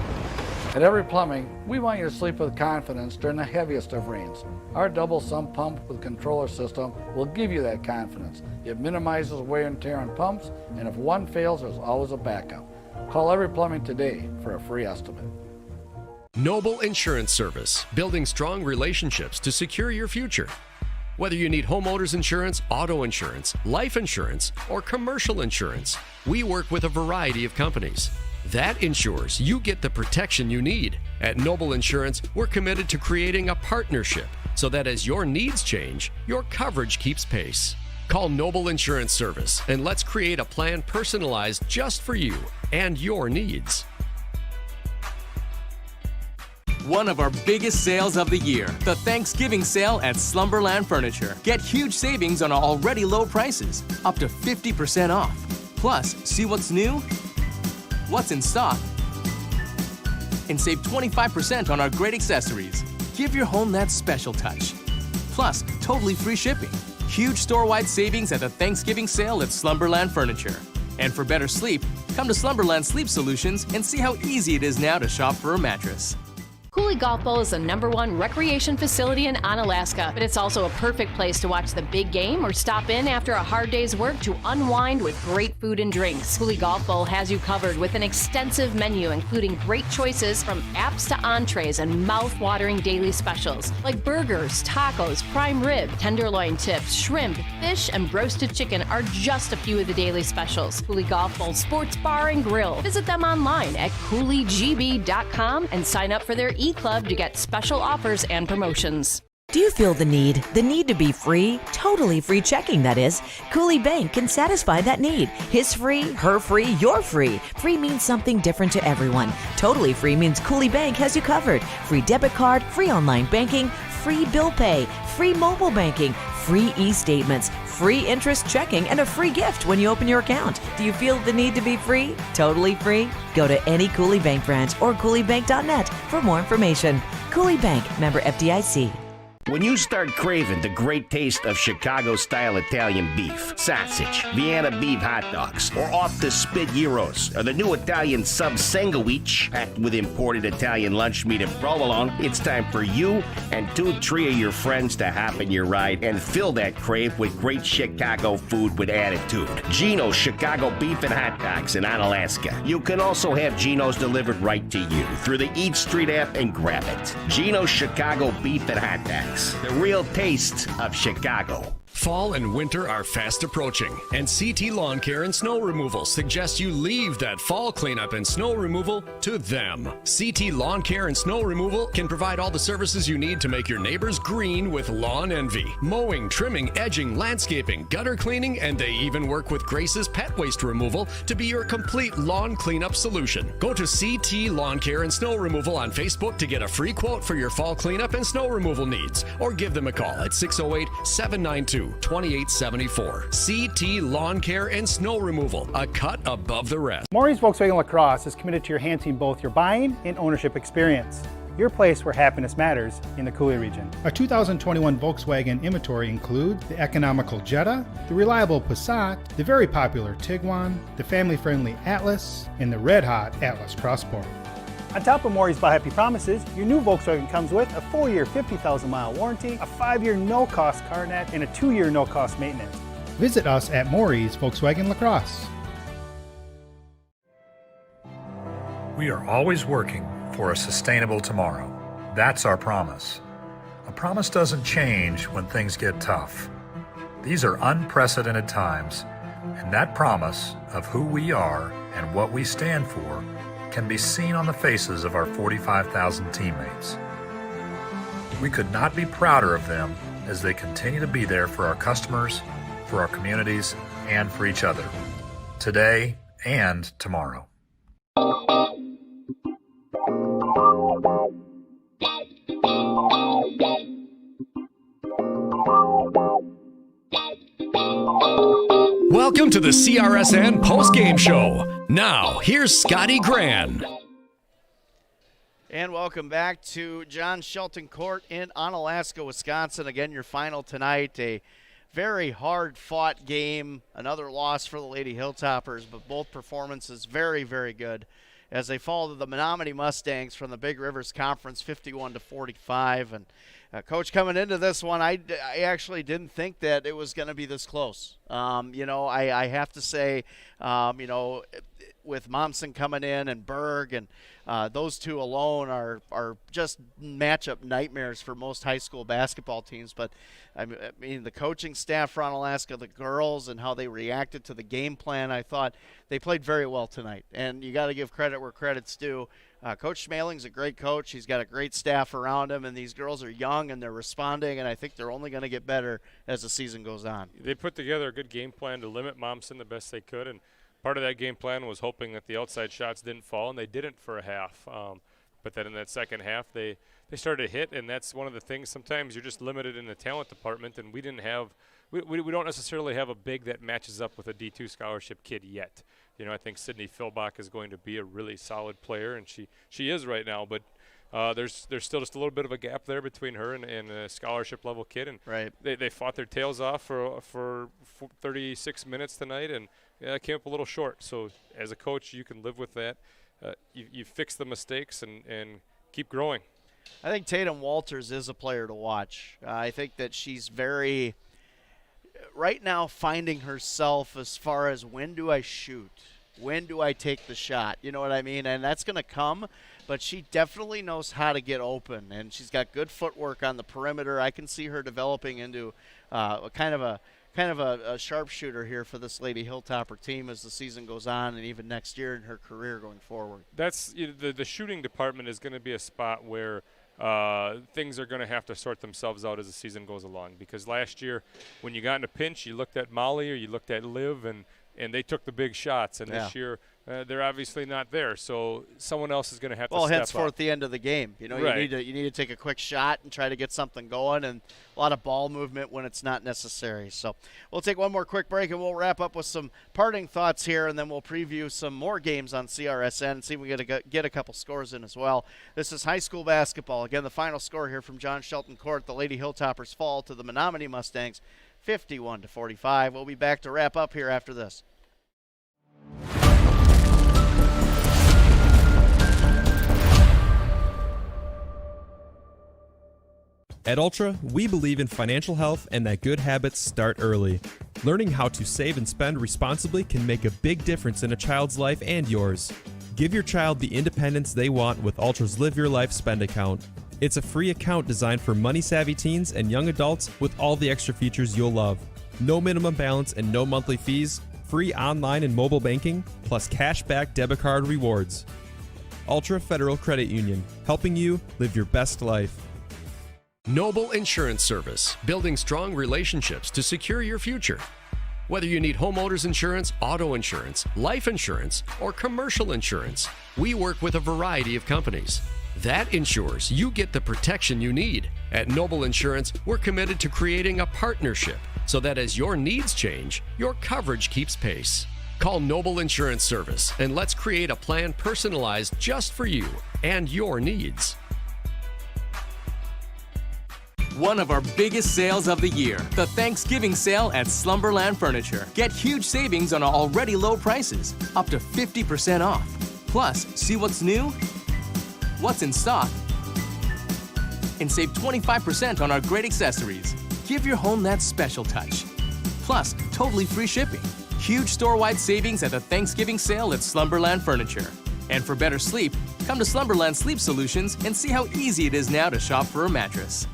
At Every Plumbing, we want you to sleep with confidence during the heaviest of rains. Our double sump pump with controller system will give you that confidence. It minimizes wear and tear on pumps, and if one fails, there's always a backup. Call Every Plumbing today for a free estimate. Noble Insurance Service, building strong relationships to secure your future. Whether you need homeowners insurance, auto insurance, life insurance, or commercial insurance, we work with a variety of companies. That ensures you get the protection you need. At Noble Insurance, we're committed to creating a partnership so that as your needs change, your coverage keeps pace. Call Noble Insurance Service and let's create a plan personalized just for you and your needs. One of our biggest sales of the year, the Thanksgiving sale at Slumberland Furniture. Get huge savings on our already low prices, up to 50% off. Plus, see what's new, what's in stock, and save 25% on our great accessories. Give your home that special touch. Plus, totally free shipping. Huge store-wide savings at the Thanksgiving sale at Slumberland Furniture. And for better sleep, come to Slumberland Sleep Solutions and see how easy it is now to shop for a mattress. Coulee Golf Bowl is the #1 recreation facility in Onalaska, but it's also a perfect place to watch the big game or stop in after a hard day's work to unwind with great food and drinks. Coulee Golf Bowl has you covered with an extensive menu, including great choices from apps to entrees and mouth-watering daily specials like burgers, tacos, prime rib, tenderloin tips, shrimp, fish, and roasted chicken are just a few of the daily specials. Coulee Golf Bowl Sports Bar and Grill. Visit them online at CooleyGB.com and sign up for their e-club to get special offers and promotions. Do you feel the need to be free, totally free checking, that is? Coulee Bank can satisfy that need. His free, her free, your free. Free means something different to everyone. Totally free means Coulee Bank has you covered. Free debit card, free online banking, free bill pay, free mobile banking, free e-statements, free interest checking, and a free gift when you open your account. Do you feel the need to be free? Totally free? Go to any Cooley Bank branch or CooleyBank.net for more information. Cooley Bank, member FDIC. When you start craving the great taste of Chicago-style Italian beef, sausage, Vienna beef hot dogs, or off-the-spit gyros, or the new Italian sub sandwich packed with imported Italian lunch meat and provolone, it's time for you and 2-3 of your friends to hop in your ride and fill that crave with great Chicago food with attitude. Gino's Chicago Beef and Hot Dogs in Onalaska. You can also have Gino's delivered right to you through the Eat Street app and grab it. Gino's Chicago Beef and Hot Dogs. The real taste of Chicago. Fall and winter are fast approaching, and CT Lawn Care and Snow Removal suggests you leave that fall cleanup and snow removal to them. CT Lawn Care and Snow Removal can provide all the services you need to make your neighbors green with lawn envy. Mowing, trimming, edging, landscaping, gutter cleaning, and they even work with Grace's pet waste removal to be your complete lawn cleanup solution. Go to CT Lawn Care and Snow Removal on Facebook to get a free quote for your fall cleanup and snow removal needs, or give them a call at 608-792-2874. CT Lawn Care and Snow Removal, a cut above the rest. Maury's Volkswagen La Crosse is committed to enhancing both your buying and ownership experience. Your place where happiness matters in the Cooley region. Our 2021 Volkswagen inventory includes the economical Jetta, the reliable Passat, the very popular Tiguan, the family-friendly Atlas, and the red-hot Atlas Crossport. On top of Maury's Buy Happy Promises, your new Volkswagen comes with a 4-year 50,000-mile warranty, a 5-year no-cost car net, and a 2-year no-cost maintenance. Visit us at Maury's Volkswagen La Crosse. We are always working for a sustainable tomorrow. That's our promise. A promise doesn't change when things get tough. These are unprecedented times, and that promise of who we are and what we stand for can be seen on the faces of our 45,000 teammates. We could not be prouder of them as they continue to be there for our customers, for our communities, and for each other, today and tomorrow. Welcome to the CRSN postgame show. Now, here's Scotty Gran. And welcome back to John Shelton Court in Onalaska, Wisconsin. Again, your final tonight, a very hard-fought game. Another loss for the Lady Hilltoppers, but both performances very, very good as they fall to the Menomonie Mustangs from the Big Rivers Conference, 51-45. And Coach, coming into this one, I actually didn't think that it was going to be this close. I have to say, with Momsen coming in and Berg, and those two alone are just matchup nightmares for most high school basketball teams. But I mean, the coaching staff for Onalaska, the girls, and how they reacted to the game plan, I thought they played very well tonight. And you got to give credit where credit's due. Coach Schmaling's a great coach. He's got a great staff around him, and these girls are young and they're responding, and I think they're only going to get better as the season goes on. They put together a good game plan to limit Momsen the best they could, and part of that game plan was hoping that the outside shots didn't fall, and they didn't for a half. But then in that second half, they started to hit, and that's one of the things. Sometimes you're just limited in the talent department, and we don't necessarily have a big that matches up with a D2 scholarship kid yet. I think Sydney Philbach is going to be a really solid player, and she is right now. But there's still just a little bit of a gap there between her and a scholarship level kid. And right. They fought their tails off for 36 minutes tonight, and came up a little short. So as a coach, you can live with that. You fix the mistakes and keep growing. I think Tatum Walters is a player to watch. I think that she's very right now finding herself as far as when do I shoot? When do I take the shot? You know what I mean? And that's going to come, but she definitely knows how to get open, and she's got good footwork on the perimeter. I can see her developing into a kind of a sharpshooter here for this Lady Hilltopper team as the season goes on, and even next year in her career going forward. That's the shooting department is going to be a spot where things are going to have to sort themselves out as the season goes along, because last year when you got in a pinch, you looked at Molly or you looked at Liv, and they took the big shots, and this year they're obviously not there. So someone else is going to have to step up. Well, henceforth the end of the game. You know, Right. you need to take a quick shot and try to get something going, and a lot of ball movement when it's not necessary. So we'll take one more quick break, and we'll wrap up with some parting thoughts here, and then we'll preview some more games on CRSN and see if we get a couple scores in as well. This is high school basketball. Again, the final score here from John Shelton Court. The Lady Hilltoppers fall to the Menomonie Mustangs 51-45. We'll be back to wrap up here after this. At Ultra, we believe in financial health and that good habits start early. Learning how to save and spend responsibly can make a big difference in a child's life and yours. Give your child the independence they want with Ultra's Live Your Life Spend account. It's a free account designed for money-savvy teens and young adults with all the extra features you'll love. No minimum balance and no monthly fees, free online and mobile banking, plus cashback debit card rewards. Ultra Federal Credit Union, helping you live your best life. Noble Insurance Service, building strong relationships to secure your future. Whether you need homeowners insurance, auto insurance, life insurance, or commercial insurance, we work with a variety of companies. That ensures you get the protection you need. At Noble Insurance, we're committed to creating a partnership so that as your needs change, your coverage keeps pace. Call Noble Insurance Service and let's create a plan personalized just for you and your needs. One of our biggest sales of the year, the Thanksgiving sale at Slumberland Furniture. Get huge savings on our already low prices, up to 50% off. Plus, see what's new, what's in stock, and save 25% on our great accessories. Give your home that special touch. Plus, totally free shipping. Huge store-wide savings at the Thanksgiving sale at Slumberland Furniture. And for better sleep, come to Slumberland Sleep Solutions and see how easy it is now to shop for a mattress.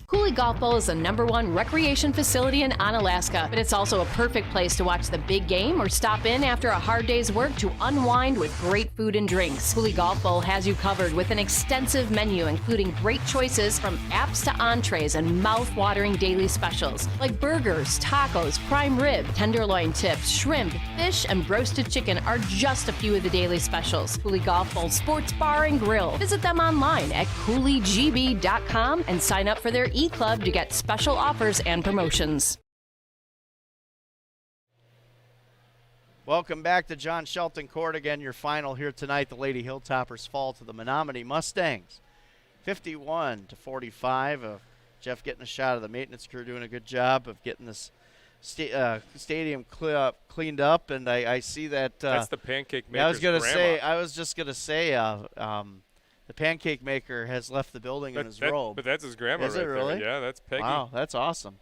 Cooley Golf Bowl is the #1 recreation facility in Onalaska, but it's also a perfect place to watch the big game or stop in after a hard day's work to unwind with great food and drinks. Cooley Golf Bowl has you covered with an extensive menu, including great choices from apps to entrees and mouth-watering daily specials like burgers, tacos, prime rib, tenderloin tips, shrimp, fish, and roasted chicken are just a few of the daily specials. Cooley Golf Bowl Sports Bar and Grill. Visit them online at CooleyGB.com and sign up for their e-club to get special offers and promotions. Welcome back to John Shelton Court. Again, your final here tonight. The Lady Hilltoppers fall to the Menomonie Mustangs 51-45. Jeff getting a shot of the maintenance crew doing a good job of getting this stadium cleaned up, and I see that. That's the pancake maker's I was just gonna say. The pancake maker has left the building in his robe. But that's his grandma Is right it really? there. Yeah, that's Peggy. Wow, that's awesome.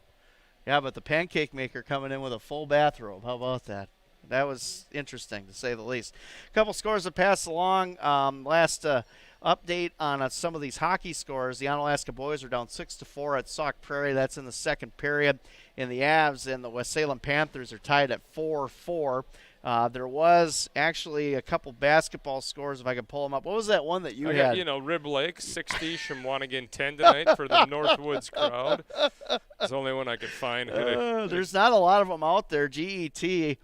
Yeah, but the pancake maker coming in with a full bathrobe. How about that? That was interesting, to say the least. A couple scores to pass along. Last update on some of these hockey scores. The Onalaska boys are down 6-4 at Sauk Prairie. That's in the second period. And the Avs and the West Salem Panthers are tied at 4-4. There was actually a couple basketball scores, if I could pull them up. What was that one that you had? Rib Lake, 60, Shawinigan 10 tonight for the Northwoods crowd. It's the only one I could find. There's not a lot of them out there. GET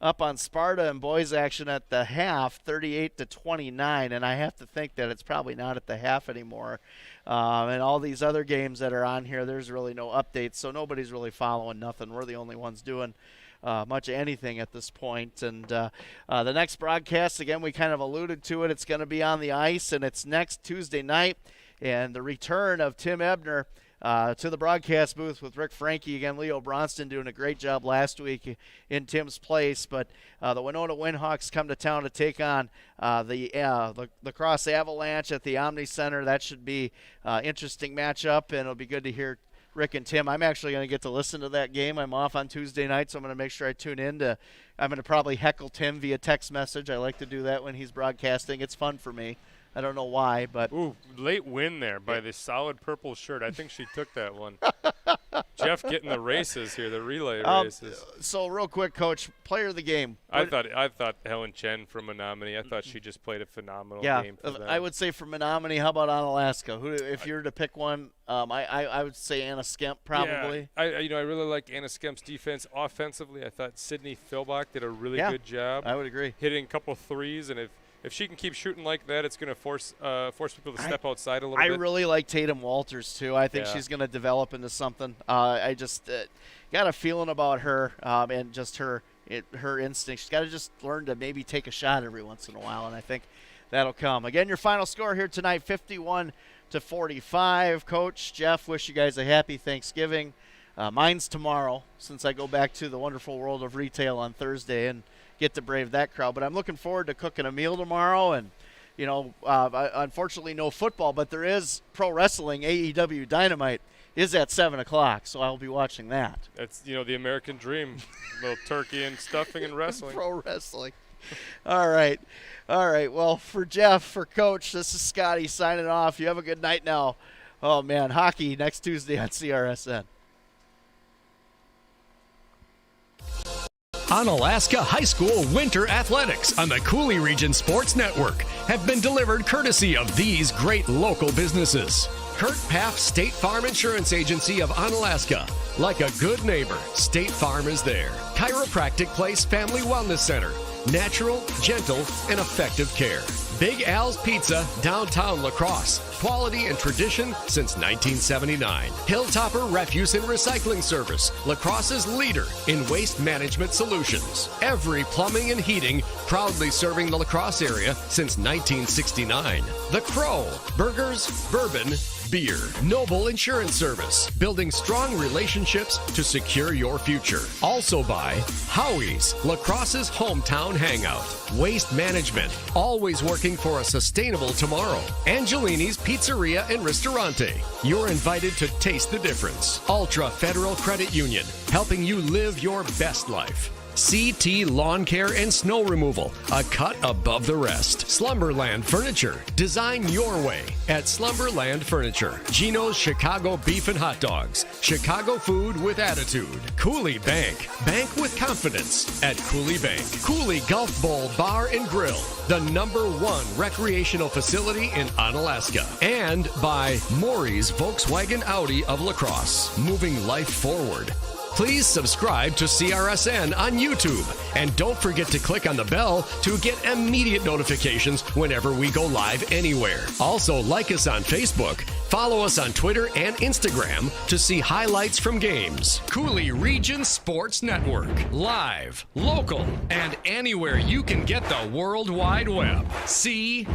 up on Sparta and boys action at the half, 38-29, and I have to think that it's probably not at the half anymore. And all these other games that are on here, there's really no updates, so nobody's really following nothing. We're the only ones doing much of anything at this point. And the next broadcast, again, we kind of alluded to it. It's going to be on the ice, and it's next Tuesday night. And the return of Tim Ebner to the broadcast booth with Rick Franke. Again, Leo Bronston doing a great job last week in Tim's place. But the Winona Windhawks come to town to take on the Lacrosse Avalanche at the Omni Center. That should be an interesting matchup, and it'll be good to hear Rick and Tim. I'm actually going to get to listen to that game. I'm off on Tuesday night, so I'm going to make sure I tune in. I'm going to probably heckle Tim via text message. I like to do that when he's broadcasting. It's fun for me. I don't know why, but late win there by the solid purple shirt. I think she took that one. Jeff getting the races here, the relay races. So real quick, Coach, player of the game. I thought Helen Chen from Menomonie. I thought she just played a phenomenal game for them. I would say from Menomonie. How about Onalaska? Who, if you were to pick one, I would say Anna Skemp probably. Yeah, I really like Anna Skemp's defense offensively. I thought Sydney Philbach did a really good job. I would agree. Hitting a couple threes, and if she can keep shooting like that, it's going to force people to step outside a little bit. I really like Tatum Walters too. I think she's going to develop into something. I just got a feeling about her and just her instinct. She's got to just learn to maybe take a shot every once in a while, and I think that'll come. Again, your final score here tonight, 51-45. Coach, Jeff, wish you guys a happy Thanksgiving. Mine's tomorrow, since I go back to the wonderful world of retail on Thursday and get to brave that crowd. But I'm looking forward to cooking a meal tomorrow, and unfortunately no football, but there is pro wrestling. AEW Dynamite is at 7 o'clock, so I'll be watching that. That's the American dream, a little turkey and stuffing and wrestling. Pro wrestling. All right. Well, for Jeff, for Coach, this is Scotty signing off. You have a good night now. Oh man, hockey next Tuesday on CRSN. Onalaska High School Winter Athletics on the Cooley Region Sports Network have been delivered courtesy of these great local businesses. Kurt Paff State Farm Insurance Agency of Onalaska. Like a good neighbor, State Farm is there. Chiropractic Place Family Wellness Center. Natural, gentle, and effective care. Big Al's Pizza, downtown La Crosse. Quality and tradition since 1979. Hilltopper Refuse and Recycling Service, La Crosse's leader in waste management solutions. Every Plumbing and Heating, proudly serving the La Crosse area since 1969. The Crow, burgers, bourbon, beer. Noble Insurance Service, building strong relationships to secure your future. Also by Howie's, La Crosse's hometown hangout. Waste management, always working for a sustainable tomorrow. Angelini's Pizzeria and Ristorante. You're invited to taste the difference. Ultra Federal Credit Union, helping you live your best life. CT Lawn Care and Snow Removal, a cut above the rest. Slumberland Furniture, design your way at Slumberland Furniture. Gino's Chicago Beef and Hot Dogs, Chicago food with attitude. Cooley Bank, bank with confidence at Cooley Bank. Cooley Golf Bowl Bar and Grill, the #1 recreational facility in Onalaska. And by Maury's Volkswagen Audi of La Crosse, moving life forward. Please subscribe to CRSN on YouTube. And don't forget to click on the bell to get immediate notifications whenever we go live anywhere. Also, like us on Facebook, follow us on Twitter and Instagram to see highlights from games. Cooley Region Sports Network. Live, local, and anywhere you can get the World Wide Web. CRSN.